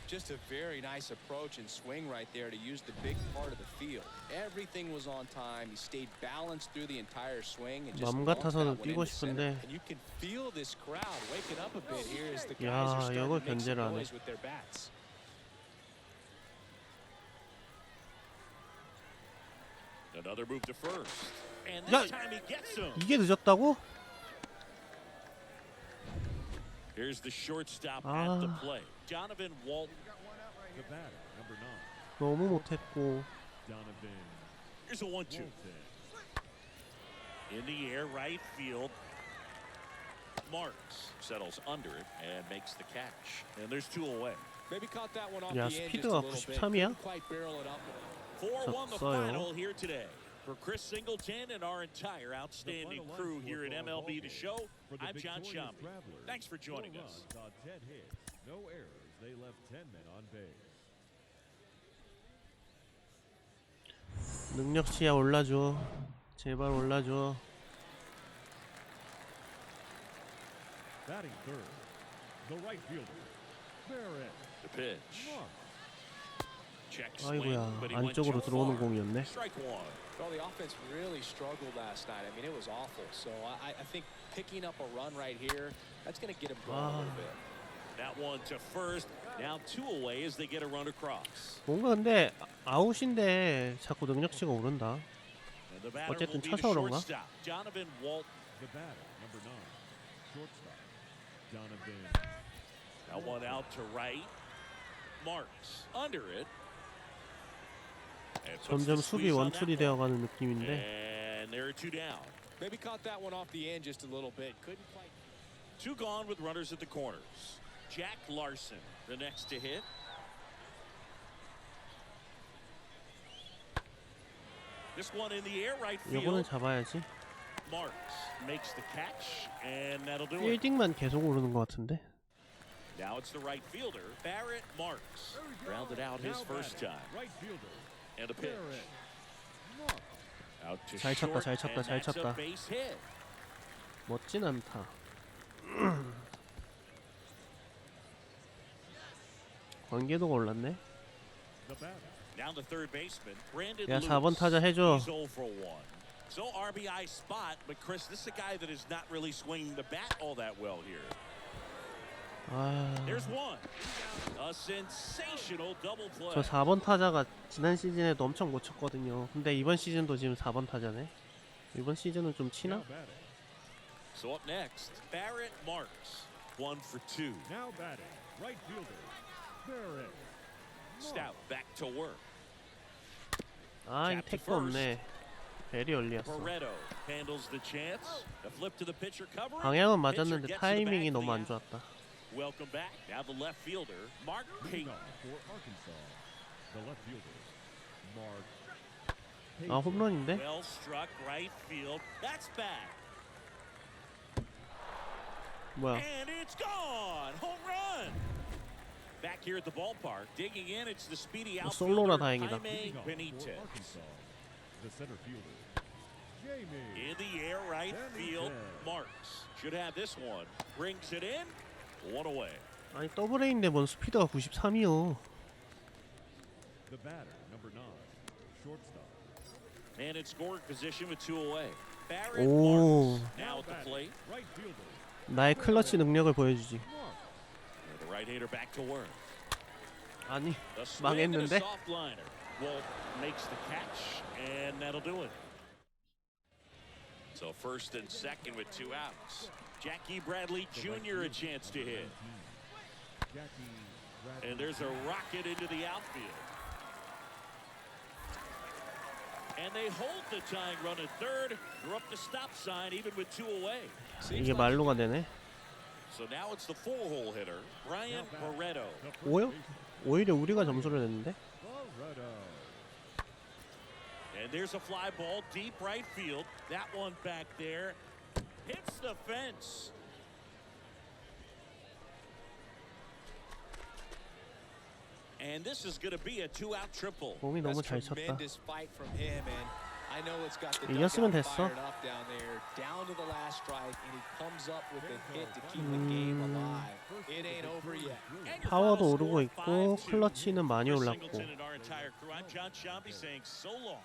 Just a very nice approach and swing right there to use the big part of the field. Everything was on time. He stayed balanced through the entire swing and just 맘 bumped 같아서는 that one 뛰고 into center. 싶은데. And you can feel this crowd waking up a bit here as the 야, guys are starting 이걸 to make some 견제를 하네. noise with their bats. Another move to first. And 야, this time he gets him. 이게 늦었다고? Here's the shortstop 아. at the plate. Donovan Walton. The batter, number 9, 너무 못했고. Donovan Here's a 1-2. Walton. In the air, right field. Marks settles under it and makes the catch. And there's two away. Maybe caught that one off 야, the end just a 스피드가 little bit. 93이야? Couldn't quite barrel it up. 4-1 the 졌어요. final here today. For Chris Singleton and our entire outstanding crew here at MLB The Show, For the I'm John victorious Shambi. Travelers, Thanks for joining 4 us. runs on 10 hits, no errors. They left 10 men on base. 능력치야 올라줘. 제발 올라줘. Batting third, the right fielder, Barrett The pitch. Marks. Check swing, 아이고야, but he went 안쪽으로 too 들어오는 far. 공이었네. Strike one. Well, the offense really struggled last night. I mean, it was awful. So I think picking up a run right here, that's going to get him going a little bit. That one to first. Now two away as they get a run across. 뭔가 근데 아웃인데 자꾸 능력치가 오른다. And the batter 어쨌든 will be the 쳐서 그런가? shortstop, Donovan Walton. The batter, number 9, shortstop, Donovan. That one out to right. Marks under it. And puts 점점 the 수비 squeeze on that 원툴이 one. 되어가는 느낌인데. And there are two down. Maybe caught that one off the end just a little bit. Couldn't quite. Two gone with runners at the corners. Jack Larson, the next to hit. This one in the air, right 이거는 field. 잡아야지. Marks makes the catch, and that'll do it. 필딩만 계속 오르는 것 같은데. Now it's the right fielder, Barrett Marks. Grounded out his first time. Right fielder. And a pitch. Out to 잘 쳤다, short, 잘 쳤다, and 잘 that's a 쳤다. base hit. 멋진 안타. 관계도가 올랐네. The batter. Down to third baseman, Brandon 야, Lewis. 4번 타자 해줘. He's 0 for 1. So RBI spot, but Chris, this is a guy that is not really swinging the bat all that well here. 아, There's one. A sensational double play. 저 4번 타자가 지난 시즌에도 엄청 못 쳤거든요. 근데 이번 시즌도 지금 4번 타자네. 이번 시즌은 좀 치나? Now batting. So up next, Barrett Marks, 1 for 2. Now batting. Right fielder. Barrett. Stout back to work. 아, 이거 택도 없네. 베리 얼리였어. Barreto handles the chance. The flip to the pitcher cover. 방향은 맞았는데 타이밍이 너무 안 좋았다. Welcome back. Now the left fielder, Mark Payton. For Arkansas. The left fielder. Mark. 아, 홈런인데? Well struck right field. That's back. 뭐야? And it's gone. Home run. Back here at the ballpark, digging in. It's the speedy 솔로라 outfielder, 다행이다. Jaime For Benitez. Arkansas. The center fielder. Jamie. In the air, right field. Marks should have this one. Brings it in. One away. 아니, 더블 A인데 뭔 스피드가 93이요. The batter, number 9. Shortstop. And in scoring position with 2 away. Barrett 오, Marks now at the plate. Right fielder. 나의 클러치 능력을 보여주지. And the right-hander back to work. 아니, A swing and a 망했는데? soft liner. Walt makes the catch, and that'll do it. So first and second with 2 outs. Jackie Bradley Jr. a chance to hit. Jackie. Bradley. And there's a rocket into the outfield. And they hold the tying run at third. They're up the stop sign even with 2 away. 이게 말로가 되네. So now it's the 4-hole hitter, Brian Barreto. 오히려 우리가 점수를 냈는데? Barreto. And there's a fly ball deep right field. That one back there hits the fence. And this is going to be a 2-out triple. 공이 너무 잘 쳤다. Tremendous fight from him, and I know it's got the 이겼으면 dugout 됐어. fired up down there, down to the last strike, and he comes up with a hit to keep the game alive. It ain't over yet. 파워도 오르고 있고 클러치는 많이 올랐고 I'm John Shambi saying so long.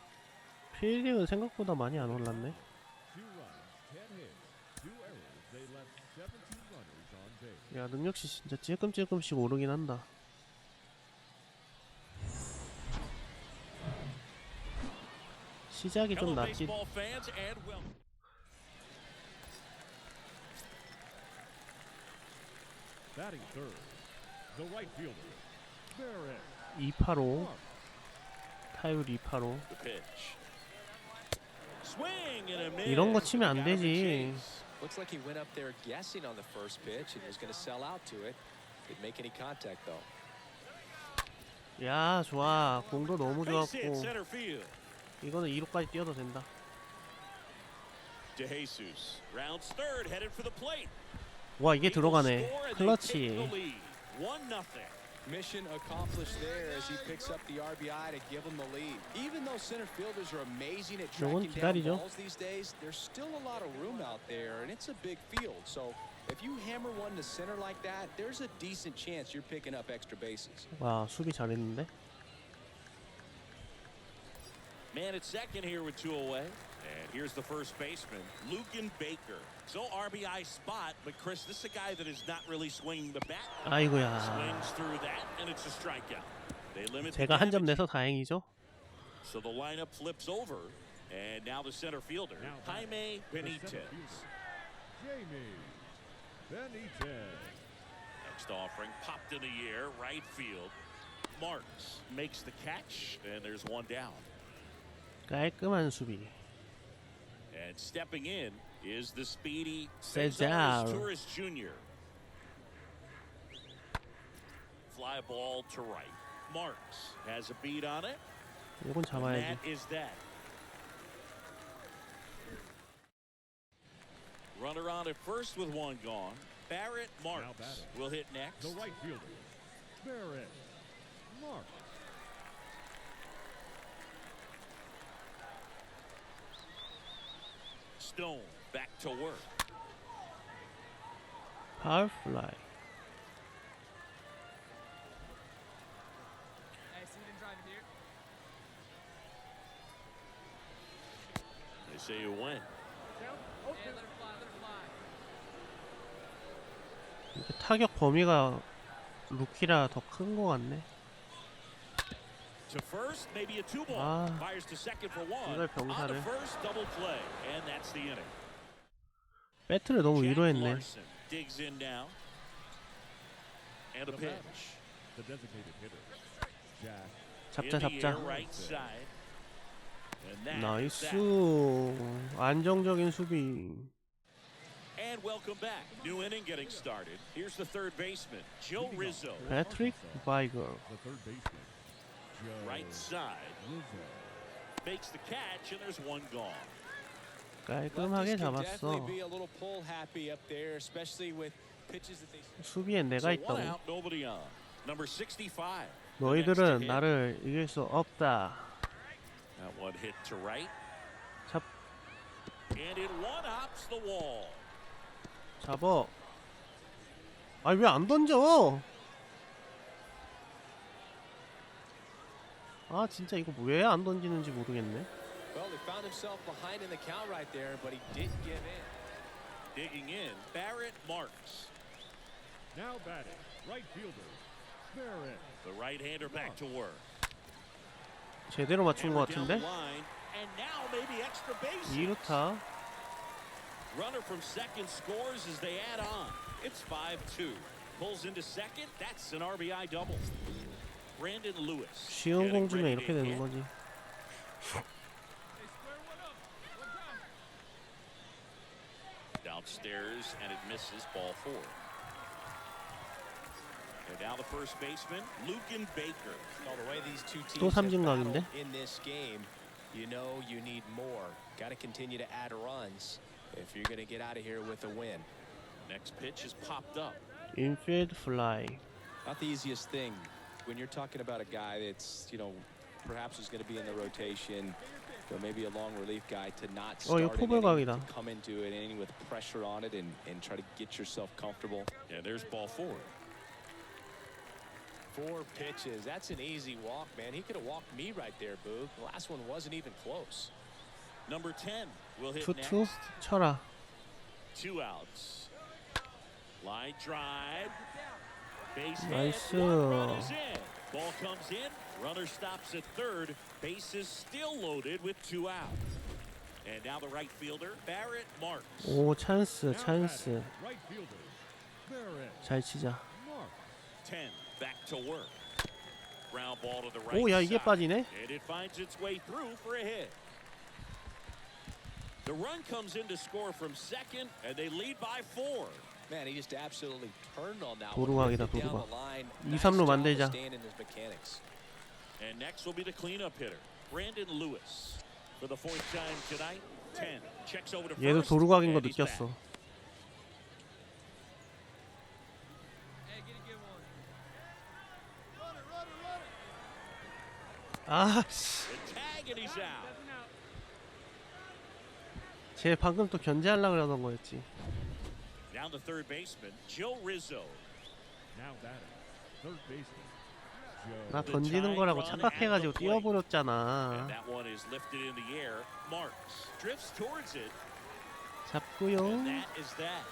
필딩은 생각보다 많이 안 올랐네. 2 runs, 10 hits, 2 errors. They left 17 runners on base. 야, 능력치 진짜 찔끔찔끔씩 오르긴 한다. 시작이 좀 Hello, 낮지. baseball fans, and welcome. Batting third. The right fielder. Barrett. 285 타율 285 The pitch. Swing and a miss. 이런 거 치면 안 Got him a 되지. chase. Looks like he went up there guessing on the first pitch and was going to sell out to it. Didn't make any contact though. 야, 좋아. 공도 너무 Base hit 좋았고 center field. 이거는 2루까지 뛰어도 된다. DeJesus rounds third, headed for the plate. 와, 이게 Eagles 들어가네. score and they take 클러치. the lead. 1-0. Mission accomplished there as he picks up the RBI to give him the lead. Even though center fielders are amazing at 요건 tracking 기다리죠. down balls these days, there's still a lot of room out there, and it's a big field. So if you hammer one to center like that, there's a decent chance you're picking up extra bases. 와, 수비 잘했는데. Man at second here with 2 away. And here's the first baseman, Lucan Baker. So RBI spot, but Chris, this is a guy that is not really swinging the bat. 아이고야. Swings through that, and it's a strikeout. They limit the 제가 한 점 damage. 내서 다행이죠. So the lineup flips over, and now the center fielder, Now Jaime The Benitez. center fielder. Jamie Benitez. Next offering, popped in the air, right field. Marks makes the catch, and there's one down. 깔끔한 수비. And stepping in is the speedy Cesar. Torres Jr. Fly ball to right. Marks has a beat on it. 이건 And 잡아야지. that is that. Runner on at first with 1 gone. Barrett Marks will hit next. The right fielder, Barrett Marks. Stone back to work. Power fly. They say you win. 타격 범위가 루키라 더 큰 거 같네. To first, maybe a two ball. 아, Fires to second for one. 이걸 On the 병사를. first, double play, and that's the inning. 배트를 너무 Jack 위로 했네. Larson digs in now. And a The pitch. batter, the designated hitter, Jack. 잡자 In the air, 잡자. right side. And that is 나이스. that. 안정적인 수비. And welcome back. New inning getting started. Here's the third baseman, Joe Rizzo. 패트릭 바이거. The third baseman, Joe Right side. Rizzo. Makes the catch, and there's one gone. 깔끔하게 Lefties can 잡았어. definitely be a little pull happy up there, especially with pitches that they. 수비엔 내가 So one 있다고. out, nobody on. Number 65. 너희들은 나를 이길 수 없다. That one hit to right. 잡. And it one hops the wall. 잡어. 아니 왜 안 던져? 아 진짜 이거 왜 안 던지는지 모르겠네. Well, he found himself behind in the count right there, but he didn't give in. Digging in, Barrett Marks. Now batting, right fielder, Barrett. The right-hander back to work. 제대로 맞춘 것 Hammered down 같은데? the line, and now maybe extra base. 2루타. Runner from second scores as they add on. It's 5-2. Pulls into second. That's an RBI double. Brandon Lewis. 쉬운 공 getting 주면 ready 이렇게 to 되는 hit. 거지. Downstairs, and it misses. Ball 4. And now the first baseman, Lucan Baker. Well, the way these two 또 teams have 삼진각인데? battled in this game, you know you need more. Got to continue to add runs if you're going to get out of here with a win. Next pitch is popped up. 인필드 플라이. Not the easiest thing when you're talking about a guy that's, you know, perhaps is going to be in the rotation, or maybe a long relief guy, to not start 이거 an 포볼각이다. inning, to come into an inning with pressure on it and try to get yourself comfortable. And there's ball 4. 4 pitches. That's an easy walk, man. He could have walked me right there, Boog. The last one wasn't even close. Number 10 will hit 투투 next. 쳐라. 2 outs. Line drive. Base hit. 나이스. One run is in. Ball comes in. Runner stops at third. Bases still loaded with 2 out. And now the right fielder, Barrett Marks. 오 찬스 Now 찬스. batting, right fielder, Barrett 잘 치자. Marks. 10 back to work. Ground ball to the right 오 야 이게 side. 빠지네. And it finds its way through for a hit. The run comes in to score from second, and they lead by 4. Man, he just absolutely turned on that 도루각이다, one. Down 도루각. the line. 2, Nice 3루 job of 만들자. staying in his mechanics. And next will be the cleanup hitter, Brandon Lewis. For the 4th time tonight, 10 checks over to 얘도 first, 도루각인 거 and he's back. 느꼈어. 아 씨. The tag, and he's out. 쟤 방금 또 견제하려고 그러던 거였지. Down the third baseman, Joe Rizzo. now batting, third baseman, 나 Joe. 던지는 거라고 착각해가지고 And 뛰어버렸잖아. that one is lifted in the air. Marks drifts towards it, 잡고요. and that is that.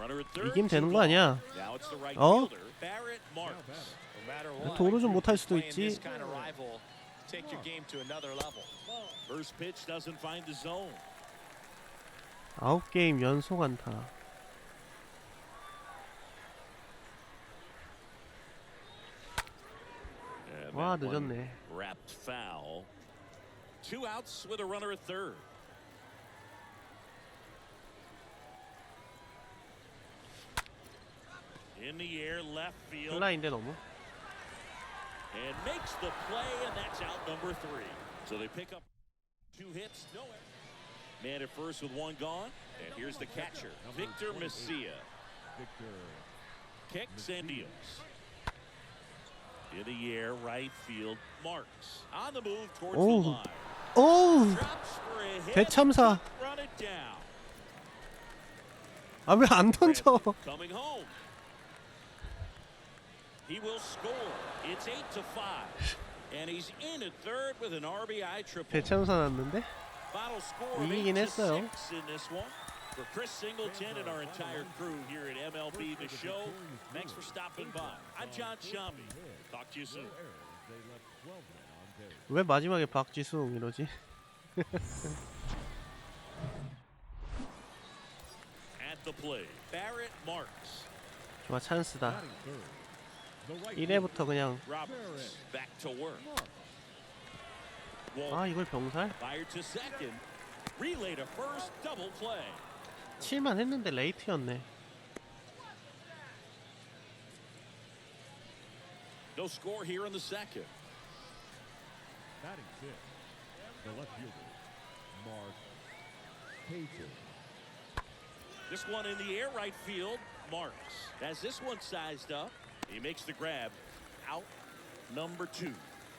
Runner at third. 이기면 되는 거 아니야? Now it's the right 어? fielder, Barrett Marks. No matter what, 도루 좀 못할 수도 playing this 있지. kind of rival, take your game to another level. First pitch doesn't find the zone. 9게임 연속 안타. And 와 that one 늦었네. wrapped foul. 2 outs with a runner at third. In the air, left field, 플라이인데 너무. and makes the play, and that's out number 3. So they pick up 2 hits, no error. Man at first with one gone, and here's the catcher, Victor Messia. Kicks and deals. In the air, right field, Marks on the move towards the line. 오, Drops for a hit. 대참사. Run it down. 아, 왜 안 던져? Coming home. He will score. It's 8-5. And he's in at third with an RBI triple. 대참사 났는데? Final score of 이기긴 했어요. 8-6 in this one. For Chris Singleton and our entire crew here at MLB the Show, thanks for stopping by. I'm John Shambi. Talk to you soon. 왜 마지막에 박지수 이러지? At the plate, Barrett Marks. 좋아, 찬스다. 1회부터 그냥. Roberts back to work. 아, 이걸 병살? Fired to second. Relay to first. Double play. 칠만 했는데 레이트였네. No score here in the second. Batting fifth, the left fielder, Mark Payton. This one in the air, right field. Marks has this one sized up. He makes the grab. Out number 2.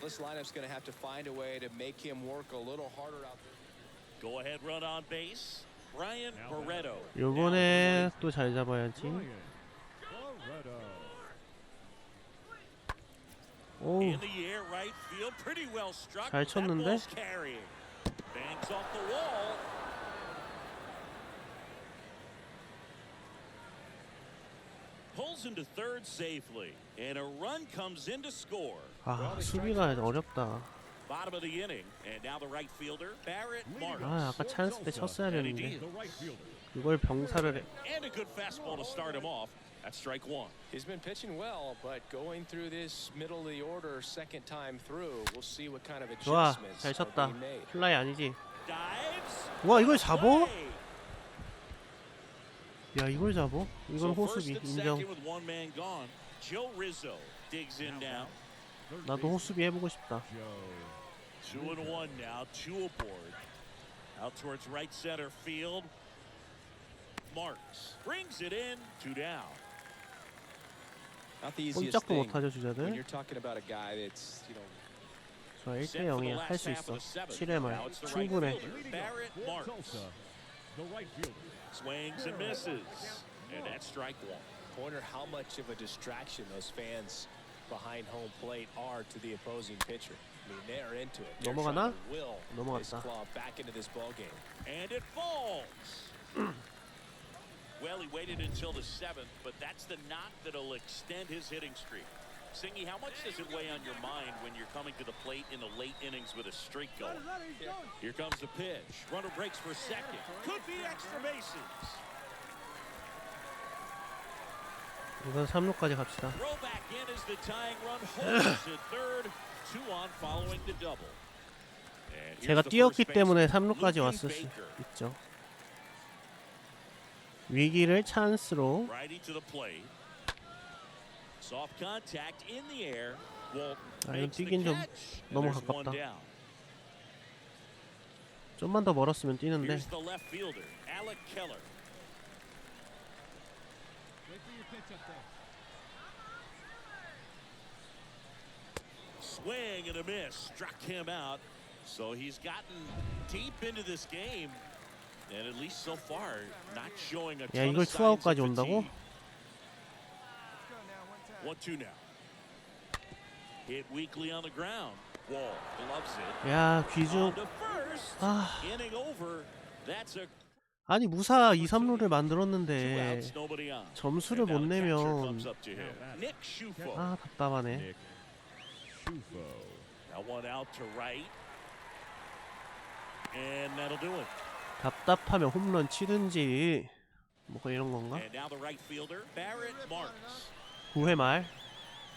This lineup's going to have to find a way to make him work a little harder out there. Go ahead, run on base. Brian Barreto. 요번에 또 잘 잡아야지. 오, In the air, right field, pretty well struck. 잘 쳤는데? That ball's carrying. Bangs off the wall. Pulls into third safely, and a run comes in to score. 아, 수비가 어렵다. Bottom of the inning, and now the right fielder, Barrett Marks. 아, 아까 찬스 때 쳤어야 And he 되는데 deals. 이걸 병살을 해. And a good fastball to start him off. That's strike 1. He's been pitching well, but going through this middle of the order second time through, we'll see what kind of 좋아, adjustments 잘 are 쳤다. being made. 플라이 아니지? Dives. 와, 이걸 잡어? Play. 야, 이걸 잡어? 이건 So first 호수비 and 인정. second with one man gone. Joe Rizzo digs in now. 나도 호수비 해보고 싶다. 2-1 now, 2 aboard. Out towards right center field. Marks brings it in, 2 down. Not the easiest 꼼짝도 thing 못하죠, when 주자들. you're talking about a guy that's, you know, 저 1대0이야. 할 수 있어. 7회 말. 충분해. Barrett Marks The right fielder. swings and misses, and that's strike 1. wonder how much of a distraction those fans behind home plate are to the opposing pitcher. I mean, they're into it. They're 넘어가나? trying to will this 넘어갔다. club back into this ball game. And it falls. Well, he waited until the 7th, but that's the knock that'll extend his hitting streak. Singy, how much does it weigh on your mind when you're coming to the plate in the late innings with a streak going? Here comes the pitch. Runner breaks for second. Could be extra bases. 우선 3루까지 갑시다. Throw back in as the tying run holds at third. 2 on following the double. And 제가 here's the 뛰었기 first 때문에 baseman, 3루까지 Luke 왔을 수 Baker. 있죠. 위기를 찬스로. Righty to the plate. Soft contact in the air. Walt 아, 이건 makes the 뛰긴 좀 catch. And 너무 there's one 가깝다. down. 좀만 더 멀었으면 뛰는데. Here's the left fielder, Alec Keller. Wait for your pitch up there. Swing and a miss. Struck him out. So he's gotten deep into this game. And at least so far, not showing a 야, ton 이걸 of signs of 투아웃까지 온다고? fatigue. 1-2 now. Hit weakly on the ground. Wall gloves it. 야, 귀중. On to first. 아, Inning over. That's a 아니 무사 2, 3루를 2 만들었는데 outs, nobody on. 점수를 And now 못 the catcher 내면 comes up to him. Nick Schufo. 아, 답답하네. Nick Schufo. Now one out to right. And that'll do it. 답답하면 홈런 치든지 뭐 이런 건가? And now the right fielder, Barrett Marks. 9회 말.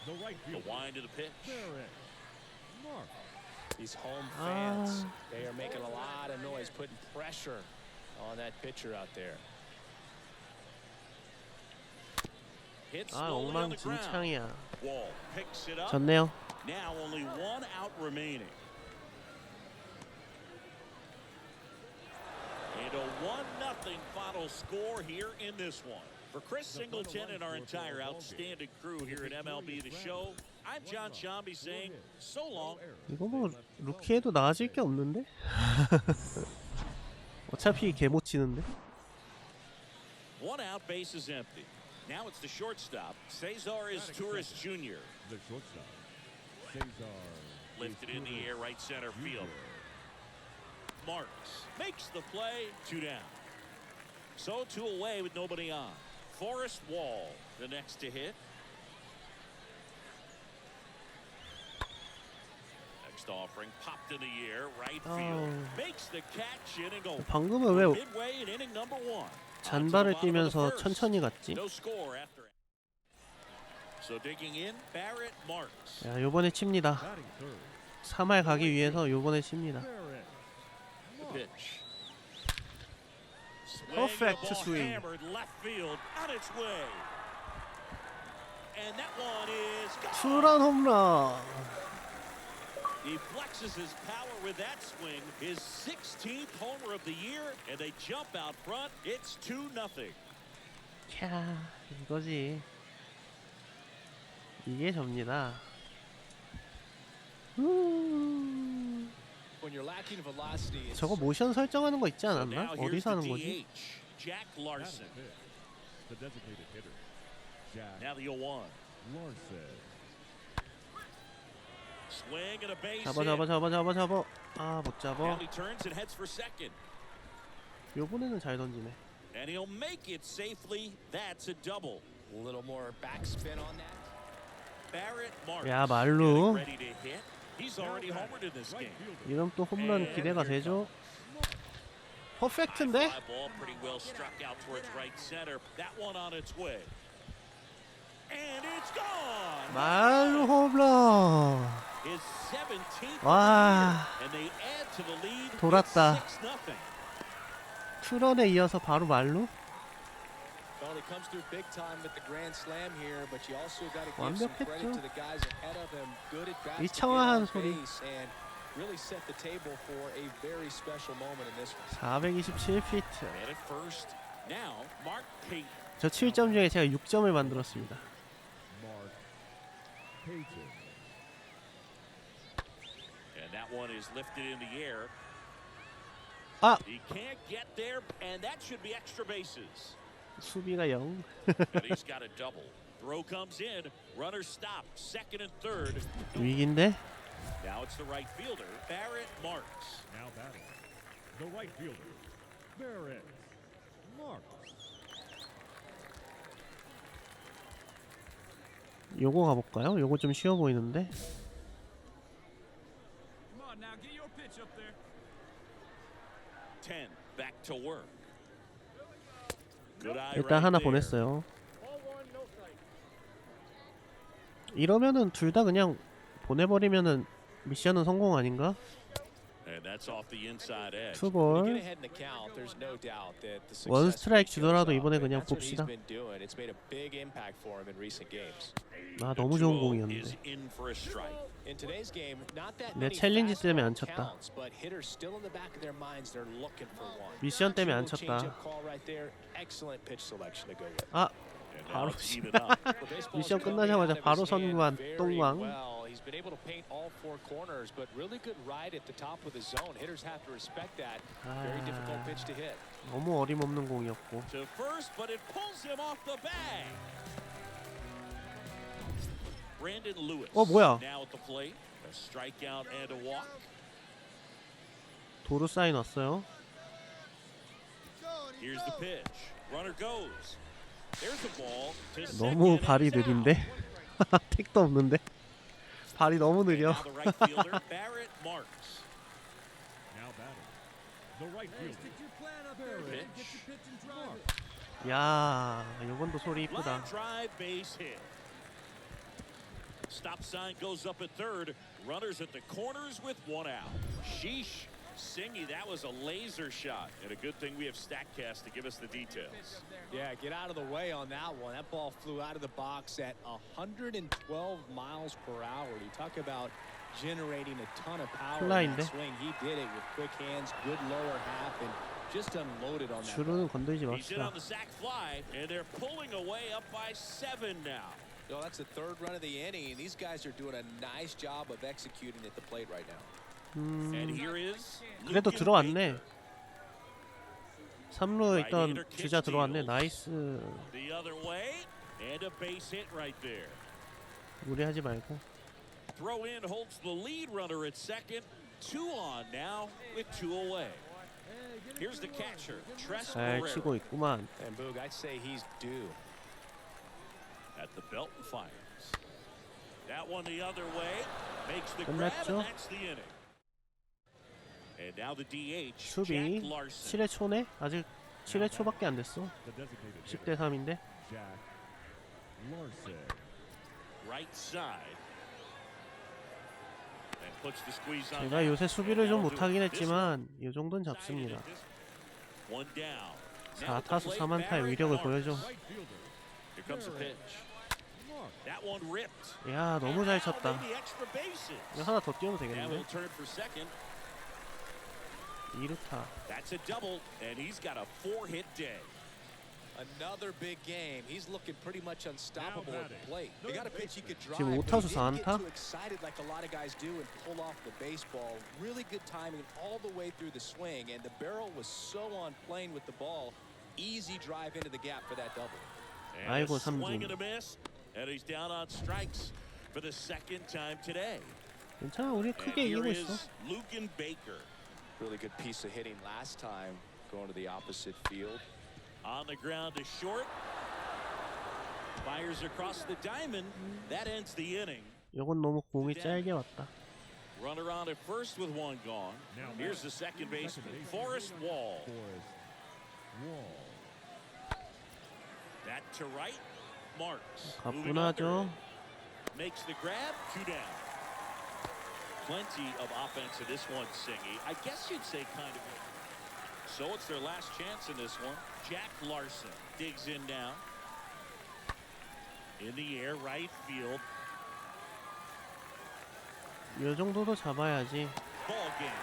The right The fielder, wind to the pitch. Barrett Mark. These home fans, Ah. they are making a lot of noise, putting pressure on that pitcher out there. Hit 아, slowly on the ground. 엉망진창이야. Wall picks it up. 졌네요. Now only 1 out remaining. And a 1-0 final score here in this one. For Chris Singleton and our entire outstanding crew here at MLB the Show, I'm John Shambi saying so long. 이거 뭐 루키에도 나아질 게 없는데? 어차피 개 못 치는데. 1 out, base is empty. Now it's the shortstop. Cesar is Torres Jr. The shortstop, Cesar. Lifted in the air, right center field. Marks makes the play. 2 down. So 2 away with nobody on. Forrest Wall, the next to hit. Next offering popped in the air, right field. Makes the catch, inning over. 방금은 왜 Midway in inning number 1. 잔발을 뛰면서 천천히 갔지? No score after. So digging in, Barrett Marks. 야, 요번에 칩니다. 3할 가기 위해서 요번에 칩니다. Pitch. Perfect swing. Left field on its way. And that one is gone. 투런 홈런. He flexes his power with that swing, his 16th homer of the year, and they jump out front. It's 2-0. 캬, 이거지. 이게 접니다. When you're lacking velocity, it's 저거 모션 설정하는 거 있지 So 않았나? now here's 어디서 하는 the 거지? DH, Jack Larson. The designated hitter, Jack Now the 0-1. Larson. Swing and a base 잡아. hit. 아, 못 잡아. Now he turns and heads for second. 요번에는 잘 던지네. And he'll make it safely. That's a double. a little more backspin on that. Barrett Marks 야, 말루. getting ready to hit. He's already homered in this game. 이러면 또 홈런 기대가 되죠? 퍼펙트인데? High ball pretty well struck out towards right center. That one on its way. And it's gone. 말루 홈런. His 17th 와, and they add to the lead. 돌았다. 6-0. 투런에 이어서 바로 말루? Well, he comes through big time with the grand slam here, but you also got to give some credit to the guys ahead of him. Good at bats to get on base and really set the table for a very special moment in this one. 427피트. And at first, now Mark Payton. 저 7점 중에 제가 6점을 만들었습니다. Mark Payton. And that one is lifted in the air. 아, He can't get there, and that should be extra bases. 수비가 0. And he's got a double. Throw comes in. Runner stopped. Second and third. 위기인데? Now it's the right fielder, Barrett Marks. Now batting, the right fielder, Barrett Marks. 요거 가볼까요? 요거 좀 쉬워 보이는데? Come on now, get your pitch up there. 10 back to work. Good eye 일단 right 하나 there. 보냈어요. 이러면은 둘 다 그냥 보내버리면은 미션은 성공 아닌가? And that's off the inside edge. Get 투볼. ahead in the count. There's no doubt that the 원 success 스트라이크 rate goes 주더라도 up, 이번에 and 그냥 that's what he's 봅시다. been doing. It's made a big impact for him in recent games. 아, 너무 좋은 2-0 공이었는데. is in for a strike. In today's game, not that 내 many 챌린지 때문에 안 fastball 쳤다. counts, but hitters still in the back of their minds, they're looking for one. 미션 때문에 안 Little 쳤다. changeup call right there. Excellent pitch selection to go with. 아, And now 바로 it's even up. The baseball is 미션 coming 끝나자마자 out of 바로 his hand 선구안 very 똥왕. well. He's been able to paint all 4 corners, but really good ride at the top of the zone. Hitters have to respect that. Very difficult pitch to hit. 너무 어림없는 공이었고. To first, but it pulls him off the bag. Brandon Lewis. 뭐야? Now at the plate. A strikeout and a walk. 도루 사인 왔어요. Here's the pitch. Runner goes. There's the ball. To 너무 second, 발이 and it's out. 느린데? 택도 없는데? 발이 너무 느려. Now the right fielder, Barrett Marks. Now batting, the right fielder, Stick your plan up there. Pitch. Get your pitch and drive it. 야, 요번도 소리 이쁘다. Line drive, base hit. Stop sign goes up at third. Runners at the corners with 1 out. Sheesh. Singy, that was a laser shot. And a good thing we have StatCast to give us the details. Yeah, get out of the way on that one. That ball flew out of the box at 112 miles per hour. You talk about generating a ton of power in 플라이인데? that swing. He did it with quick hands, good lower half, and just unloaded on that. 주루는 건들지 He's in 맙시다. on the sac fly, and they're pulling away up by 7 now. So that's the third run of the inning, and these guys are doing a nice job of executing at the plate right now. And here is 그래도 Luke 들어왔네. Baker. 3루에 있던 주자 들어왔네. 나이스. The other way, and a base hit right there. 무리하지 말고. Throw in holds the lead runner at second. 2 on now with 2 away. Here's the catcher, Tres 잘 Barrera. 치고 있구만. And Boog, I'd say he's due. At the belt and fires. That one the other way. Makes the grab, 끝났죠? and that's the inning. And now the DH, 수비 Jack Larson. 7회 초네? 아직 7회 초밖에 안 됐어. 10대 3인데. Jack Larson. Right side. And puts the squeeze on. 제가 요새 수비를 좀 못하긴 했지만 이 정도는 잡습니다. One down. 4타수 3안타의 위력을 보여줘. Here comes the pitch. That one ripped. 야, 너무 잘 쳤다. Maybe extra bases. 이거 하나 더 뛰어도 Now 되겠는데? he'll turn for second. 2루타. That's a double, and he's got a 4-hit day. Another big game. He's looking pretty much unstoppable at the plate. They got a pitch he could drive. 지금 but 5타수 he didn't get 4안타? too excited like a lot of guys do and pull off the baseball. Really good timing all the way through the swing, and the barrel was so on plane with the ball. Easy drive into the gap for that double. And 아이고, a swing 삼진. and a miss, and he's down on strikes for the second time today. 괜찮아, 우리 And 크게 here 이기고 있어. is Luke Baker. Really good piece of hitting last time, going to the opposite field. On the ground to short. Fires across the diamond. That ends the inning. 요건 너무 공이 짧게 왔다. Runner on at first with 1 gone. Here's the second baseman, Forrest Wall. That to right, Marks. Moving 가뿐하죠. under. Makes the grab, 2 down. Plenty of offense in this one, Singy. I guess you'd say kind of. So it's their last chance in this one. Jack Larson digs in now. In the air, right field. 요 정도도 잡아야지. Ball game.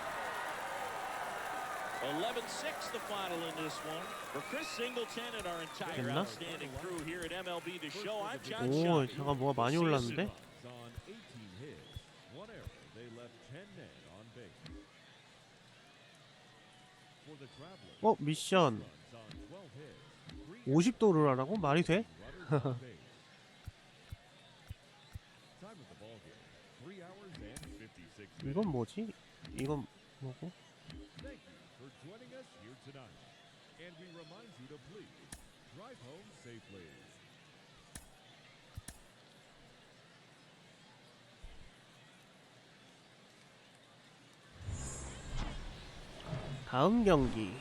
11-6 the final in this one. For Chris Singleton and our entire 됐나? outstanding crew here at MLB the Show, I'm John 오, Shelby. 잠깐 뭐가 많이 올랐는데? On 18 hits, 1 error. They left 10 men on base. For the Travelers, 어, 미션. runs on 12 hits, 3 50도를 하라고? 말이 돼? runners on base. Time of the ball game, 3 hours and 56 minutes. 이건 뭐지? 이건 뭐고? Thank you for joining us here tonight. And we remind you to please drive home safely. 다음 경기.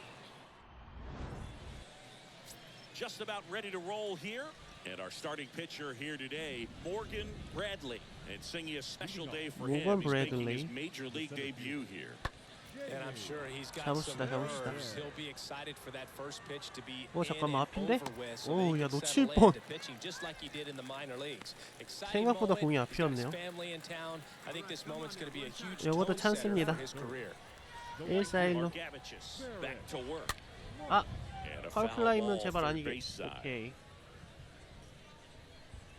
Just about ready to roll here. And our starting pitcher here today, Morgan Bradley. And singing a special day for him. Morgan He's making Bradley. his major league debut here. And I'm sure he's got 잡읍시다, some 잡읍시다. nerves. He'll be excited for that first pitch to be 어, 잠깐만, in and 앞인데? over with, so 오, that he 야, can 놓칠 settle 뻔. into pitching just like he did in the minor leagues. Exciting 생각보다 moment. 공이 He's got his 앞이었네요. family in town. I think this moment's going to be a huge 요것도 tone setter 찬스입니다. for his career. 1-4-1로. Markavicius back to work. 아, And a 파울 foul 플라이면 ball 제발 third 아니게. base side. 오케이.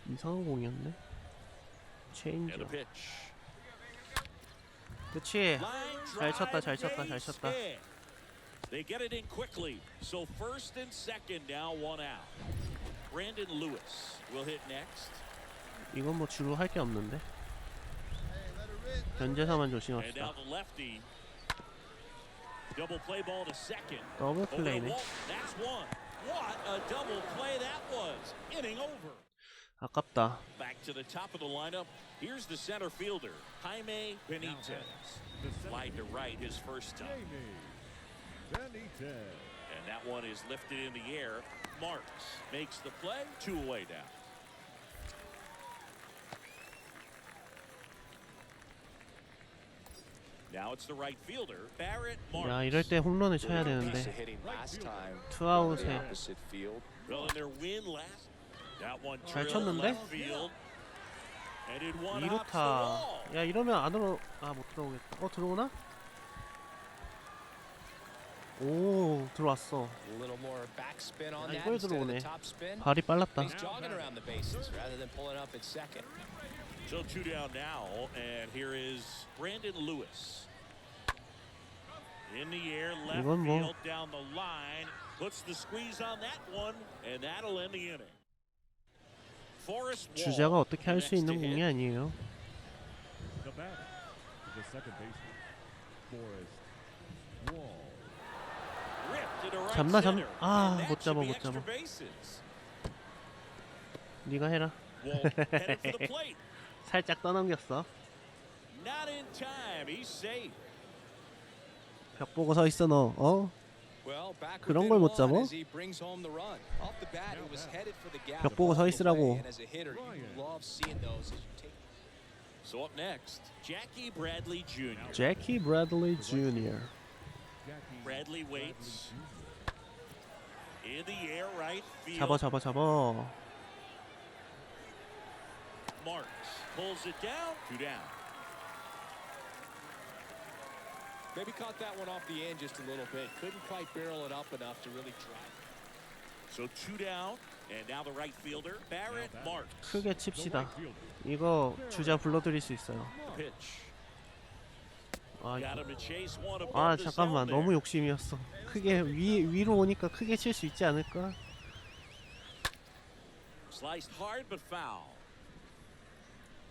이상한 공이었네. And 체인지어. a pitch. 그치. Line 잘 쳤다, drive, 잘 쳤다, 잘 base 쳤다. hit. They get it in quickly. So first and second now, 1 out. Brandon Lewis will hit next. 이건 뭐 주로 할 게 없는데. 견제사만 And now 조심합시다. the lefty. Double play ball to second. 더블 Over to 플레이네. Walt. That's one. What a double play that was. Inning over. 아깝다. Back to the top of the lineup. Here's the center fielder, Jaime Benitez. Slide to right his first time. Benitez. And that one is lifted in the air. Marks makes the play. 2 away now. Now it's the right fielder, Barrett Marks. 야, 이럴 때 홈런을 쳐야 Piece of 되는데. hitting last time. 투아웃에. The opposite field. Well, in their win last, that one 잘 drilled 쳤는데? left field. And in one hops the 2루타. wall. 야 이러면 안으로 못 들어오겠다. 들어오나? 오 들어왔어. A little more backspin on that 이걸 instead of 들어오네. the top spin. 발이 빨랐다. He's jogging around the bases rather than pulling up at second. So 2 down now, and here is Brandon Lewis. In the air, left 이건 뭐 field down the line. Puts the squeeze on that one, and that'll end the inning. Forrest Wall, 주자가 어떻게 할 수 next 있는 to hit. 공이 아니에요. The batter is the second baseman, Forrest Wall. Ripped to the right 잡나, center, 못 and that 잡아, should be 못 extra 잡아. bases. 네가 해라. Wall headed for the plate. 살짝 떠넘겼어. Not in time. He's safe. 벽 보고 서 있어 너. Well, back 그런 within 걸 못 one 잡아? as he brings home the run. Off the bat, he was headed for the gap 벽 보고 서 all the 있으라고. way, and as a hitter, you love seeing those as you take. So up next, Jackie Bradley Jr. 제키 브래들리 주니어. Bradley waits. In the air, right field. 잡아. Marks pulls it down. 2 down. Maybe caught that one off the end just a little bit. Couldn't quite barrel it up enough to really drive. So 2 down, and now the right fielder, Barrett Marks. 크게 칩시다. 이거 주자 불러들일 수 있어요. Pitch. 아, Got him to chase one above the 잠깐만 zone there. 너무 욕심이었어. 크게 위로 오니까 크게 칠 수 있지 않을까? Sliced hard but foul.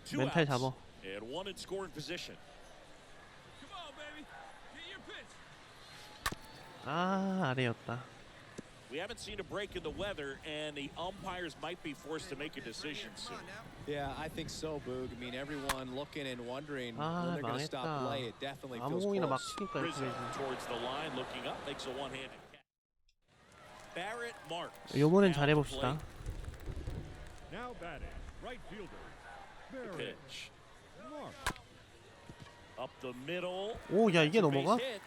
2 멘탈 outs, 잡어. and 1 in scoring position. Come on, baby. Get your pitch. 아래였다. We haven't seen a break in the weather, and the umpires might be forced to make a decision soon. Yeah, I think so, Boog. I mean, everyone looking and wondering when they're going to stop 망했다. play. It definitely 아무 feels 공이나 막 close. 치니까 이렇게 Rizzo 되지. towards the line, looking up, makes a one-handed catch. Barrett Marks. 요번엔 down the 잘해봅시다. plate. Now batting, right fielder, The Barrett pitch. Marks. Up the middle. 오, 야 이게 That's a base 넘어가? hit.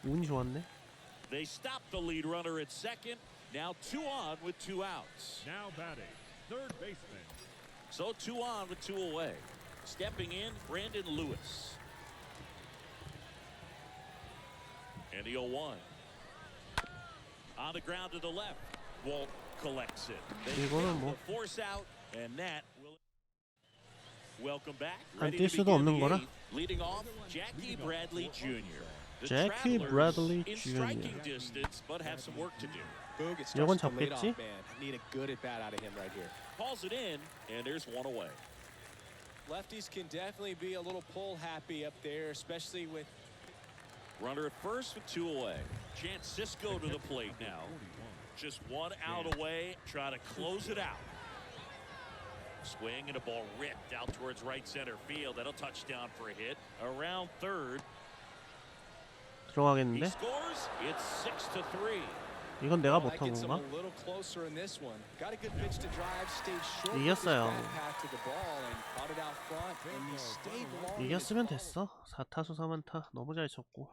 운이 좋았네. They stop the lead runner at second. Now 2 on with 2 outs. Now batting, third baseman, So 2 on with 2 away. Stepping in, Brandon Lewis. And the 0-1. On the ground to the left. Walt collects it. They 이거는 get 뭐. the force out, and that will. Welcome back. 안 Ready 뛸 to 수도 begin 없는 the 거라? 8th. Leading off, Jackie Bradley Jr. The Jackie Travelers Bradley in Jr. striking distance, but have some work to do. Boog, it 요건 starts the 잡겠지? leadoff man. Need a good at bat out of him right here. Calls it in, and there's 1 away. Lefties can definitely be a little pull happy up there, especially with. Runner at first with 2 away. Chance Cisco to the plate now. Just 1 out away. Try to close it out. Swing and a ball ripped out towards right center field. That'll touch down for a hit. Around third. He 들어가겠는데? scores. It's 6-3. 이건 내가 Well, that 못한 gets him 건가? a little closer in this one. Got a good pitch to drive, stayed short. 이겼어요. with his back path to the ball and caught it out front, and he stayed long. with his 이겼으면 ball. 됐어. 4타수 4안타 너무 잘 쳤고.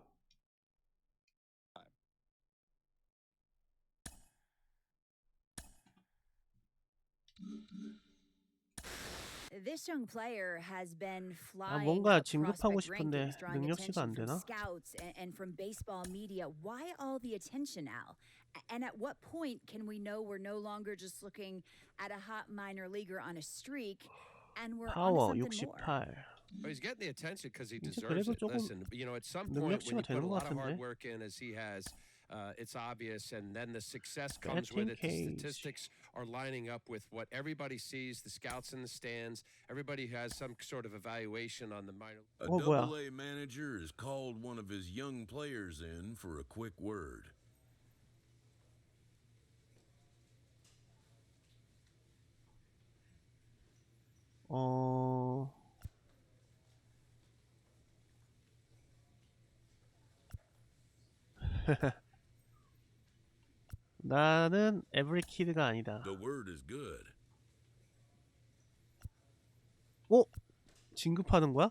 This young player has been flying 뭔가 up 진급하고 prospect 싶은데 rankings, drawing 능력치가 안 attention from 되나? scouts and from baseball media. Why all the attention now? And at what point can we know we're no longer just looking at a hot minor leaguer on a streak, and we're on 파워 to something more? 68. Well, he's getting the attention because he 이제 deserves 그래도 it. 조금 Listen, you know, at some point when 능력치가 you put 되는 a 것 lot of 같은데. hard work in, as he has, it's obvious, and then the success comes with Batting it. The cage. statistics are lining up with what everybody sees. The scouts in the stands, everybody has some sort of evaluation on the minor. A 뭐야? double-A manager has called one of his young players in for a quick word. 나는 every kid가 아니다. The word is good. 진급하는 거야?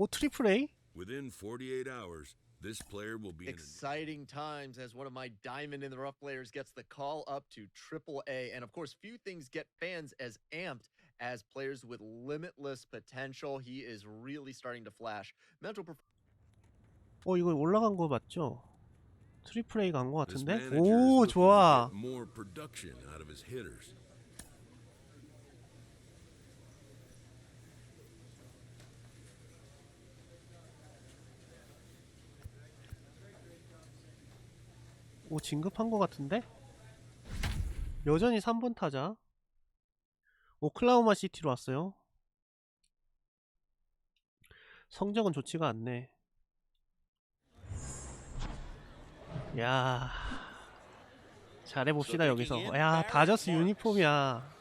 트리플 A? Within 48 hours, This player will be Exciting times as one of my diamond in the rough players gets the call up to AAA. And of course, few things get fans as amped as players with limitless potential. He is really starting to flash. 이거 올라간 거 맞죠? 트리플 A 간 거 This 같은데? manager is 오, looking to 좋아. get more production out of his hitters. 오, 진급한 거 같은데? 여전히 3번 타자. 오클라호마 시티로 왔어요. 성적은 좋지가 않네. 야, 잘해봅시다 여기서. 야, 다저스 유니폼이야.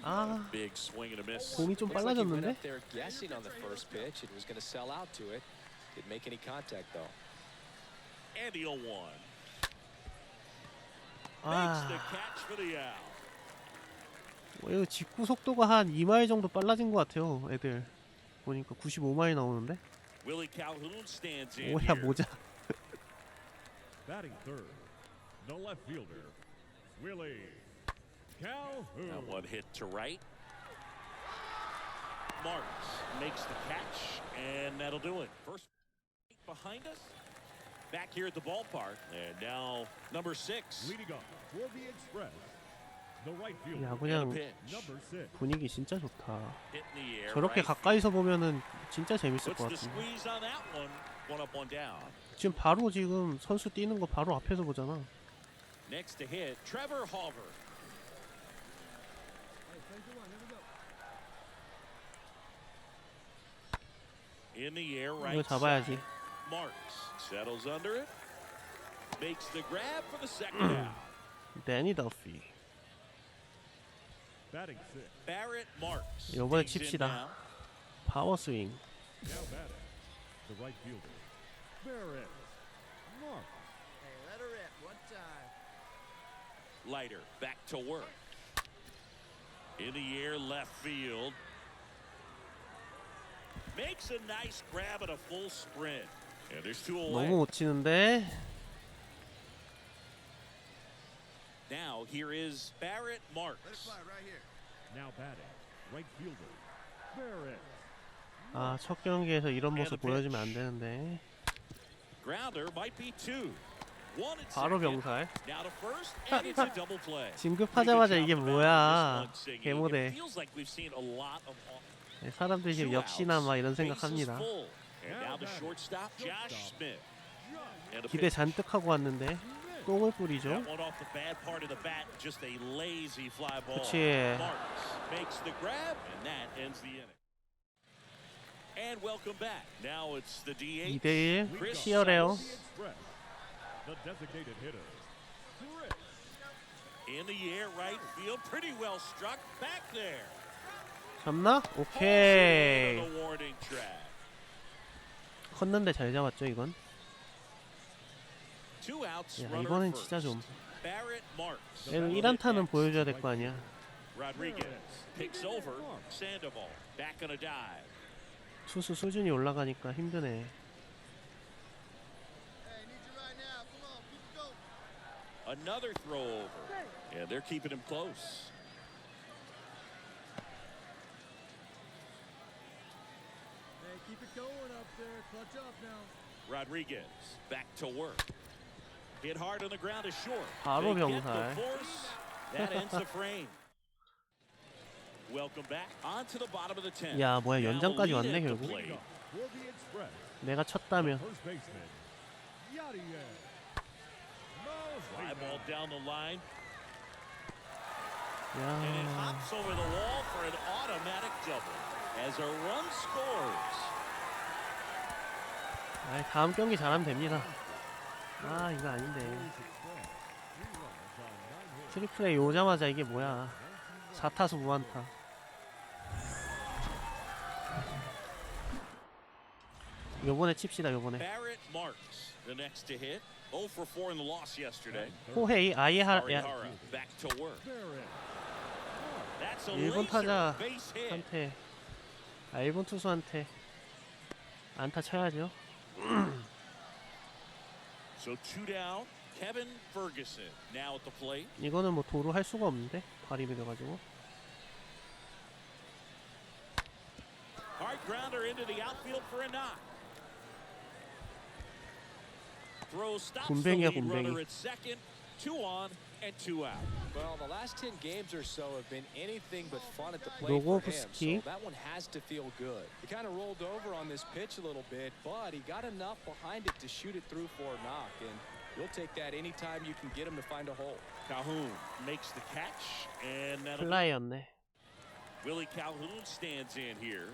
아, 공이 좀 빨라졌는데? 아, 이거 직구 속도가 한 2마일 정도 빨라진 것 같아요. 애들 보니까 95마일 나오는데? 오야, 모자. Batting third, the left fielder, Willie Calhoun. That one hit to right. Marks makes the catch, and that'll do it. First behind us, back here at the ballpark, and now number 6. Leading off for the Express, the right fielder, 야, 그냥 number 6. 분위기 진짜 좋다. 저렇게 가까이서 보면은 진짜 재밌을 것 같은데. 지금 바로 지금 선수 뛰는 거 바로 앞에서 보잖아. Next to hit, Trevor Hauver. In the air, right 이거 잡아야지. side. Marks settles under it. Makes the grab for the second out. 데니 더피. Batting six, Barrett Marks. 이번에 digs in 칩시다. now. 파워 스윙. now batting, the right fielder, Barrett Marks. Leiter back to work. In the air, left field. Makes a nice grab at a full sprint. And there's 2 away. 너무 못 치는데. Now here is Barrett Marks. Now batting, right fielder, Barrett. 아, 첫 경기에서 이런 모습 보여주면 안 되는데. Grounder might be 2. 바로 병살. Now to first, and it's a double play. 진급하자마자 이게 뭐야? 개모대. It feels like we've seen a lot of 사람들이 지금 역시나 막 이런 생각합니다. And now the shortstop, Josh Smith. 기대 잔뜩 하고 왔는데 똥을 뿌리죠. That one off the bad part of the bat, just a lazy fly ball. 그치. Marks makes the grab, and that ends the inning. And welcome back. Now it's the DH. 2대1 치열해요. The designated hitter, Chris. In the air, right field, pretty well struck back there. 잡나? 오케이. The warning track. 컸는데 잘 잡았죠 이건. 2 outs. 야, runner 이번엔 first. 진짜 좀. Barrett Marks. 얘는 1안타는 보여줘야 될 거 아니야. Rodriguez picks over. Sandoval back on a dive. 투수 수준이 올라가니까 힘드네. Another throw over. And they're keeping him close. Hey, keep it going up there. Clutch up now. Rodriguez back to work. Hit hard on the ground is short. 바로 They get the 병살. force. That ends the frame. Welcome back onto the bottom of the 10th. 야, 뭐야, Now 연장까지 lead 왔네 at the 결국. plate. For the Express, 내가 쳤다면. first baseman, Yarin이의. Fly ball down the line. 야, And it hops over the wall for an automatic double. As a run scores. 아이, 다음 경기 잘하면 됩니다. 아, 이거 아닌데. 트리플 A 오자마자 이게 뭐야? 4타수 무안타. 요번에 칩시다 요번에. Barrett Marks, the next to hit. 0 for 4 in the loss yesterday. 호헤이 아예 하. 야, Arihara back to work. Barrett. That's a 1번 laser 타자 base hit. 한테 1번 투수한테 안타 쳐야죠. So 2 down. Kevin Ferguson now at the plate. 이거는 뭐 도로 할 수가 없는데 발이 밀려가지고. Hard grounder into the outfield for a knock. Throw stops the 군뱅이야, lead runner 군뱅이. at second. 2 on and 2 out. Well, the last 10 games or so have been anything but fun at the plate for him, 로고프스키. so that one has to feel good. He kind of rolled over on this pitch a little bit, but he got enough behind it to shoot it through for a knock, and you'll take that anytime you can get him to find a hole. Calhoun makes the catch, and that'll 플라이였네. Willie Calhoun stands in here.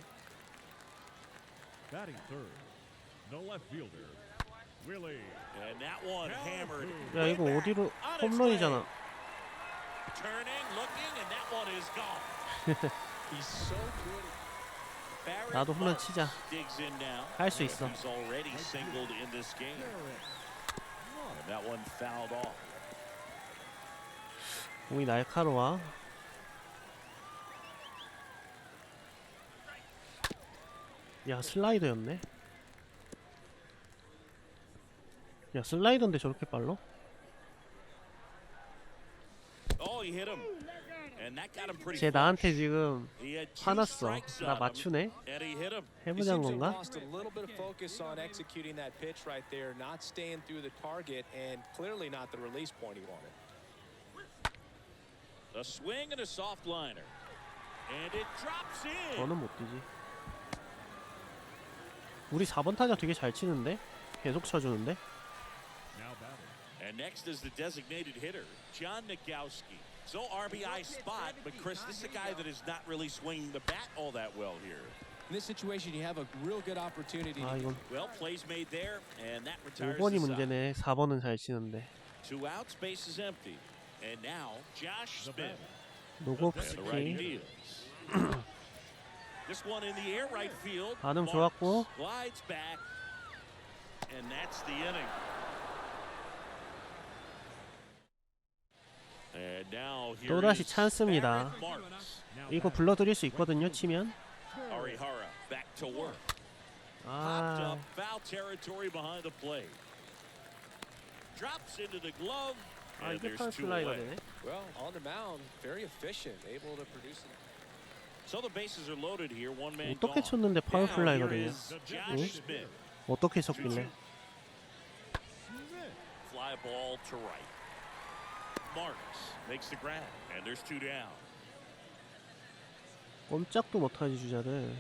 Batting third, the left fielder, Willie. And that one hammered. 야 이거 어디로 홈런이잖아. Turning, looking, and that one is gone. He's so good. Barrett 나도 홈런 치자. digs in now. 할 수 있어. He's already singled in this game. And that one fouled off. 공이 날카로워. 야 슬라이더였네. 야 슬라이더인데 저렇게 빨라? Oh, he hit him. And that got him pretty 쟤 나한테 지금 He had 2 화났어. strikes 나 on him, 맞추네. and he hit him. He 해보자는 seems to have 건가? lost a little bit of focus on executing that pitch right there, not staying through the target, and clearly not the release point he wanted. A swing and a soft liner. And it drops in. 너는 못 뛰지. 우리 4번 타자 되게 잘 치는데? 계속 쳐주는데? Now batting. And next is the designated hitter, John Nagowski. So RBI spot, but Chris, this is a guy that is not really swinging the bat all that well here. In this situation, you have a real good opportunity. 아 이건 Well, plays made there, and that retires 5번이 the side. 문제네. 4번은 잘 치는데. 2 outs, base is empty. And now Josh Smith. And the righty 노고프스키. deals. This one in the air right field. 반응 Marks 좋았고. Slides back, and that's the inning. And now here 또다시 is 찬스입니다. Barrett Marks. 이거 불러드릴 수 있거든요. 치면. Arihara back to work. Popped 아 up foul territory behind the plate. Drops into the glove. 아 And 이게 there's 파울 2 플라이가 away. 되네. Well, on the mound, very efficient, able to produce it. So the bases are loaded here. One man 어떻게 gone. 쳤는데 파울 Now 플라이가 here 되냐? is Josh 응? Smith. 어떻게 쳤길래? Fly ball to right. Marks makes the grab, and there's 2 down. 꼼짝도 못하지 주자를.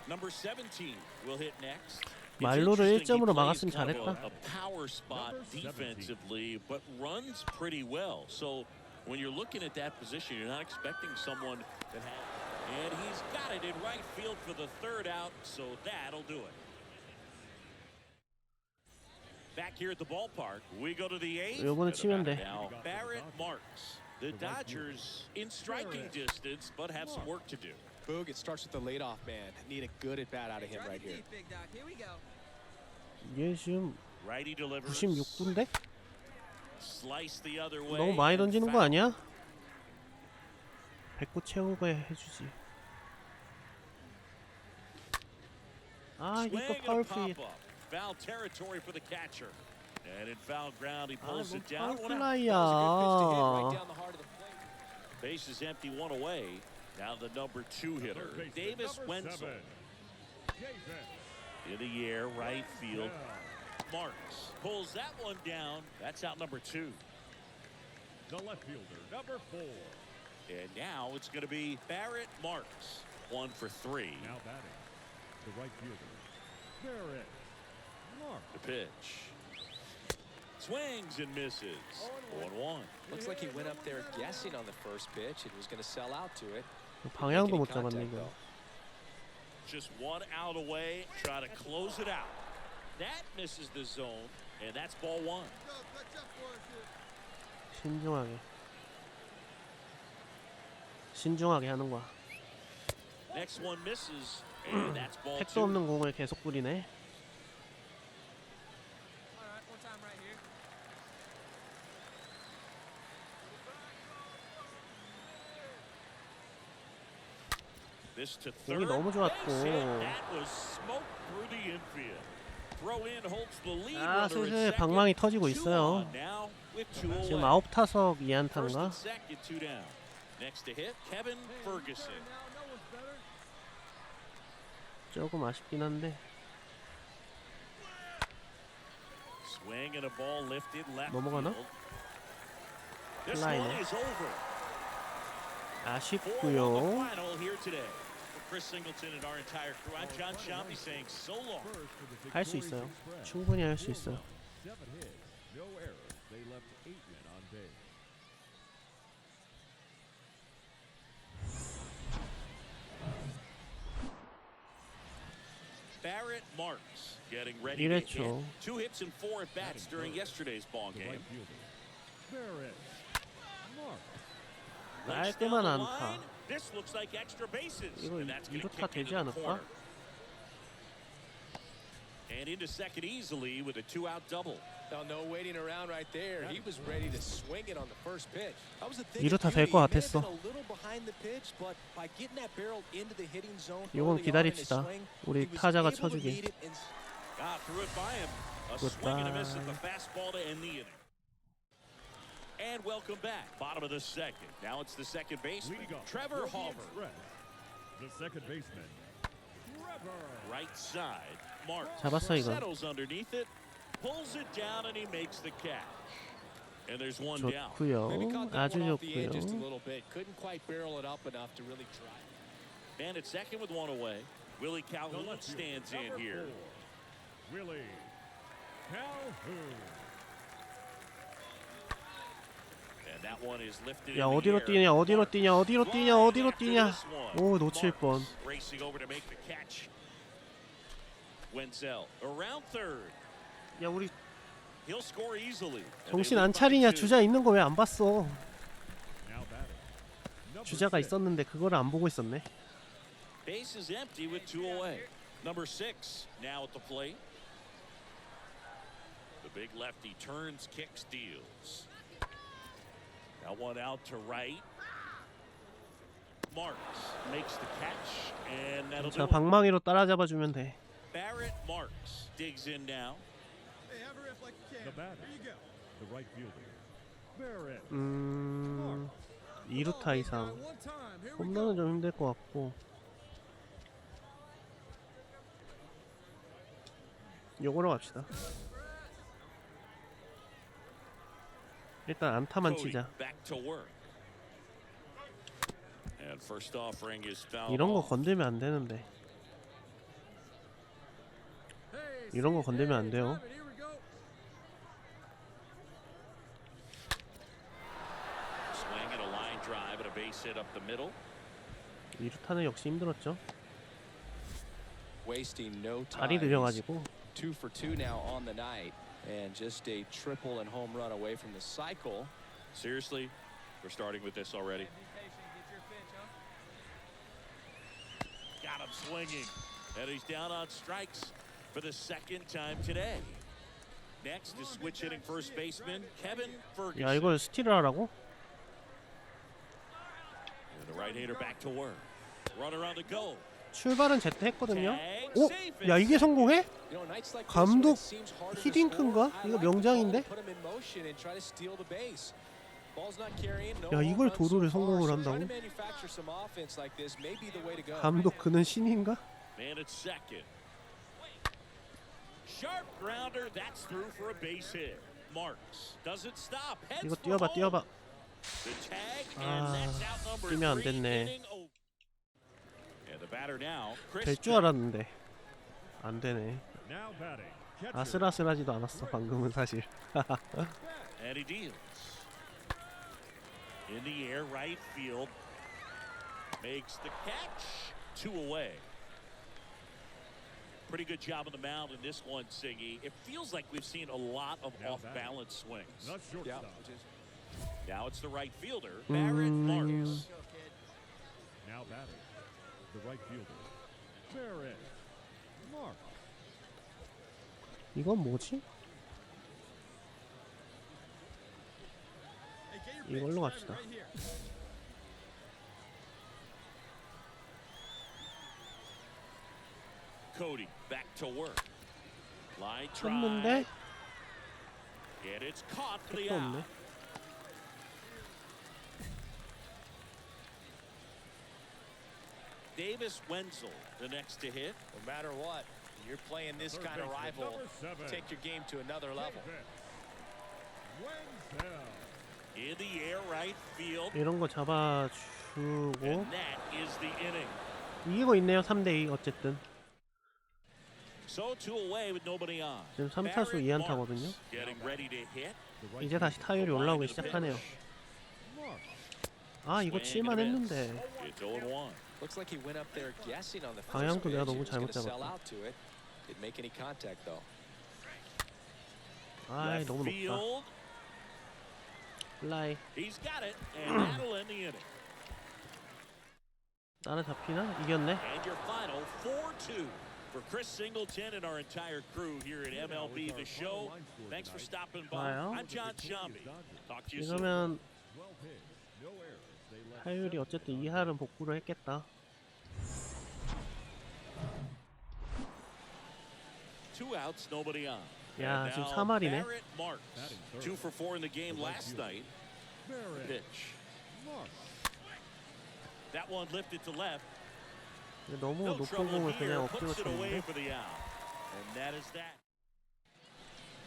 Number 17 will hit next. 말로를 It's interesting, 1점으로 he plays 막았으면 kind of 잘했다. a power spot defensively, but runs pretty well. So when you're looking at that position, you're not expecting someone that has. And he's got it in right field for the 3rd out, so that'll do it. Back here at the ballpark, we go to the 8th. 요거는 치면 돼. Now Barrett Marks. The Dodgers in striking distance, but have some work to do. Boog, it starts with the leadoff man. Need a good at bat out of him right here. 이게 지금 Righty delivers. 96구인데? Slice the other way. 너무 많이 and 던지는 거 foul. 아니야? 109 채우게 해주지. 아 Swing 이거 and a 파울 프리. pop-up. Foul territory for the catcher. And in foul ground, he 아 pulls 뭐 it down. 파울 One out. 플라이야. Right down the heart of the plate. Base is empty, 1 away. Now the number 2 hitter, Third baseman, Davis number Wenzel. 7. Jason. In the air, right field. Marks pulls that one down. That's out number 2. The left fielder, number 4. And now it's going to be Barrett Marks. 1 for 3. Now batting, the right fielder, Barrett Marks. The pitch. Swings and misses. 0-1. Looks like he went up there guessing on the first pitch and was going to sell out to it. 방향도 Making 못 contact, 잡았네 이거. though. Just 1 out away. Try to close it out. That misses the zone, and that's ball 1. 신중하게. 신중하게 하는 거야. Next one misses, and that's ball 2. 택도 없는 공을 계속 뿌리네. This to 공이 third. 너무 좋았고. Base hit. That was smoked through the infield. Throw in holds the lead. 아, Runner at 슬슬 second. 방망이 터지고 Two 있어요. on now with two 지금 away. 9타석 First 2안타인가? and second, two down. Next to hit, Kevin Ferguson. 조금 아쉽긴 한데. Swing and a ball lifted left 넘어가나? field. This one 플라이네. is over. 아쉽고요. Final here today. For Chris Singleton and our entire crew, I'm John Shambi saying so long. 할 수 있어요. 충분히 할 수 있어요. 7 hits, no errors. They left 8 men on base. Barrett Marks getting ready to hit. 1회초. 2 hits and 4 at bats during yesterday's ball The game. right fielder. Barrett. Mark. Laced 깔끔한 down the 안타. line. This looks like extra bases. 이거 And that's going to 2루타 kick 되지 into the 않을까? corner. And into second easily with a 2-out double. Now, no waiting around right there. He was ready to swing it on the first pitch. That was the thing. 2루타 with 될 것 Beauty. He may have 같았어. been a little behind the pitch, but by getting that barrel into the hitting zone 이건 early on in his 기다립시다. swing, 우리 he was 타자가 able to 쳐주기. lead it and Threw it by him. A swing and a miss at the fastball to end the inning. And welcome back. Bottom of the second. Now it's the second baseman, Leading off Trevor for the Hauber. Express, the second baseman, Trevor. Right side, Mark 잡았어 이거. settles underneath it, pulls it down, and he makes the catch. And there's one down. 좋고요. maybe caught that 아주 one off the edge just a 좋고요. little bit. Couldn't quite barrel it up enough to really drive. Man at second with one away. Willie Calhoun stands in Number here. 4, Willie Calhoun. And that one is lifted 야 in the 어디로 air. 뛰냐 어디로 Marks 뛰냐 어디로 뛰냐 flying 어디로 after 뛰냐. this one. 오 놓칠 Marks 뻔. racing over to make the catch. Wenzel around third. 야 우리 He'll score easily. 정신 안 차리냐. 주자 있는 거 왜 안 봤어. Now batting. Number 주자가 6, 있었는데 그거를 안 보고 있었네. Base is empty with 2 away. Number 6 now at the plate. The big lefty turns, kicks, deals. Now one out to right. Marks makes the catch, and that'll do 자 it. 방망이로 따라잡아 주면 돼. Barrett Marks digs in now. the batter, the right fielder, Barrett. 2루타 이상. 홈런은 좀 힘들 것 같고. 요거로 갑시다. 일단 안타만 Cody 치자. back to work. And first offering is foul. 이런 거 건들면 안 되는데. 이런 거 건들면 안 돼요. Swing and a line drive and a base hit up the middle. 2루타는 역시 힘들었죠. Wasting no 발이 time. 느려가지고. 2 for 2 now on the night, and just a triple and home run away from the cycle. Seriously, we're starting with this already. Got him swinging, and he's down on strikes for the second time today. Next is switch hitting first baseman Kevin Ferguson. 야 이걸 스틸을 하라고? And the right-hander back to work. Runner on the go. 출발은 제때 했거든요. Tag, 오? safe and 야 이게 성공해? You know, nights like this, 감독 when it seems harder to 히딩크인가? score, I 이거 like the call 명장인데? to put him in motion and try to steal the base. Ball's not carrying, no 야 home 이걸 runs so 도루를 far, 성공을 so 한다고? trying to manufacture some offense like this may be the way to go. 감독 그는 신인가? Man at second. Sharp grounder, that's through for a base hit. Marks doesn't stop. Heads 이거 for 뛰어봐 home. 뛰어봐. The tag, 아, and that's out number 뛰면 안 3. 됐네. Inning over. And the batter now, Chris 될 줄 알았는데 안 되네. Now batting, catcher. 아슬아슬하지도 않았어 방금은 사실. And he deals. In the air, right field. Makes the catch. 2 away. Pretty good job on the mound in this one, Siggy. It feels like we've seen a lot of Now off-balance swings. The shortstop. Now it's the right fielder, Barrett Marks. Now batting, the right fielder, Barrett Mark. 이건 뭐지? 이걸로 갑시다. Cody back to work. Line 쳤는데 drive. And it's caught for the 택도 out. 없네. Davis Wenzel, the next to hit. No matter what, you're playing this kind of rival. Take your game to another level. In the air, right field. 이런 거 잡아주고 And that is the inning. 이기고 있네요. 3대2 어쨌든. So two away with nobody on. 지금 3타수 2안타거든요. Getting ready to hit. 이제 다시 타율이 올라오기 시작하네요. 아 이거 칠만 했는데. It's 0-1. Looks like he went up there guessing on the first 방향도 pitch. 내가 He 너무 was gonna 잘못 sell 잡았다. out to it. Didn't make any contact though. 아 Left 너무 높다. field. 플라이. He's got it, and that'll end the inning. 따라잡히나? 이겼네. And your final 4-2 for Chris Singleton and our entire crew here at MLB the Show. Thanks for stopping by. 좋아요. I'm John Shambi. Talk to you soon. 이러면 타율이 어쨌든 2할은 복구를 했겠다. Two outs, nobody on. 야 And 지금 now 3할이네. Barrett Marks, 2 for 4 in the game last night. Pitch. That one lifted to left. 너무 No 높은 trouble 공을 here. 그냥 엎드려 Puts it away 쳤는데. for the out. And that is that.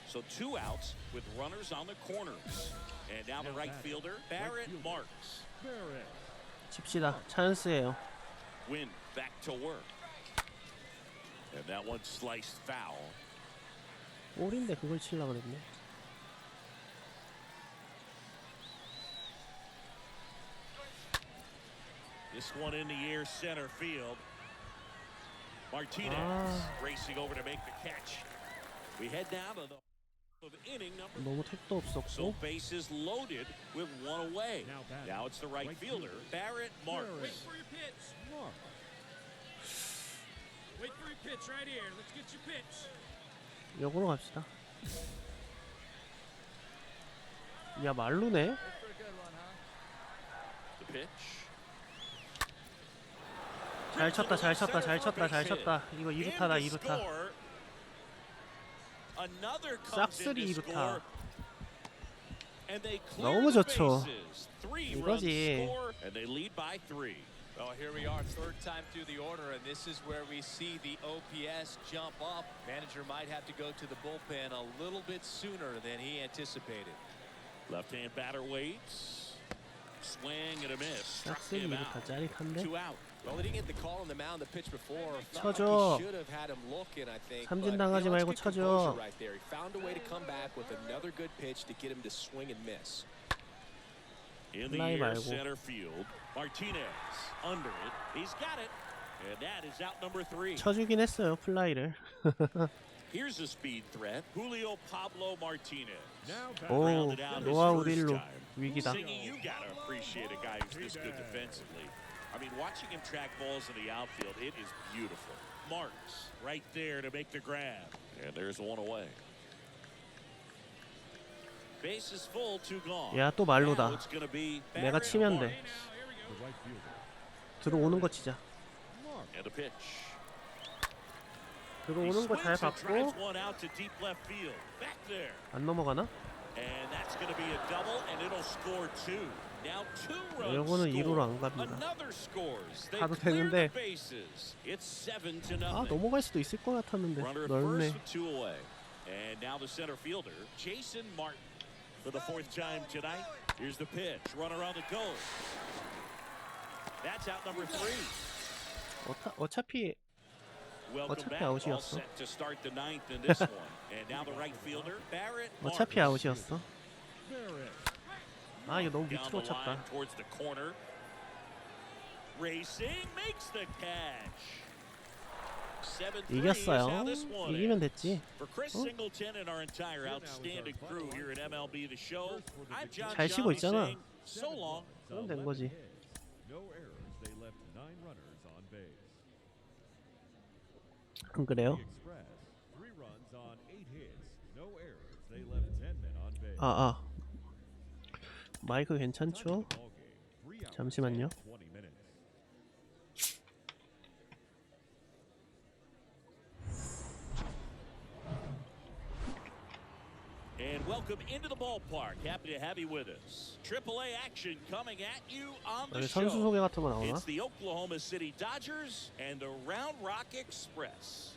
So 2 outs with runners on the corners. And now the right fielder, Barrett Marks. 칩시다. 찬스예요. Win back to work. And that one sliced foul. 볼인데 그걸 치려고 그랬네. This one in the air center field. Martinez racing over to make the catch. We head down to the inning number. 너무 택도 So 없었고. bases loaded with 1 away. Now it's the right fielder, Barrett Marks. Wait for your pitch. Wait for your pitch right here. Let's get your pitch. 역으로 갑시다. 야 말루네. The pitch. 잘 쳤다 잘 쳤다 잘 쳤다 잘 쳤다. 이거 2루타다 2루타. 싹쓸이 2루타. 너무 좋죠. 이거지. And they lead by 3. Well, here we are, third time through the order, and this is where we see the OPS jump up. Manager might have to go to the bullpen a little bit sooner than he anticipated. Left-hand batter waits. Swing and a miss. Struck 싹쓸이 him 2루타 out. 짜릿한데. 2 out. Well, he didn't get the call on the mound the pitch before. 쳐줘. He should have had him looking, I think. 삼진 but, 당하지 말고 let's get 쳐줘. composure right there. He found a way to come back with another good pitch to get him to swing and miss. In the 플라이 air 말고. center field. Martinez under it. He's got it. And that is out number 3. 쳐주긴 했어요 플라이를. Here's a speed threat. Julio Pablo Martinez. 오 Grounded out his 노아웃 first 1루 time. 위기다. Singy, you gotta appreciate a guy who's this good defensively. I mean, watching him track balls in the outfield, it is beautiful. Marks right there to make the grab. And there's 1 away. Base is full, 2 gone. 야 또 말루다. Now it's gonna be 내가 Barrett 치면 돼. Marks. 들어오는 거 치자. And a pitch. 들어오는 거 잘 Swings and 받고 drives one out to deep left field. Back there. 안 넘어가나? And that's going to be a double, and it'll score 2. Now 2 runs 요거는 2루로 score. 안 갑니다. Another scores. They 가도 clear the 되는데. bases. It's 7-0. 아 넘어갈 수도 있을 것 같았는데 Runner at 넓네. first with 2 away. And now the center fielder, Jason Martin, for the 4th time tonight. Here's the pitch. Runner on the go. That's out number 3. 어차피 Welcome 어차피 back. All 아웃이었어. set to start the 9th in this one. And now the right fielder, Barrett 어차피 Marks. 아웃이었어. 아 이거 너무 Down 밑으로 the line 쳤다. towards the corner. Racing makes the catch. 7-3 is 이겼어요. how this one 이기면 ends. 됐지. For Chris Singleton and our entire outstanding crew here at MLB the Show, I'm John 잘 치고 Shambi 있잖아. saying so long. 그럼 된 거지. No errors. They left 9 runners on base. 안 그래요? The Express, 3 runs on 8 hits. No errors. They left 10 men on base. 마이크 괜찮죠? 잠시만요. 20 minutes. welcome into the ballpark. Happy to have you with us. AAA action coming at you on the 여기 show. 선수 소개 같은 거 나오나? It's the Oklahoma City Dodgers and the Round Rock Express.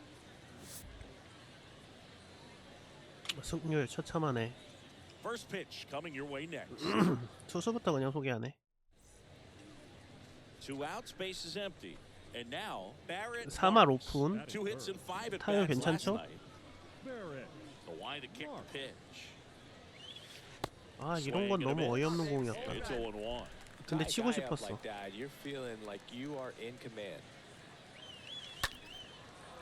승률 처참하네. First pitch coming your way next. 투수부터 그냥 소개하네. 2 outs, base is empty. And now Barrett 3할 오픈. 2 hits and 5 at 타율 bats last 괜찮죠? night. The line to kick the pitch. 아 이런 건 너무 어이없는 공이었다. It's 0-1. 근데 치고 싶었어. Like that, you're feeling like you are in command.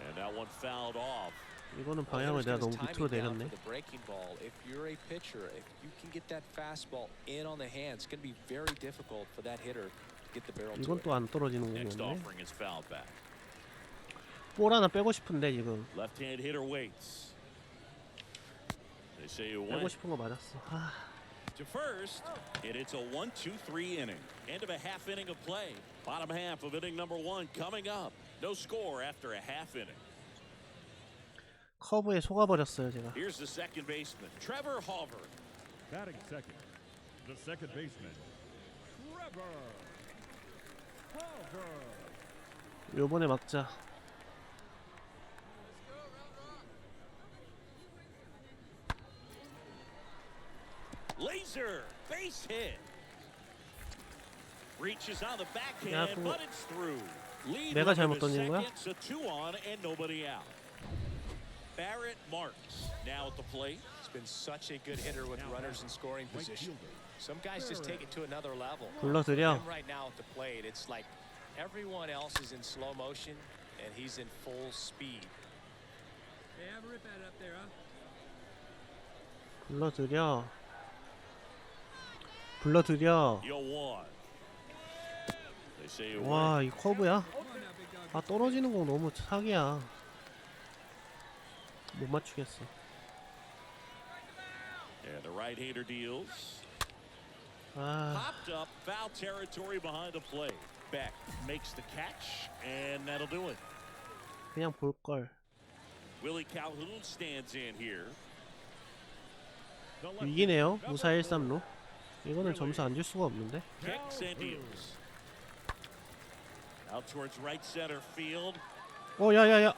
And that one fouled off. 이거는 방향을 내가 너무 밑으로 내렸네. The breaking ball. If you're a pitcher, if you can get that fastball in on the hands, it's going to be very difficult for that hitter to get the barrel to 이건 it. 또 안 떨어지는 Next 공이었네. offering is fouled back. 볼 하나 빼고 싶은데 지금 Left-hand hitter waits. They say you 빼고 win. 싶은 거 맞았어. 아, To first, and it's a 1-2-3 inning. End of a half inning of play. Bottom half of inning number 1 coming up. No score after a half inning. 커브에 속아버렸어요 제가. Here's the second baseman, Trevor Hauver. Batting second, the second baseman, Trevor Hauver. 요번에 막자. Laser base hit. Reaches on the 야, backhand, 그거 but it's through. Lead 내가 runner 잘못 to 던진 거야? second, so 2 on and nobody out. Barrett Marks now at the plate. He's been such a good hitter with runners in scoring position. Some guys just take it to another level. 불러드려. Him right now at the plate, it's like everyone else is in slow motion and he's in full speed. Hey, have a rip at it up there, huh? 불러드려. 불러드려. You'll want. They say you win. 와, 이 커브야? Come on now, big dog. 아 떨어지는 거 너무 사기야. 못 맞추겠어. And the right-hander deals. 아, Popped up, foul territory behind the plate. Beck makes the catch, and that'll do it. 그냥 볼 걸. Willie Calhoun stands in here. 위기네요. 무사 1-3루. 이거는 점수 안 줄 수가 없는데. Kicks and deals. Out towards right center field. 야야야.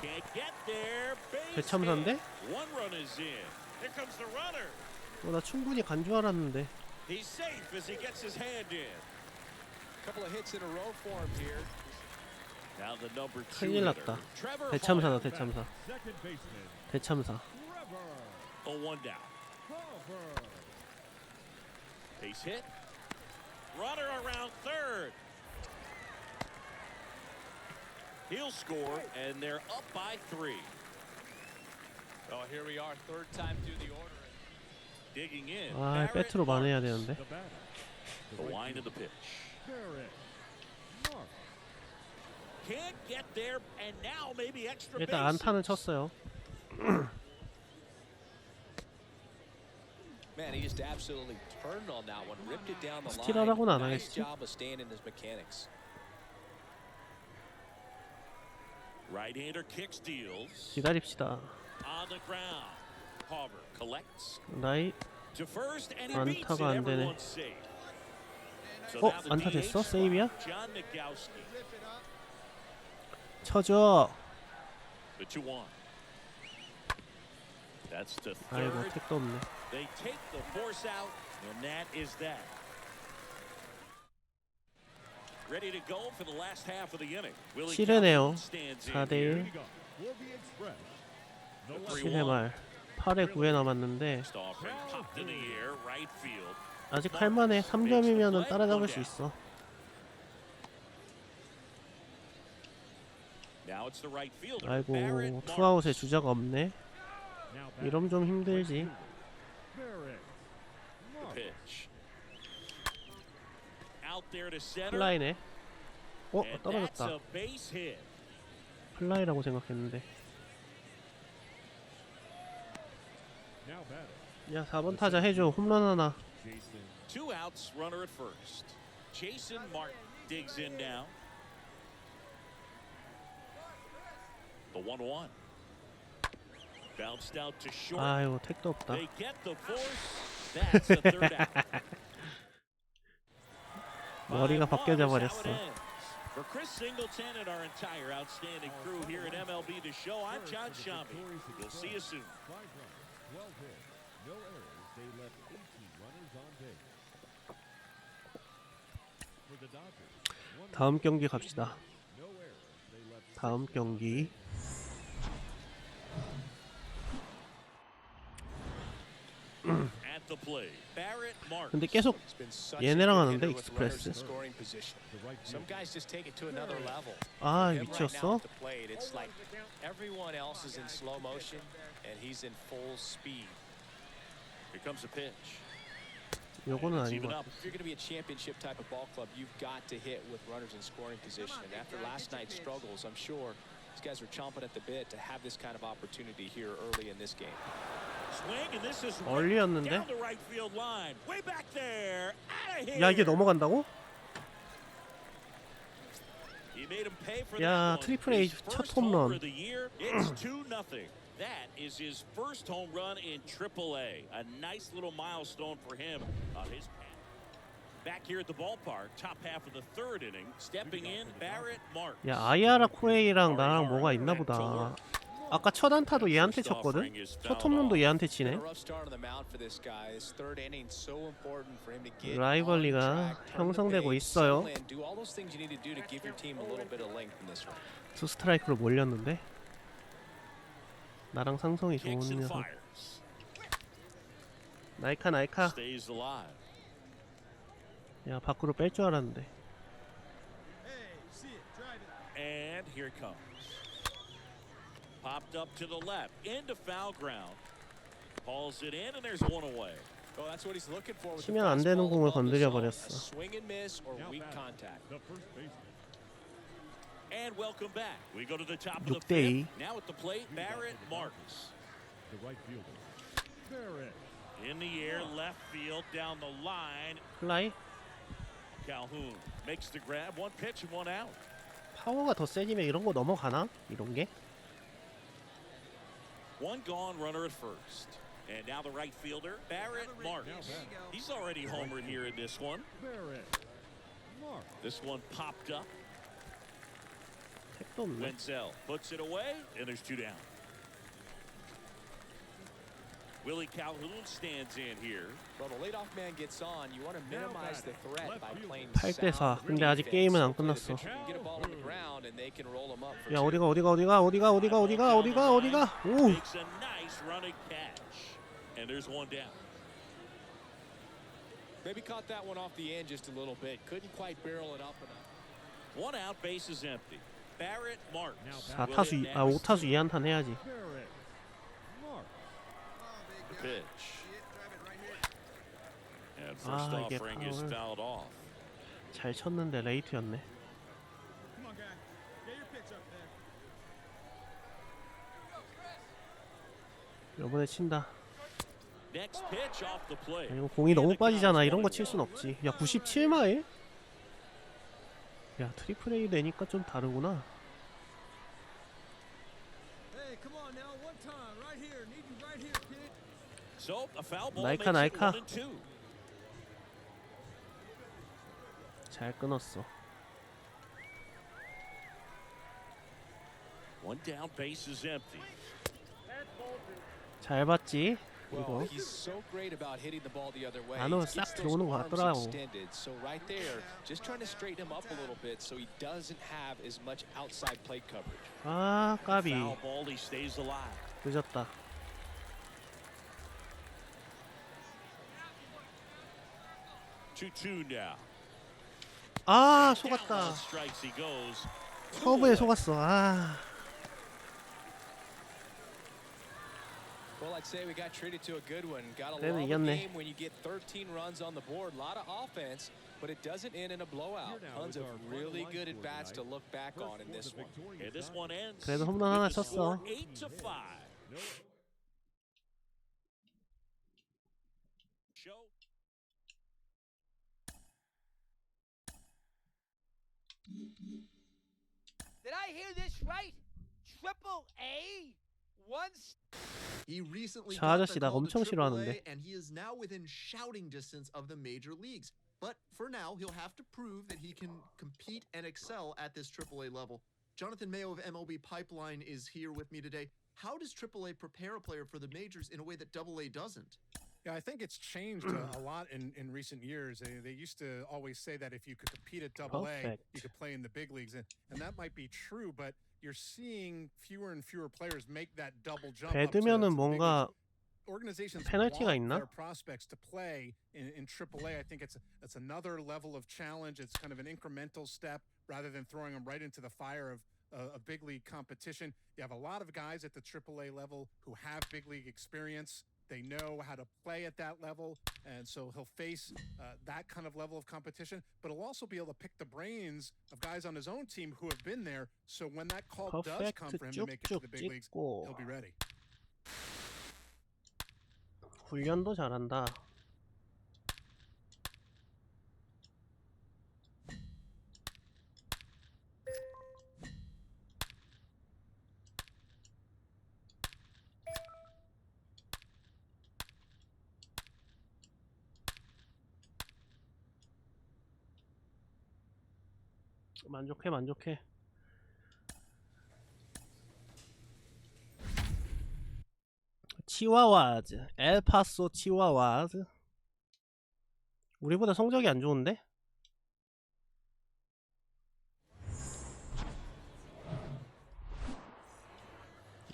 Can't get there. Base 대참사인데? hit. 1 run is in. Here comes the runner. 나 충분히 간 줄 알았는데. He's safe as he gets his hand in. A couple of hits in a row for him here. Now the number 2 큰일 났다. hitter, Trevor 대참사다 Hauver. 대참사. Second baseman, 대참사. Trevor A 1 down. Hauver. Base hit. Runner around third. He'll score, and they're up by 3. Oh, here we are, third time through the order. Digging in. 아, Barrett 배트로 반해야 Marks. 되는데. The batter, The line of the pitch. Barrett Marks. Can't get there, and now maybe extra 일단 bases. 안타는 쳤어요. Man, he just absolutely turned on that one, ripped it down the 스틸하라고는 안 line. Nice 하겠지? job of staying in his mechanics. Right-hander kicks, deals. 기다립시다. On the ground. Hauver collects. 나이 To first, and he beats it. 안타가 안 되네. Everyone's safe. So 어? now the 안타 DH, 됐어? 세이브야? John Nagowski. 쳐줘. The 2-1. That's the 아이고 third. 택도 없네. They take the force out, and that is that. Ready to go for the last half of the inning. Willie 실해네요. Calhoun stands in 4대1. here. Leading up for the Express, the The left 7회 말. 8회 9회 남았는데 Next offering popped in the air, right field. 아직 할만해. 3점이면은 따라잡을 수 있어. Now it's the right fielder. 아이고 Barrett 투아웃에 Marks. 주자가 없네. now batting 이러면 좀 힘들지. Barrett The Marks. pitch. Out there to center. 플라이네. And that's 떨어졌다. a base hit. 플라이라고 생각했는데. Now batting, 야 4번 타자 해줘. 홈런 하나. Jason 2 outs, runner at first. Jason Martin digs in now. The 1-1. Bounced out to short. 아이고 택도 없다. They get the force. That's a third out. 머리가 바뀌어져 버렸어. For Chris Singleton and our entire outstanding crew here at MLB the Show, I'm John Shambi. We'll see you soon. 5 runs, 12 hits, no errors. They left 18 runners on base. For the Dodgers, 다음 경기 갑시다. no errors. They left 다음 경기. At the plate, Barrett Marks. 근데 계속 얘네랑 하는데 익스프레스. Some guys just take it to another level. 아 Him right now 미쳤어? at the plate, it's like everyone else is in slow motion and he's in full speed. Here comes a pitch. 요거는 아닌 것 같아. If you're going to be a championship type of ball club, you've got to hit with runners in scoring position. And after last night's struggles, I'm sure these guys are chomping at the bit to have this kind of opportunity here early in this game. Swing, and this is 멀리였는데? down the right field line. Way back there. Out of here. 야 이게 넘어간다고? He made him pay for 야, that one. 트리플 A His 첫 first homer 홈런. of the year. It's 2-0. That is his first home run in AAA. A nice little milestone for him on his path. Back here at the ballpark, top half of the third inning, stepping in, Barrett Marks. 야 아이아라 코에이랑 나랑 뭐가 있나 보다. 아까 첫 안타도 얘한테 쳤거든? 첫 홈런도 얘한테 치네? 라이벌리가 형성되고 있어요. 투 스트라이크로 몰렸는데 나랑 상성이 좋은 녀석. 나이카 나이카. 야 밖으로 뺄 줄 알았는데. And here it comes. Popped up to the left, into foul ground. Hauls it in, and there's one away. Well, that's what he's looking for with the 치면 안 되는 fastball 공을 above the 건드려 zone. 버렸어. A swing and miss or weak contact. the first baseman. And welcome back. We go to the top of the 6대2. fifth. Now at the plate, Barrett Marks. The right fielder, Barrett. In the air, left field, down the line. 플라이? Calhoun makes the grab. One pitch and one out. 파워가 더 세지면 이런 거 넘어가나? 이런 게? One gone runner at first. And now the right fielder, Barrett Marks. He's already homered here in this one. Barrett Marks. This one popped up. 택도 없네. Wenzel puts it away, and there's two down. Willie Calhoun stands in here. Well, the leadoff man gets on. You want to minimize the threat by playing 8대4. sound 근데 아직 게임은 안 defense. 끝났어. Get a ball on the ground and they can roll them up for 야 two. 어디가 오! Makes a nice running catch. And there's one down. Maybe caught that one off the end just a little bit. Couldn't quite barrel it up enough. One out, base is empty. Barrett Marks. 4타수 5타수 2안타는 해야지. Barrett Marks. Pitch. And first 아, 이게 offering is 파울. fouled off. 잘 쳤는데 레이트였네. Come on, guy. Get your pitch up there. 이번에 친다. Next pitch off the plate. 아, 이거 공이 너무 빠지잖아. 이런 거 칠 순 없지. 야 97마일? 야 트리플 A 되니까 좀 다르구나. Hey, come on now. One time. Right here. Need you right here, kid. So a foul ball 나이카, makes it 나이카. 1-2. 잘 끊었어. One down, base is empty. 잘 봤지? Well, 이거. he's so great about hitting the ball the other way. 안으로 He 싹 gets those 들어오는 것 arms 같더라고. extended. So right there, just trying to straighten him up a little bit so he doesn't have as much outside plate coverage. 아 까비. Foul ball, he stays alive. 늦었다. Two now. 아 Down 속았다. on strikes he goes. 커브에 속았어. 아. Well, I'd say we got treated to a good one. Got a 그래도 long 이겼네. game when you get 13 runs on the board. A lot of offense, but it doesn't end in a blowout. Here now Tons is of our really final good line score at-bats to tonight. look back First on in for this the one. victorious And this one ends. 그래도 홈런 하나 with the score 쳤어. 8-5. No. Show. Did I hear this right? Triple A? He recently 저 got the 아저씨 나 call to 엄청 싫어하는데. AAA, and he is now within shouting distance of the major leagues. But for now, he'll have to prove that he can compete and excel at this AAA level. Jonathan Mayo of MLB Pipeline is here with me today. How does AAA prepare a player for the majors in a way that AA doesn't? Yeah, I think it's changed a lot in recent years. They used to always say that if you could compete at AA, you could play in the big leagues, and that might be true, but you're seeing fewer and fewer players make that double jump. 배드면은 뭔가 Organizations 페널티가 want 있나? their prospects to play in AAA. I think it's another level of challenge. It's kind of an incremental step rather than throwing them right into the fire of a big league competition. You have a lot of guys at the AAA level who have big league experience. They know how to play at that level, and so he'll face that kind of level of competition, but he'll also be able to pick the brains of guys on his own team who have been there, so when that call does come for him to make it to the big leagues, he'll be ready. 훈련도 잘한다. 만족해. 치와와즈, 엘파소 치와와즈. 우리보다 성적이 안 좋은데?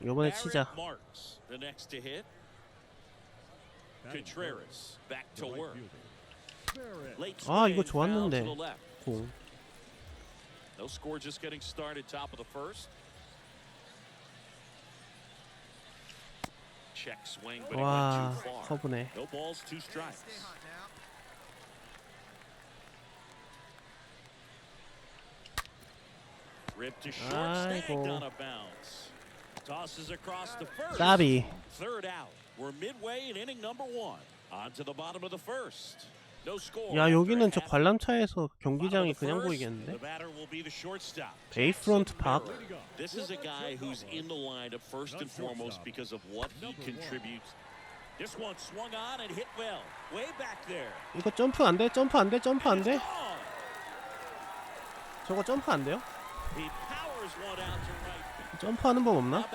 이번에 치자. 아, 이거 좋았는데. 공. No score, just getting started. Top of the first. Check swing, but it went too far. 커브네. No balls, 2 strikes. Ripped to short, snagged on a bounce. Tosses across the first. 까비. Third out. We're midway in inning number 1. On to the bottom of the first. 야, 여기는 저 관람차에서 경기장이 그냥 보이겠는데? 베이프런트 파크? This is a guy who's in the lineup first and foremost because of what he contributes. This one swung on and hit well. Way back there. 이거 점프 안 돼? 점프 안 돼? 점프 안 돼? 저거 점프 안 돼요? 점프하는 법 없나?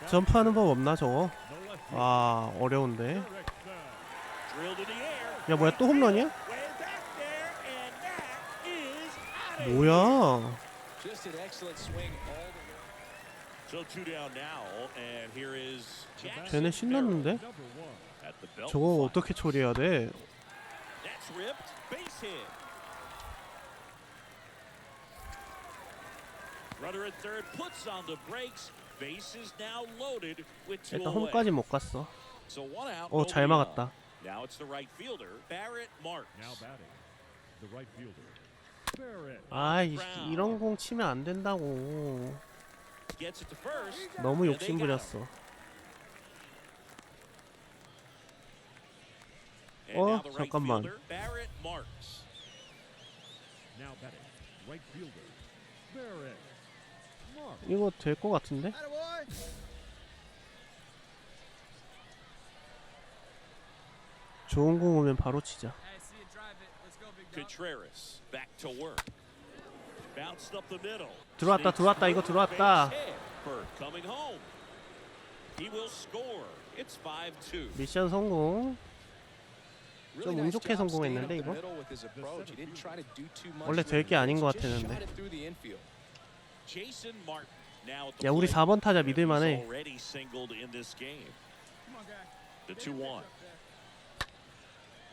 점프하는 법 없나 저거? 아, 어려운데. 야, 뭐야, 또 홈런이야? 뭐야? 쟤네 신났는데? 저거 어떻게 처리해야 돼? 일단 홈까지 못 갔어. 잘 막았다. Now it's the right fielder, Barrett Marks. Now batting, the right fielder, Barrett. 아, 이런 공 치면 안 된다고. Gets it to first. 너무 욕심 부렸어. 잠깐만. Barrett Marks. Now batting, right fielder, Barrett Marks. 이거 될 것 같은데? 좋은 공 오면 바로 치자. Contreras back to work. Bounced up the middle. 들어왔다. 이거 들어왔다. Coming home. He will score. It's 5-2. 미션 성공. 좀 운 좋게 성공했는데 이거? 원래 될 게 아닌 것 같았는데. 야, 우리 4번 타자 믿을만해.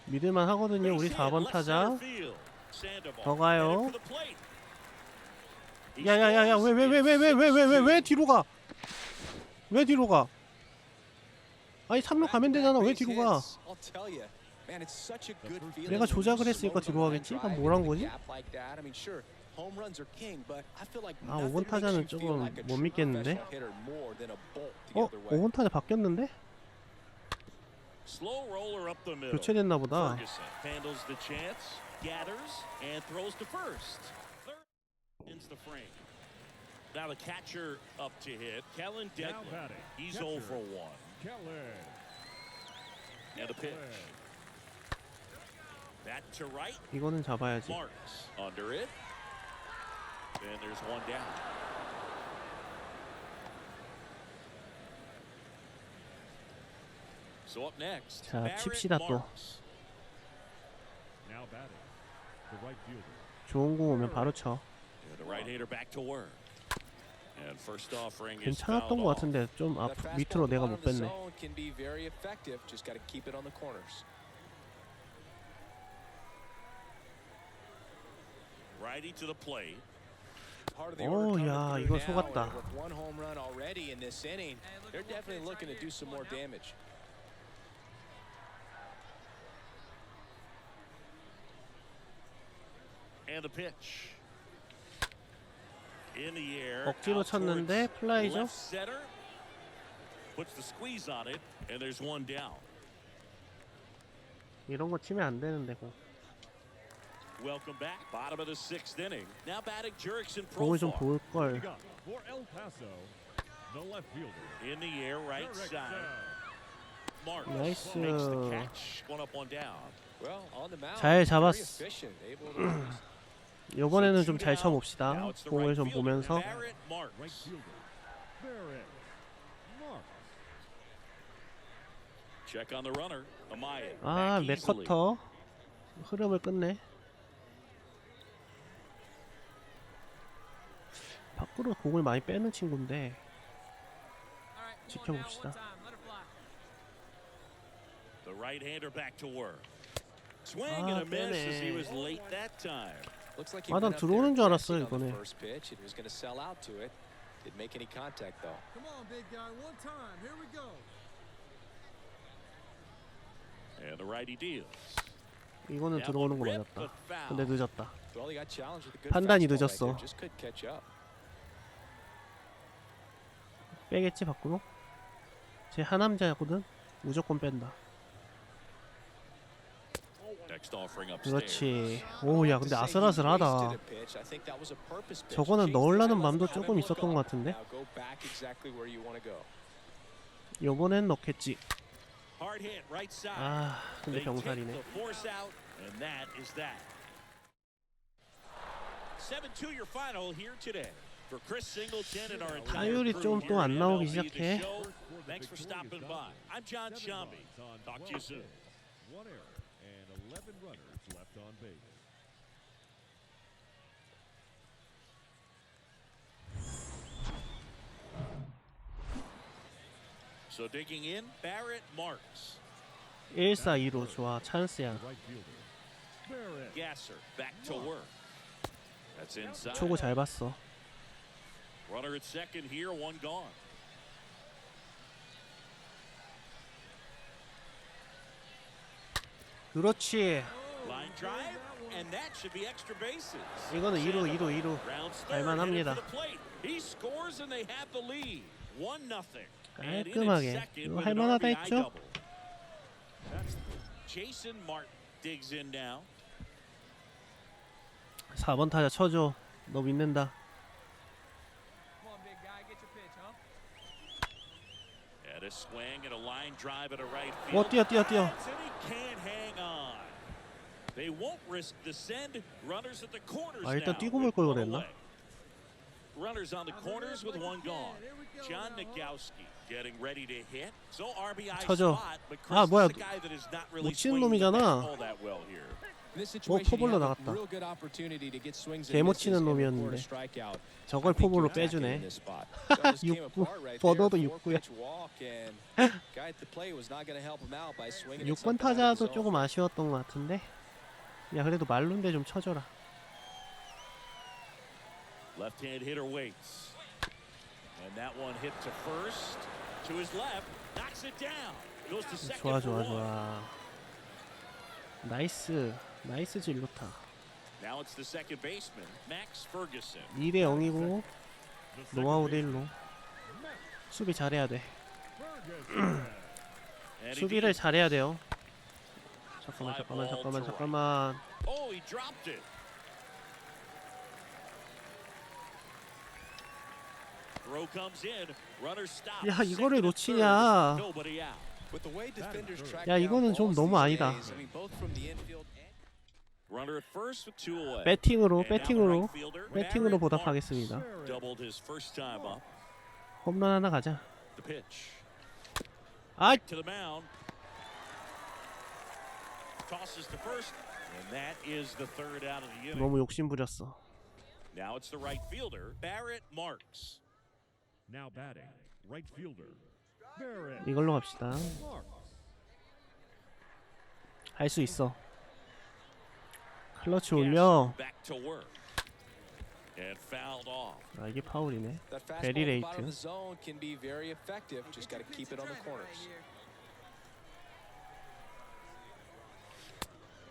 믿을만 하거든요. 우리 4번 타자. 더 가요. 야야야야, 왜 뒤로 가? 왜 뒤로 가? 아니 3루 가면 되잖아. 왜 뒤로 가? 내가 조작을 했으니까 뒤로 가겠지? 그럼 뭐란 거지? 아, 5번 타자는 조금 못 믿겠는데? 5번 타자 바뀌었는데? 교체됐나 보다. Now the catcher up to hit. Kellen Now Declan. batting, He's catcher, 0 for 1. Kelly. And a pitch. That to right. 이거는 잡아야지. Marks under it. And there's one down. So up next, 자, Barrett 칩시다 또. Marks. Now batting, the right fielder. 좋은 공 오면 바로 쳐. And the right-hander back to work. And first offering is 괜찮았던 fouled 것 off. 같은데 좀 That 밑으로 fastball 내가 out 못 of the 뺐네. zone can be very effective. Just got to keep it on the corners. Righty to the plate. Part of the 오, order 야, coming 이거 through now, 속았다. and with one home run already in this inning, they're definitely looking to do some more damage. And the pitch. In the air. 억지로 out 쳤는데 towards 플라이죠. left center. Puts the squeeze on it, and there's one down. 이런 거 치면 안 되는데 공. Welcome back. Bottom of the 6th inning. Now batting Jurickson 공을 좀 Profar. 볼 걸. Leading up for El Paso, the left fielder. In the air, right side. Marks 나이스. makes the catch. One up, one down. Well, on the mound, 잘 very 잡았어. efficient, able to 이번에는 좀 잘 쳐봅시다. 공을 좀 보면서. Barrett Right Marks. fielder, Barrett Marks. Check on the runner. Amaya. 아, back easily. 맥커터 흐름을 끝내. 밖으로 공을 많이 빼는 친구인데 지켜봅시다. The right-hander back to work. Swing 아, and a miss as he 빼네. was late that time. looks like he 아, 난 went up 들어오는 there 줄 알았어, guessing on the 이번에. first pitch and was going to sell out to it. Didn't make any contact though. Come on, big guy. One time. Here we go. And the righty deals. 이거는 That 들어오는 one 거 ripped, 맞았다. but foul. 근데 늦었다. Well, he got challenged with a good 판단이 fastball right 늦었어. there. Just couldn't catch up. 빼겠지 밖으로? 쟤 하남자거든? 무조건 뺀다. Next offering upstairs. 그렇지. 오, 야, 근데 아슬아슬하다. 저거는 넣으려는 맘도 조금 있었던 것 같은데? 요번엔 넣겠지. Hard hit right side. 아, 근데 They take 병살이네. the force out, and that is that. 7-2 your final here today. For Chris Singleton and our entire 타율이 crew 좀 또 안 here at 나오기 MLB the 시작해. Show, thanks for stopping by. I'm John 7 Shambi. runs on Talk to 12 you soon. hits, 1 error, and 11 runners left on base. So digging in, Barrett Marks. 1-4-2로 좋아. 찬스야. Right fielder, Barrett. Gasser back to work. That's inside. 초구 잘 봤어. Runner at second here, one gone. 그렇지. Line drive, and that should be extra bases. 이거는 2루. Rounds third, 갈만합니다. headed for the plate. He scores and they have the lead. 1-0. And in at 깔끔하게. second 이거 with an 할만하다 RBI 했죠? double. Jason Martin digs in now. 4번 타자 쳐줘. 너 믿는다. Come on, big guy. Get your pitch, huh? And a swing and a line drive at a right 어, field. 뛰어. And he can't hang on. They won't risk the send. Runners at the corners 아, 일단 now 뛰고 볼 with 걸 one 그랬나? away. Runners on the corners with one gone. John Nagowski getting ready to hit. So RBI 쳐줘. spot, but 아, Chris 뭐야. is the guy that is not really 못 치는 swinging the 놈이잖아. baseball that well here. 포볼로 나갔다. 개못 치는 놈이었는데 저걸 포볼로 빼주네. 6구. 버더도 6구야. 6번 타자도 조금 아쉬웠던 것 같은데. 야, 그래도 말룬데 좀 쳐줘라. Left-hand hitter waits. And that one hit to first. To his left. Knocks it down. Goes to second 좋아. for one. 나이스 진루타. Now it's the second baseman, Max Ferguson. 2-0이고 노아웃 1루. 수비 잘해야 돼. And he 수비를 beats. 잘해야 돼요. Fly ball to right. 잠깐만. Oh, he dropped it. Throw comes in. Runner stops. 야, 이거를 놓치냐? Nobody out. With the way defenders track 야, down 이거는 좀 balls 너무 these 아니다. days, I mean, both from the infield and Runner at first with two away. 배팅으로 And now the right fielder, 배팅으로 Barrett 보답하겠습니다. Marks. Doubled his first time up. 홈런 하나 가자. The pitch. 아, To the mound. Tosses to first, and that is the third out of the inning. 너무 욕심 부렸어. Now it's the right fielder, Barrett Marks. Now batting, right fielder, Barrett 이걸로 갑시다. Marks. 할 수 있어. 클러치 올려. Back to work. And fouled off. 아, 이게 파울이네. that 베리 fastball out of 레이트. the zone can be very effective. Just got to keep it on the corners.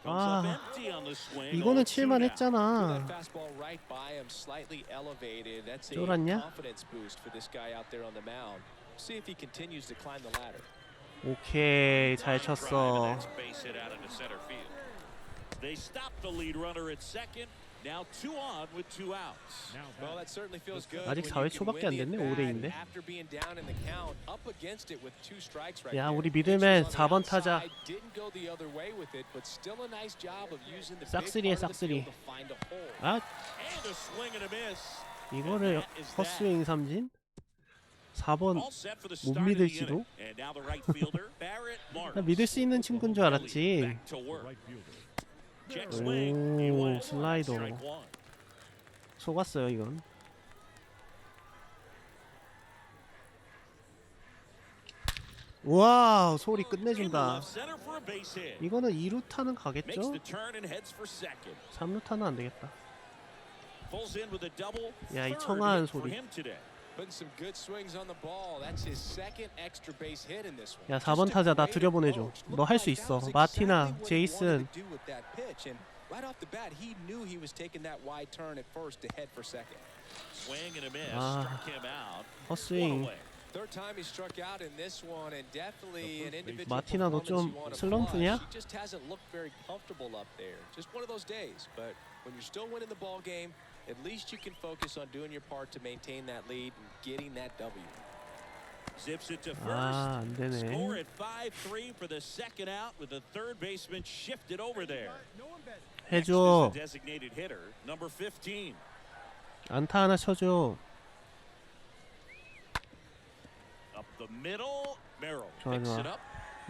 Comes up 아, empty on the swing. 이거는 0-2 칠만 now. 했잖아. That fastball right by him, slightly elevated. That's a 쫄았냐? confidence boost for this guy out there on the mound. See if he continues to climb the ladder. 오케이, 잘 Line drive, 쳤어. and that's base hit out into center field. They stop the lead runner at second. Now 2 on with 2 outs. Now Well, that batting, certainly feels good. 아직 when 4회 you can 초밖에 win 안 the 됐네. at-bat 5대2인데. after being down in the count, up against it with 2 strikes right 야, there. 우리 미들맨 Pitchers 4번 on the 타자. outside didn't go the other way with it, but still a nice job of using the big 싹쓸이에 part of the 싹쓸이. field to find a hole. 아, And a swing and a miss. 이거를 헛스윙 삼진? 4번 All set for the 못 start of the 믿을지도? inning. And now the right fielder, Barrett Marks. 나 믿을 수 있는 친구인 줄 알았지. Back to work. right fielder, Check swing. He 오, went. 슬라이더. Strike 1. 속았어요, 이건. 와우, 소리 끝내준다. Left center for a base hit. 이거는 2루타는 Makes 가겠죠? the turn and heads for second. 3루타는 안 되겠다. Pulls in with a double. 야, 이 Third 청아한 hit for 소리. him today. Putting some good swings on the ball. That's his second extra base hit in this one. 야, 4번 타자 나 들여보내줘. 너 할 수 있어. 마티나, 제이슨. Right off the bat, he knew he was taking that wide turn at first to head for second. Swing and a miss. 아, Struck him out. 헛스윙. One away. Third time he struck out in this one, and definitely an individual 마티나, 너 performance 좀 you want to 슬럼프냐? flush. He just hasn't looked very comfortable up there. Just one of those days. But when you're still winning the ball game, at least you can focus on doing your part to maintain that lead and getting that W. Zips it to first. 아, 안 되네. Score at 5-3 for the second out with the third baseman shifted over there. Next is 해줘. the designated hitter, number 15. 안타 하나 쳐줘. Up the middle, Merrill 좋아, picks 좋아. it up.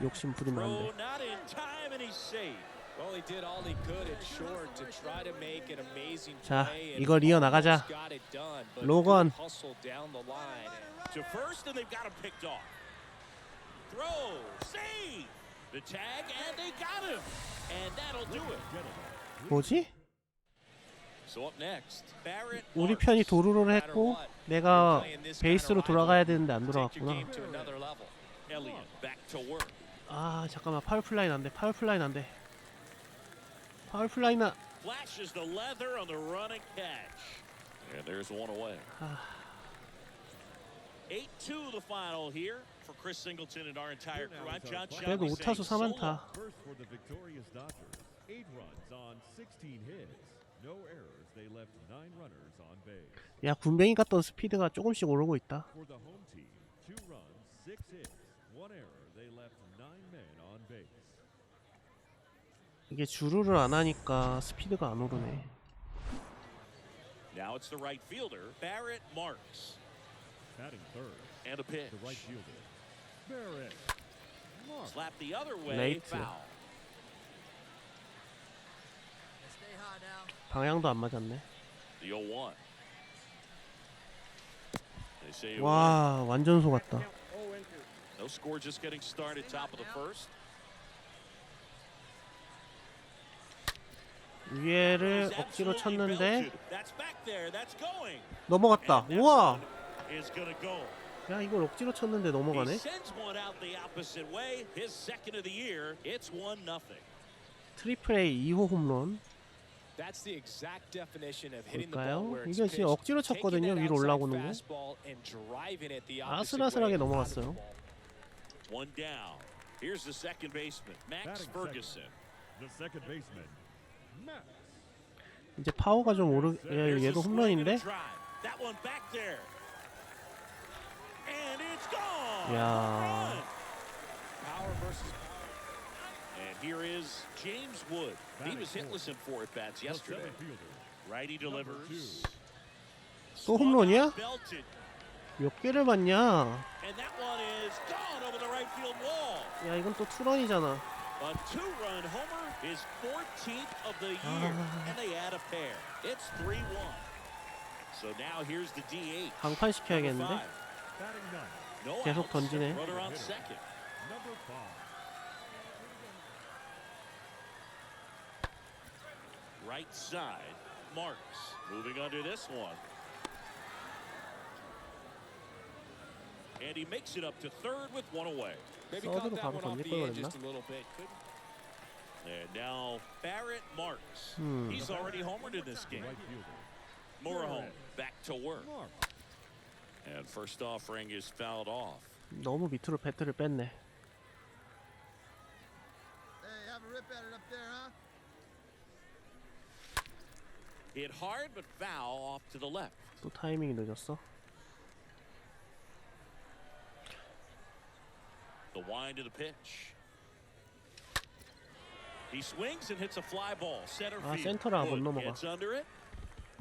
욕심 부리면 안 Throw 돼. not in time, and he's safe. Well, he did all he could at short to try to make an amazing 자, play. and 이걸 이어나가자. almost got it done, but 로건. good hustle down the line. To first, and they've got him picked off. Throw, save, the tag, and they got him. And that'll do it. 뭐지? So up next, Barrett 우리 Marks. 편이 도루를 했고 내가 베이스로 돌아가야 되는데 안 Take your 돌아갔구나. game to another level. Elliott back to work. 아, 잠깐만. 파울 플라이 안 돼. 파울 플라이 안 돼. 파울 플라이 나. Flashes the leather on the running catch. And there's one away. 8-2 the final here for Chris Singleton and our entire crew. I'm John 그래도 Shelby saying 우타수 so long. 3안타. first for the victorious Dodgers, 8 runs on 16 hits, no errors. They left 9 runners on base. 야, 군뱅이 갔던 스피드가 조금씩 오르고 있다. For the home team, 2 runs, 6 hits, 1 error. They left 9 men on base. 이게 주루를 안 하니까 스피드가 안 오르네. Now it's the right fielder, Barrett Marks. Batting third, And a pitch. the right fielder, Barrett Marks. Slap the other way, Late. foul. 방향도 안 맞았네. The 0-1. They say 와, 완전 속았다. no score, just getting started, top of the first. 위에를 억지로 쳤는데 That's back there. That's going. 넘어갔다. And 우와! that one is gonna go. 야, 이걸 억지로 쳤는데 He 넘어가네. sends one out the opposite way. His second of the year. It's 1-0. 트리플 A 2호 홈런. That's the exact definition of hitting the 볼까요? ball where it's 이게 지금 pitched, 억지로 taking 쳤거든요. that 위로 outside 올라오는 거. fastball and driving it the opposite 아슬아슬하게 way out of the 넘어갔어요. ball. One down. Here's the second baseman, Max Batting Ferguson. The second baseman, Max. 이제 파워가 좀 오르. 야, Here's 얘도 a swing and a 홈런인데. drive. That one back there. And it's gone. 야. Power versus power. And here is James Wood. He was hitless in 4 at-bats yesterday. Righty delivers. 또 홈런이야? Belted. 몇 개를 봤냐? And that one is gone over the right field wall. 야, 이건 또 투런이잖아. A 2-run homer, his 14th of the year, and they add a pair. It's 3-1. So now here's the DH. 강판 시켜야겠는데? Batting ninth, No 계속 outs. 던지네. Runner on second. number 5. Right side, Marks moving under this one. And he makes it up to third with 1 away. Maybe 서드로 caught that 바로 one off 던질 the 걸 edge 그랬나? just a little bit. Couldn't. And now Barrett Marks. Hmm. He's already homered in this game. Right fielder. Morejon back to work. Mark. And first offering is fouled off. 너무 밑으로 배트를 뺐네. Hey, have a rip at it up there, huh? Hit hard but foul off to the left. 또 타이밍이 늦었어. The wind of the pitch. He swings and hits a fly ball. Center 아, field. 센터라 못 Wood 넘어가. gets under it.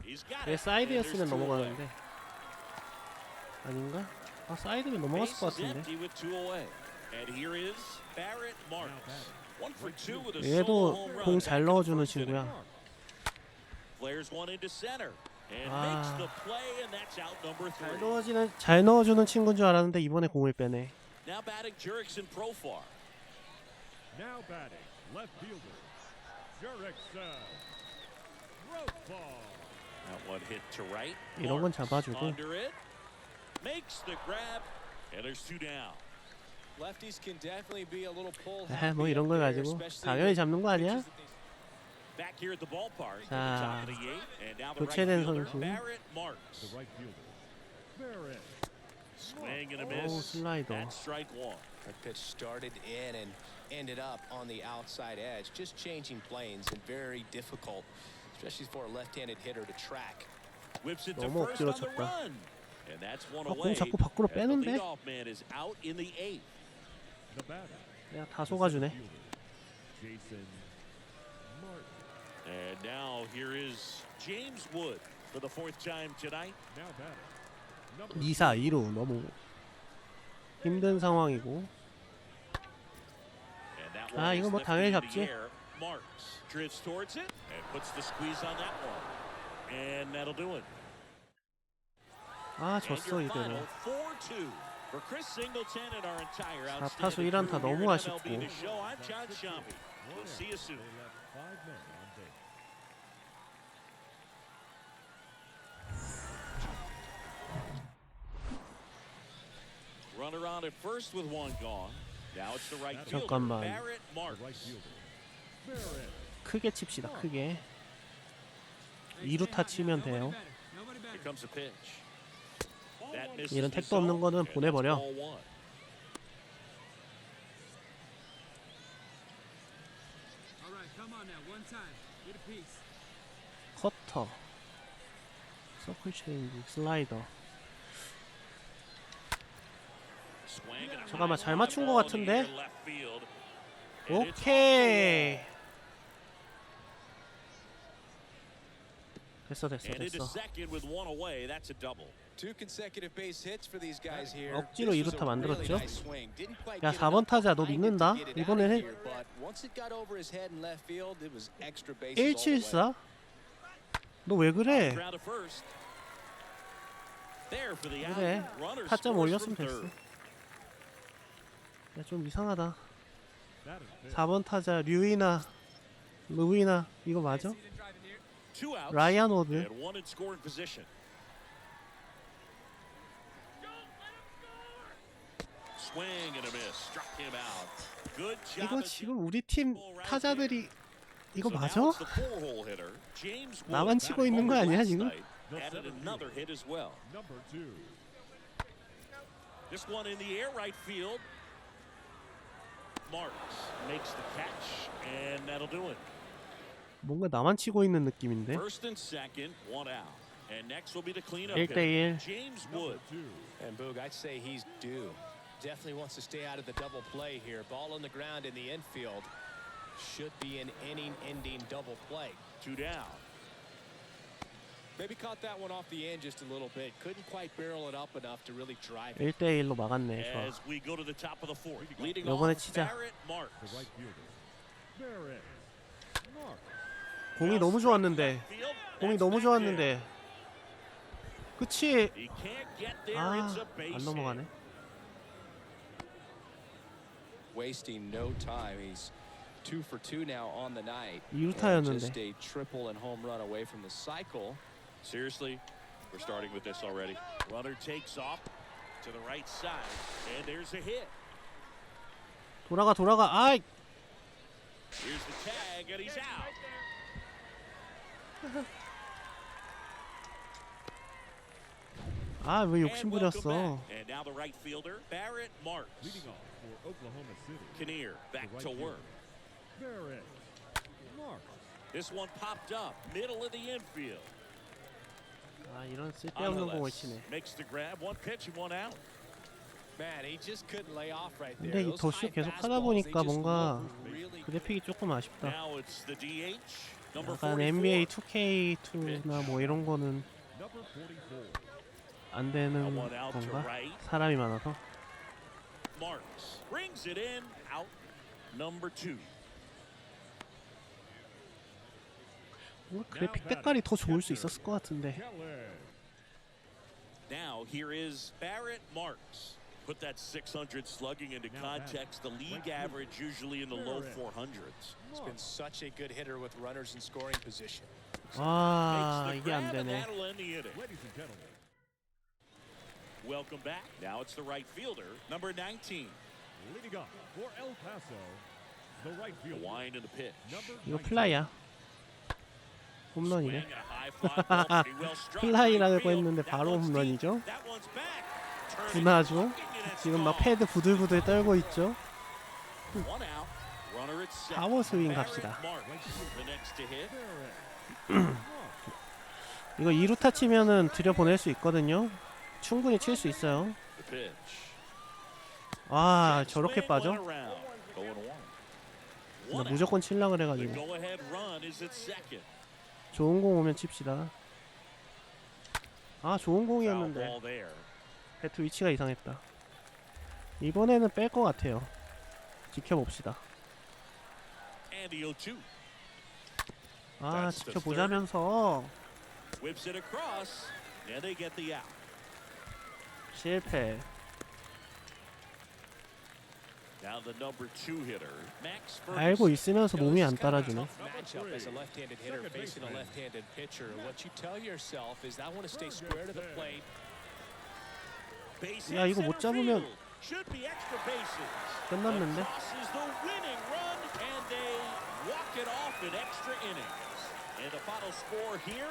He's got 얘 it. 사이드였으면 And there's 2 away. 넘어가는데. 아닌가? 아, 사이드면 넘어갔을 것 Base is 같은데. empty with 2 away. And here is Barrett Marks. 1 for 2 with a solo 얘도 home run. 공 잘 back in the 넣어주는 first inning. 친구야. Flares one into center and 아. makes the play, and that's out number 3. 잘 넣어주는 친구인 줄 알았는데 이번에 공을 빼네. Now batting Jurickson Profar. Now batting, left fielder, Jurickson. Rope ball. That one hit to right. 이런 건 잡아주고. Under it. Makes the grab, and there's 2 down. Lefties can definitely be a little pull. 뭐 이런 걸 가지고 당연히 잡는 거 아니야? Back here at the ballpark. 자, at the top of the 8th, and now the right 교체된 fielder, 선수. Barrett Marks. The right fielder, Barrett. Swing and a 오, miss. 슬라이더. That's strike 1. That pitch started in and ended up on the outside edge, just changing planes and very difficult, especially for a left-handed hitter to track. Whips it to 너무 first 억지로 on the 쳤다. run. And that's 1 공 away. 자꾸 밖으로 as the 빼는데? leadoff man is out in the 8th. The batter, 내가 다 속아주네. Jason Martin. And now here is James Wood for the 4th time tonight. Now batting, number 2사 2루 너무 힘든 상황이고. And that 아, one 이거 is 뭐 lifted 당연히 into 잡지. the air. Marks drifts towards it and puts the squeeze on that one. And that'll do it. 아, And 졌어 your 이대로. final 4-2 for Chris Singleton and our entire 4타수 outstanding 1안타 crew here 너무 at 아쉽고. MLB the Show. I'm John Shampi. We'll see you soon. They left 5 men on base. Runner on at first with 1 gone. Now it's the right fielder, 잠깐만. Barrett The Marks. right fielder, Barrett. 크게 칩시다. 크게. 2루타 치면 돼요. Here comes the pitch. That misses 이런 the 택도 없는 zone, 거는 and it's 보내버려. ball 1. 커터. 서클 체인지. 슬라이더. Swing and a 잠깐만, high 잘 fly 맞춘 것 ball in the 같은데? air left field. And it's 오케이. 됐어 됐어 And into 됐어. second with 1 away. That's a double. 2 consecutive base hits for these guys here. 억지로 This was 2루타 a really 만들었죠? nice swing. Didn't quite 야, get 4번 enough 타자 너 behind it to 믿는다? get it out 이번엔 of 해. here, but once it got over his head in left field, it was extra bases all the way. 174? 너 왜 그래? Ground to first. There for the out. 그래. Runner 타점 scores 올렸으면 from 됐어. third. 야, 좀 이상하다. That is big. 4번 타자 루이나 이거 맞아? 2 outs. 라이안 오드. And 1 in scoring position. Swing and a miss. Struck him out. Good job. 이거 at 지금 우리 팀 타자들이 이거 So now 맞아? it's the 4-hole hitter, James Wood. 나만 치고 있는 거 아니야 지금? Added another hit as well. Number 2, This one in the air right field. Marks makes the catch, and that'll do it. 뭔가 나만 치고 있는 느낌인데. First and second, 1 out. And next will be the cleanup 1대1. James Wood. And Boog, I'd say he's due. Definitely wants to stay out of the double play here. Ball on the ground in the infield. Should be an inning-ending double play. 2 down. Maybe caught that one off the end just a little bit. Couldn't quite barrel it up enough to really drive it. 1대1로 막았네. 좋아. As we go to the top of the 4th. Leading 요번에 off 치자. Barrett Marks. The right fielder. Barrett Marks. 공이 너무 좋았는데. 공이 너무 좋았는데. 그치? He can't get there. 아, It's a base 안 넘어가네. Wasting no time. He's 2 for 2 now on the night. 2루타였는데. Just a triple and home run away from the cycle. Seriously, we're starting with this already. Runner takes off to the right side, and there's a hit. 돌아가. 아이. Here's the tag, and he's out. 아, 왜 욕심 And welcome 부렸어? back. And now the right fielder, Barrett Marks. Leading off for Oklahoma City. Kinnear back The to right work. fielder. Barrett Marks. This one popped up, middle of the infield. 아, 이런 On 쓸데없는 the 공을 left, 치네. makes the grab, 1 pitch and 1 out. Man, he just couldn't lay off right there. 근데 이 Those 더쇼 high 계속 하다 fastballs, they 보니까 just 뭔가 look really 그래픽이 조금 아쉽다. Now it's the DH, number 약간 44. NBA 2K2나 뭐 이런 거는 Number 44. 안 되는 One out to 건가? right. 사람이 많아서. Marks brings it in, out number 2. 뭔가 그래픽 때깔이 더 좋을 수 있었을 것 같은데. Now here is Barrett Marks. Put that 600 slugging into context. The league average usually in the low 400s. He's been such a good hitter with runners in scoring position. 아, Makes the 이게 안 grab, and 되네. that'll end the inning. Ladies and gentlemen. Welcome back. Now it's the right fielder, number 19. Leading up for El Paso. The right The fielder. wind and the pitch. Number 이거 19. 플라이야. 홈런이네. Swing, a high fly ball, pretty well struck. 플라이라고 Right field. 했는데 That 바로 one's deep. 홈런이죠. That one's back. Turning, 분하죠. looking, and it's 지금 막 gone. 패드 부들부들 떨고 있죠. 1 out. Runner at second. 파워 스윙 Barrett 갑시다. Marks, the next to hit. 이거 2루타 치면은 들여보낼 수 있거든요. 충분히 칠 수 있어요. The pitch. 아, Jet 저렇게 swing, 빠져? went around. 0-1. 나 One 무조건 out. 칠라 The 그래가지고. go-ahead run is at second. 좋은 공 오면 칩시다. 아, 좋은 Foul 공이었는데 ball there. 배트 위치가 이상했다. 이번에는 뺄 것 같아요. 지켜봅시다. And the 0-2. 아, That's the 지켜보자면서 Whips it across. And they get the out. 실패. Now the number 2 hitter, Max 알고 Ferguson. 있으면서 몸이 안 따라주네. Matchup as a left-handed hitter facing a left-handed pitcher. What you tell yourself is I want to stay square to the plate. Base 야, hit 이거 못 center 잡으면 field. Should be extra bases. 끝났는데. Crosses the winning run, and they walk it off in extra innings. And the final score here,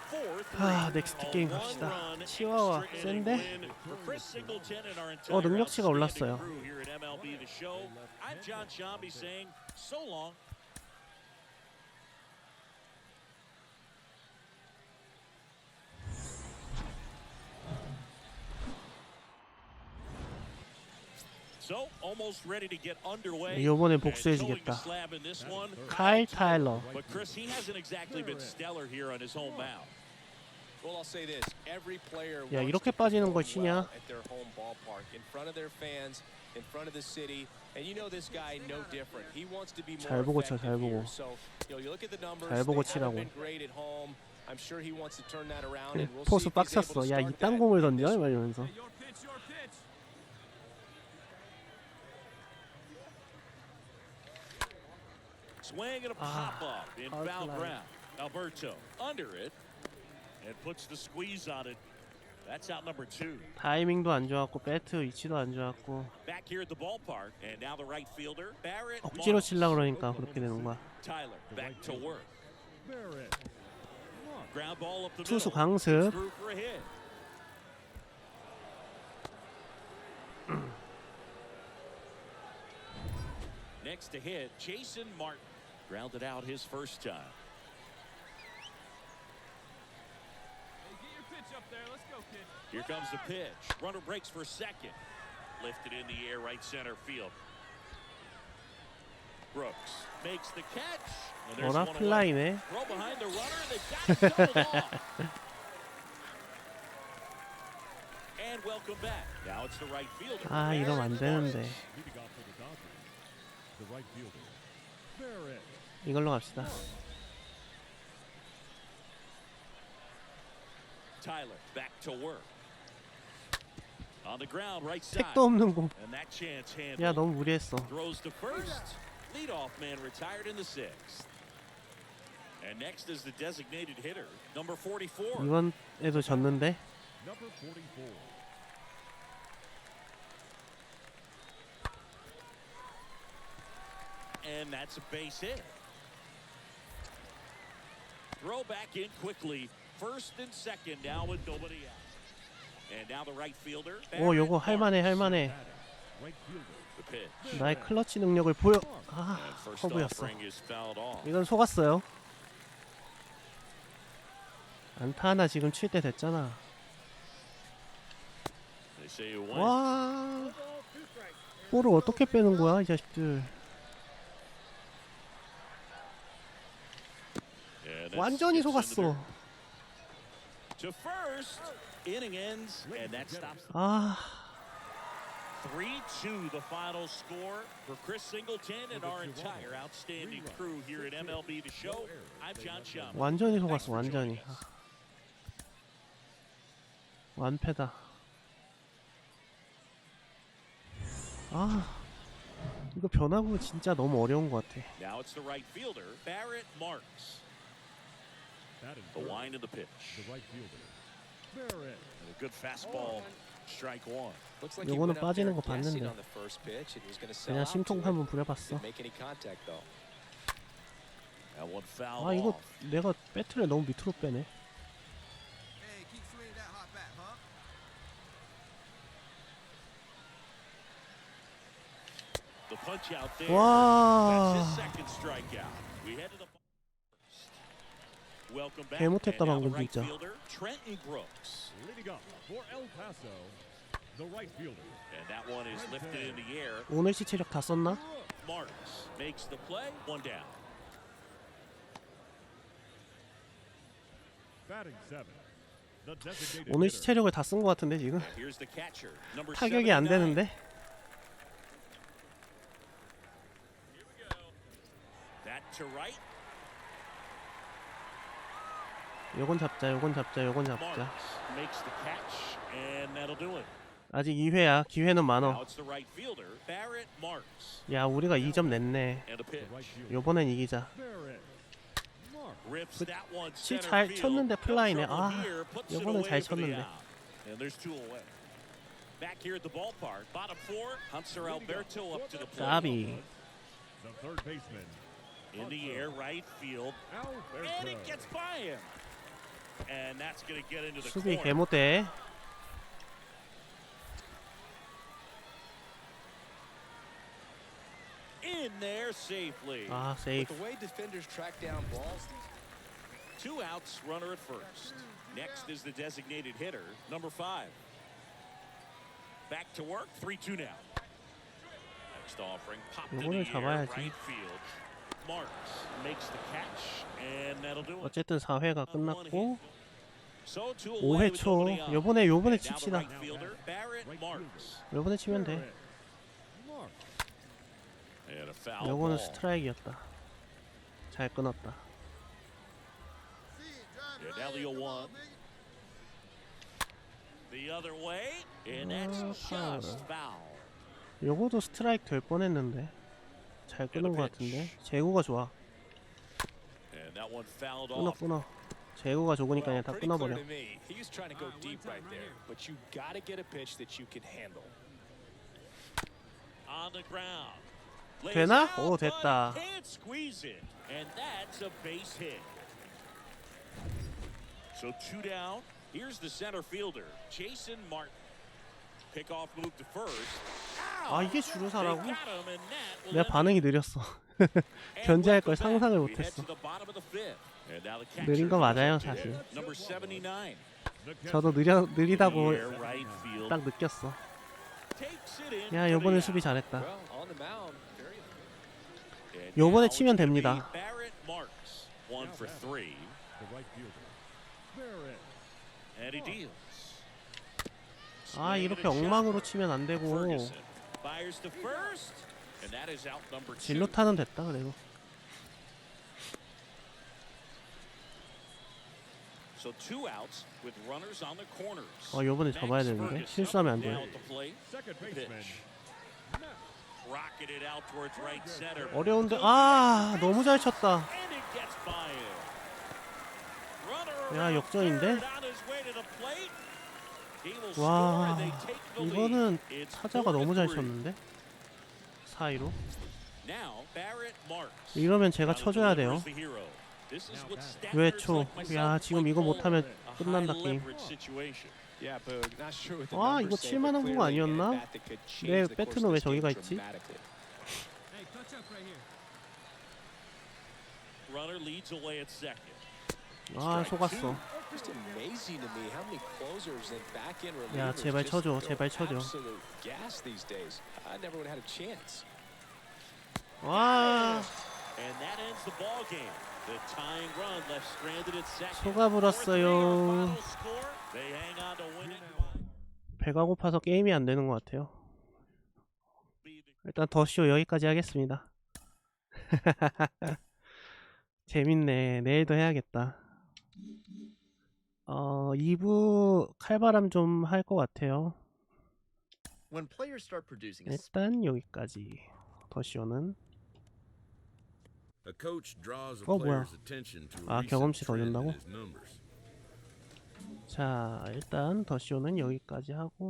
4-3. 아, 넥스트 A 게임 갑시다. one-run 치와와 extra inning 센데? win for Chris Singleton and our entire 능력치가 outstanding 올랐어요. crew here at MLB the Show. I'm John Shambi saying so long. So almost ready to get underway. 이번엔 And towing the 복수해주겠다. slab in this one, 카일 타일러. But Chris, he hasn't exactly been stellar here on his home mound. Well, I'll say this: every player 야, wants 이렇게 to 빠지는 걸 perform 치냐? well at their home ballpark, in front of their fans, in front of the city. And you know this guy no different. He wants to be more 잘 보고 쳐, effective 잘 보고. here. So, you look at the numbers. 잘 보고 They haven't 치라고. been great at home. I'm sure he wants to turn that around. And we'll see 포수 if he's able 빡쳤어. to 야, start 이딴 that 공을 in this 던져? one. 이러면서. Your pitch, your pitch. Swing and a pop up in foul foul fly. ground. Alberto under it and puts the squeeze on it. That's out number 2. 타이밍도 안 좋았고 배트 위치도 안 좋았고 Back here at the ballpark, and now the right fielder, Barrett 억지로 Marks. 치려 그러니까 그렇게 되는 거야. Tyler back to work. Barrett. Ground ball up the 투수 middle. 강습. Through for a hit. Next to hit, Jason Martin grounded out his first time. Here comes the pitch. Runner breaks for second. Lifted in the air, right center field. Brooks makes the catch. And there's 어라 one away. 플라이네. Throw behind the runner, and they got it doubled off. And welcome back. Now it's the right fielder. 아 이러면 안 되는데. Leading off for the Dodgers, the right fielder, Barrett. 이걸로 갑시다. Tyler back to work. On the ground, right side. 택도 없는 공. And that chance handled. 야 너무 무리했어. Throws to first. Leadoff man retired in the sixth. And next is the designated hitter, number 44. 이번에도 졌는데. Number 44. And that's a base hit. Throw back in quickly. First and second now with nobody out. And now the right fielder. 오 요거 할만해 할만해. Right fielder. The pitch. 나의 클러치 능력을 보여. 아 And first 허브였어. offering is fouled off. 이건 속았어요. 안타 하나 지금 칠 때 됐잖아. They say you win. 와 볼을 어떻게 빼는 거야 이 자식들. And that 완전히 skips into 속았어. To first, inning ends, and that stops. 아 3-2 the final score for Chris Singleton and our entire outstanding crew here at MLB the Show. I'm John Shum. 완전히 속았어 완전히. 완패다. 아 이거 변화구 진짜 너무 어려운 것 같아. Now it's the right fielder, Barrett Marks. The wind of the pitch. The right fielder, Barrett. And a good fastball, strike one. Looks like he 요거는 went out there 빠지는 거 guessing 봤는데. on the first pitch and was going to sell 그냥 out to 심통 it. 한번 부려봤어. Didn't make any contact though. That one foul 아 이거 off. 내가 배트를 너무 밑으로 빼네. Hey, keep swinging that hot bat, huh? The punch out there. 와. That's his second strikeout. We head to the welcome back. 개 못했다, And now the 방금 right 진짜. fielder, Trenton Brooks. Leading up for El Paso, the right fielder, And that one is lifted in the air. 오늘 시체력 다 썼나? Marks makes the play. One down. batting seventh. The designated 오늘 hitter, 시체력을 다 쓴 것 같은데 지금? Here's the catcher, number 타격이 안 79. 되는데? That to right. 요건 잡자 요건 잡자 요건 잡자. Marks makes the catch, and that'll do it. 아직 2회야. 기회는 Now 많어. it's the right fielder, Barrett Marks. 야 우리가 2점 냈네. And a pitch. the right fielder, 요번엔 이기자. Barrett. Mark. Rips that one 칠 center 잘 field. 쳤는데 No 플라이네. trouble 아 here, puts it 요번엔 away 잘 for the 쳤는데. out. And there's two away. Back here at the ballpark, bottom four, Hunter Alberto up to the plate. 까비. The third baseman, In the air, right field, Alberto. and it gets by him. And that's going to get into the 수비 corner. 개못해. In there safely. 아 With 세이프. the way defenders track down balls, Two outs, runner at first. Next is the designated hitter, number 5. Back to work, 3-2 now. Next offering, popped in 요거를 the air, 잡아야지. right field. Marks makes the catch, and that'll do it. 어쨌든 4회가 끝났고 So 2 away 5회 with 초. nobody out. 요번에 And now the 칩시다. right fielder, Barrett Marks. 요번에 치면 돼. Barrett. Mark. And a foul 요거는 ball. 스트라이크였다. 잘 끊었다. See it, drive Yeah, it now right the in. Come 0-1. on, baby. The other way, and that's foul. just foul. 요거도 스트라이크 될 뻔했는데 잘 끊은 것 같은데. 제구가 좋아. And that one fouled 끊어 off. 끊어. 제구가 좋으니까 그냥 다 pretty clear 끊어버려. to me. He was trying to go deep right there, but you got to get a pitch that you can handle. On the ground. Lays 되나? out, 오, but 됐다. can't squeeze it. And that's a base hit. So 2 down. Here's the center fielder, Jason Martin. Pickoff move to first. 아 이게 주루사라고? They got him, and that will 내가 end 반응이 느렸어. And 견제할 걸 welcome back. 상상을 We head 못했어. to the bottom of the 5th. And now the catcher 느린 거 맞아요 is up to 사실. hit. Number 79. 저도 느리다고 딱 느꼈어. 야, 요번에 수비 잘했다. 요번에 치면 됩니다. 아, 이렇게 엉망으로 치면 안 되고. 진로타는 됐다 그래도. 요번에 잡아야 되는데 실수하면 안 돼요. 어려운데, 너무 잘 쳤다. 야, 역전인데? 와, 이거는 타자가 너무 잘 쳤는데? 사이로. 이러면 제가 쳐줘야 돼요. 왜 쳐? 야, 지금 이거 못하면 끝난다 게임. 이거 칠만한 공 아니었나? 내 배트는 왜 저기가 있지? 속았어. 야, 제발 쳐줘, 제발 쳐줘. 와, 속아불었어요. 배가 고파서 게임이 안 되는 것 같아요. 일단 더쇼 여기까지 하겠습니다. 재밌네. 내일도 해야겠다. 2부 칼바람 좀 할 것 같아요. 일단 여기까지. 더쇼는 뭐야? 경험치 더 준다고? 자, 일단 더쇼는 여기까지 하고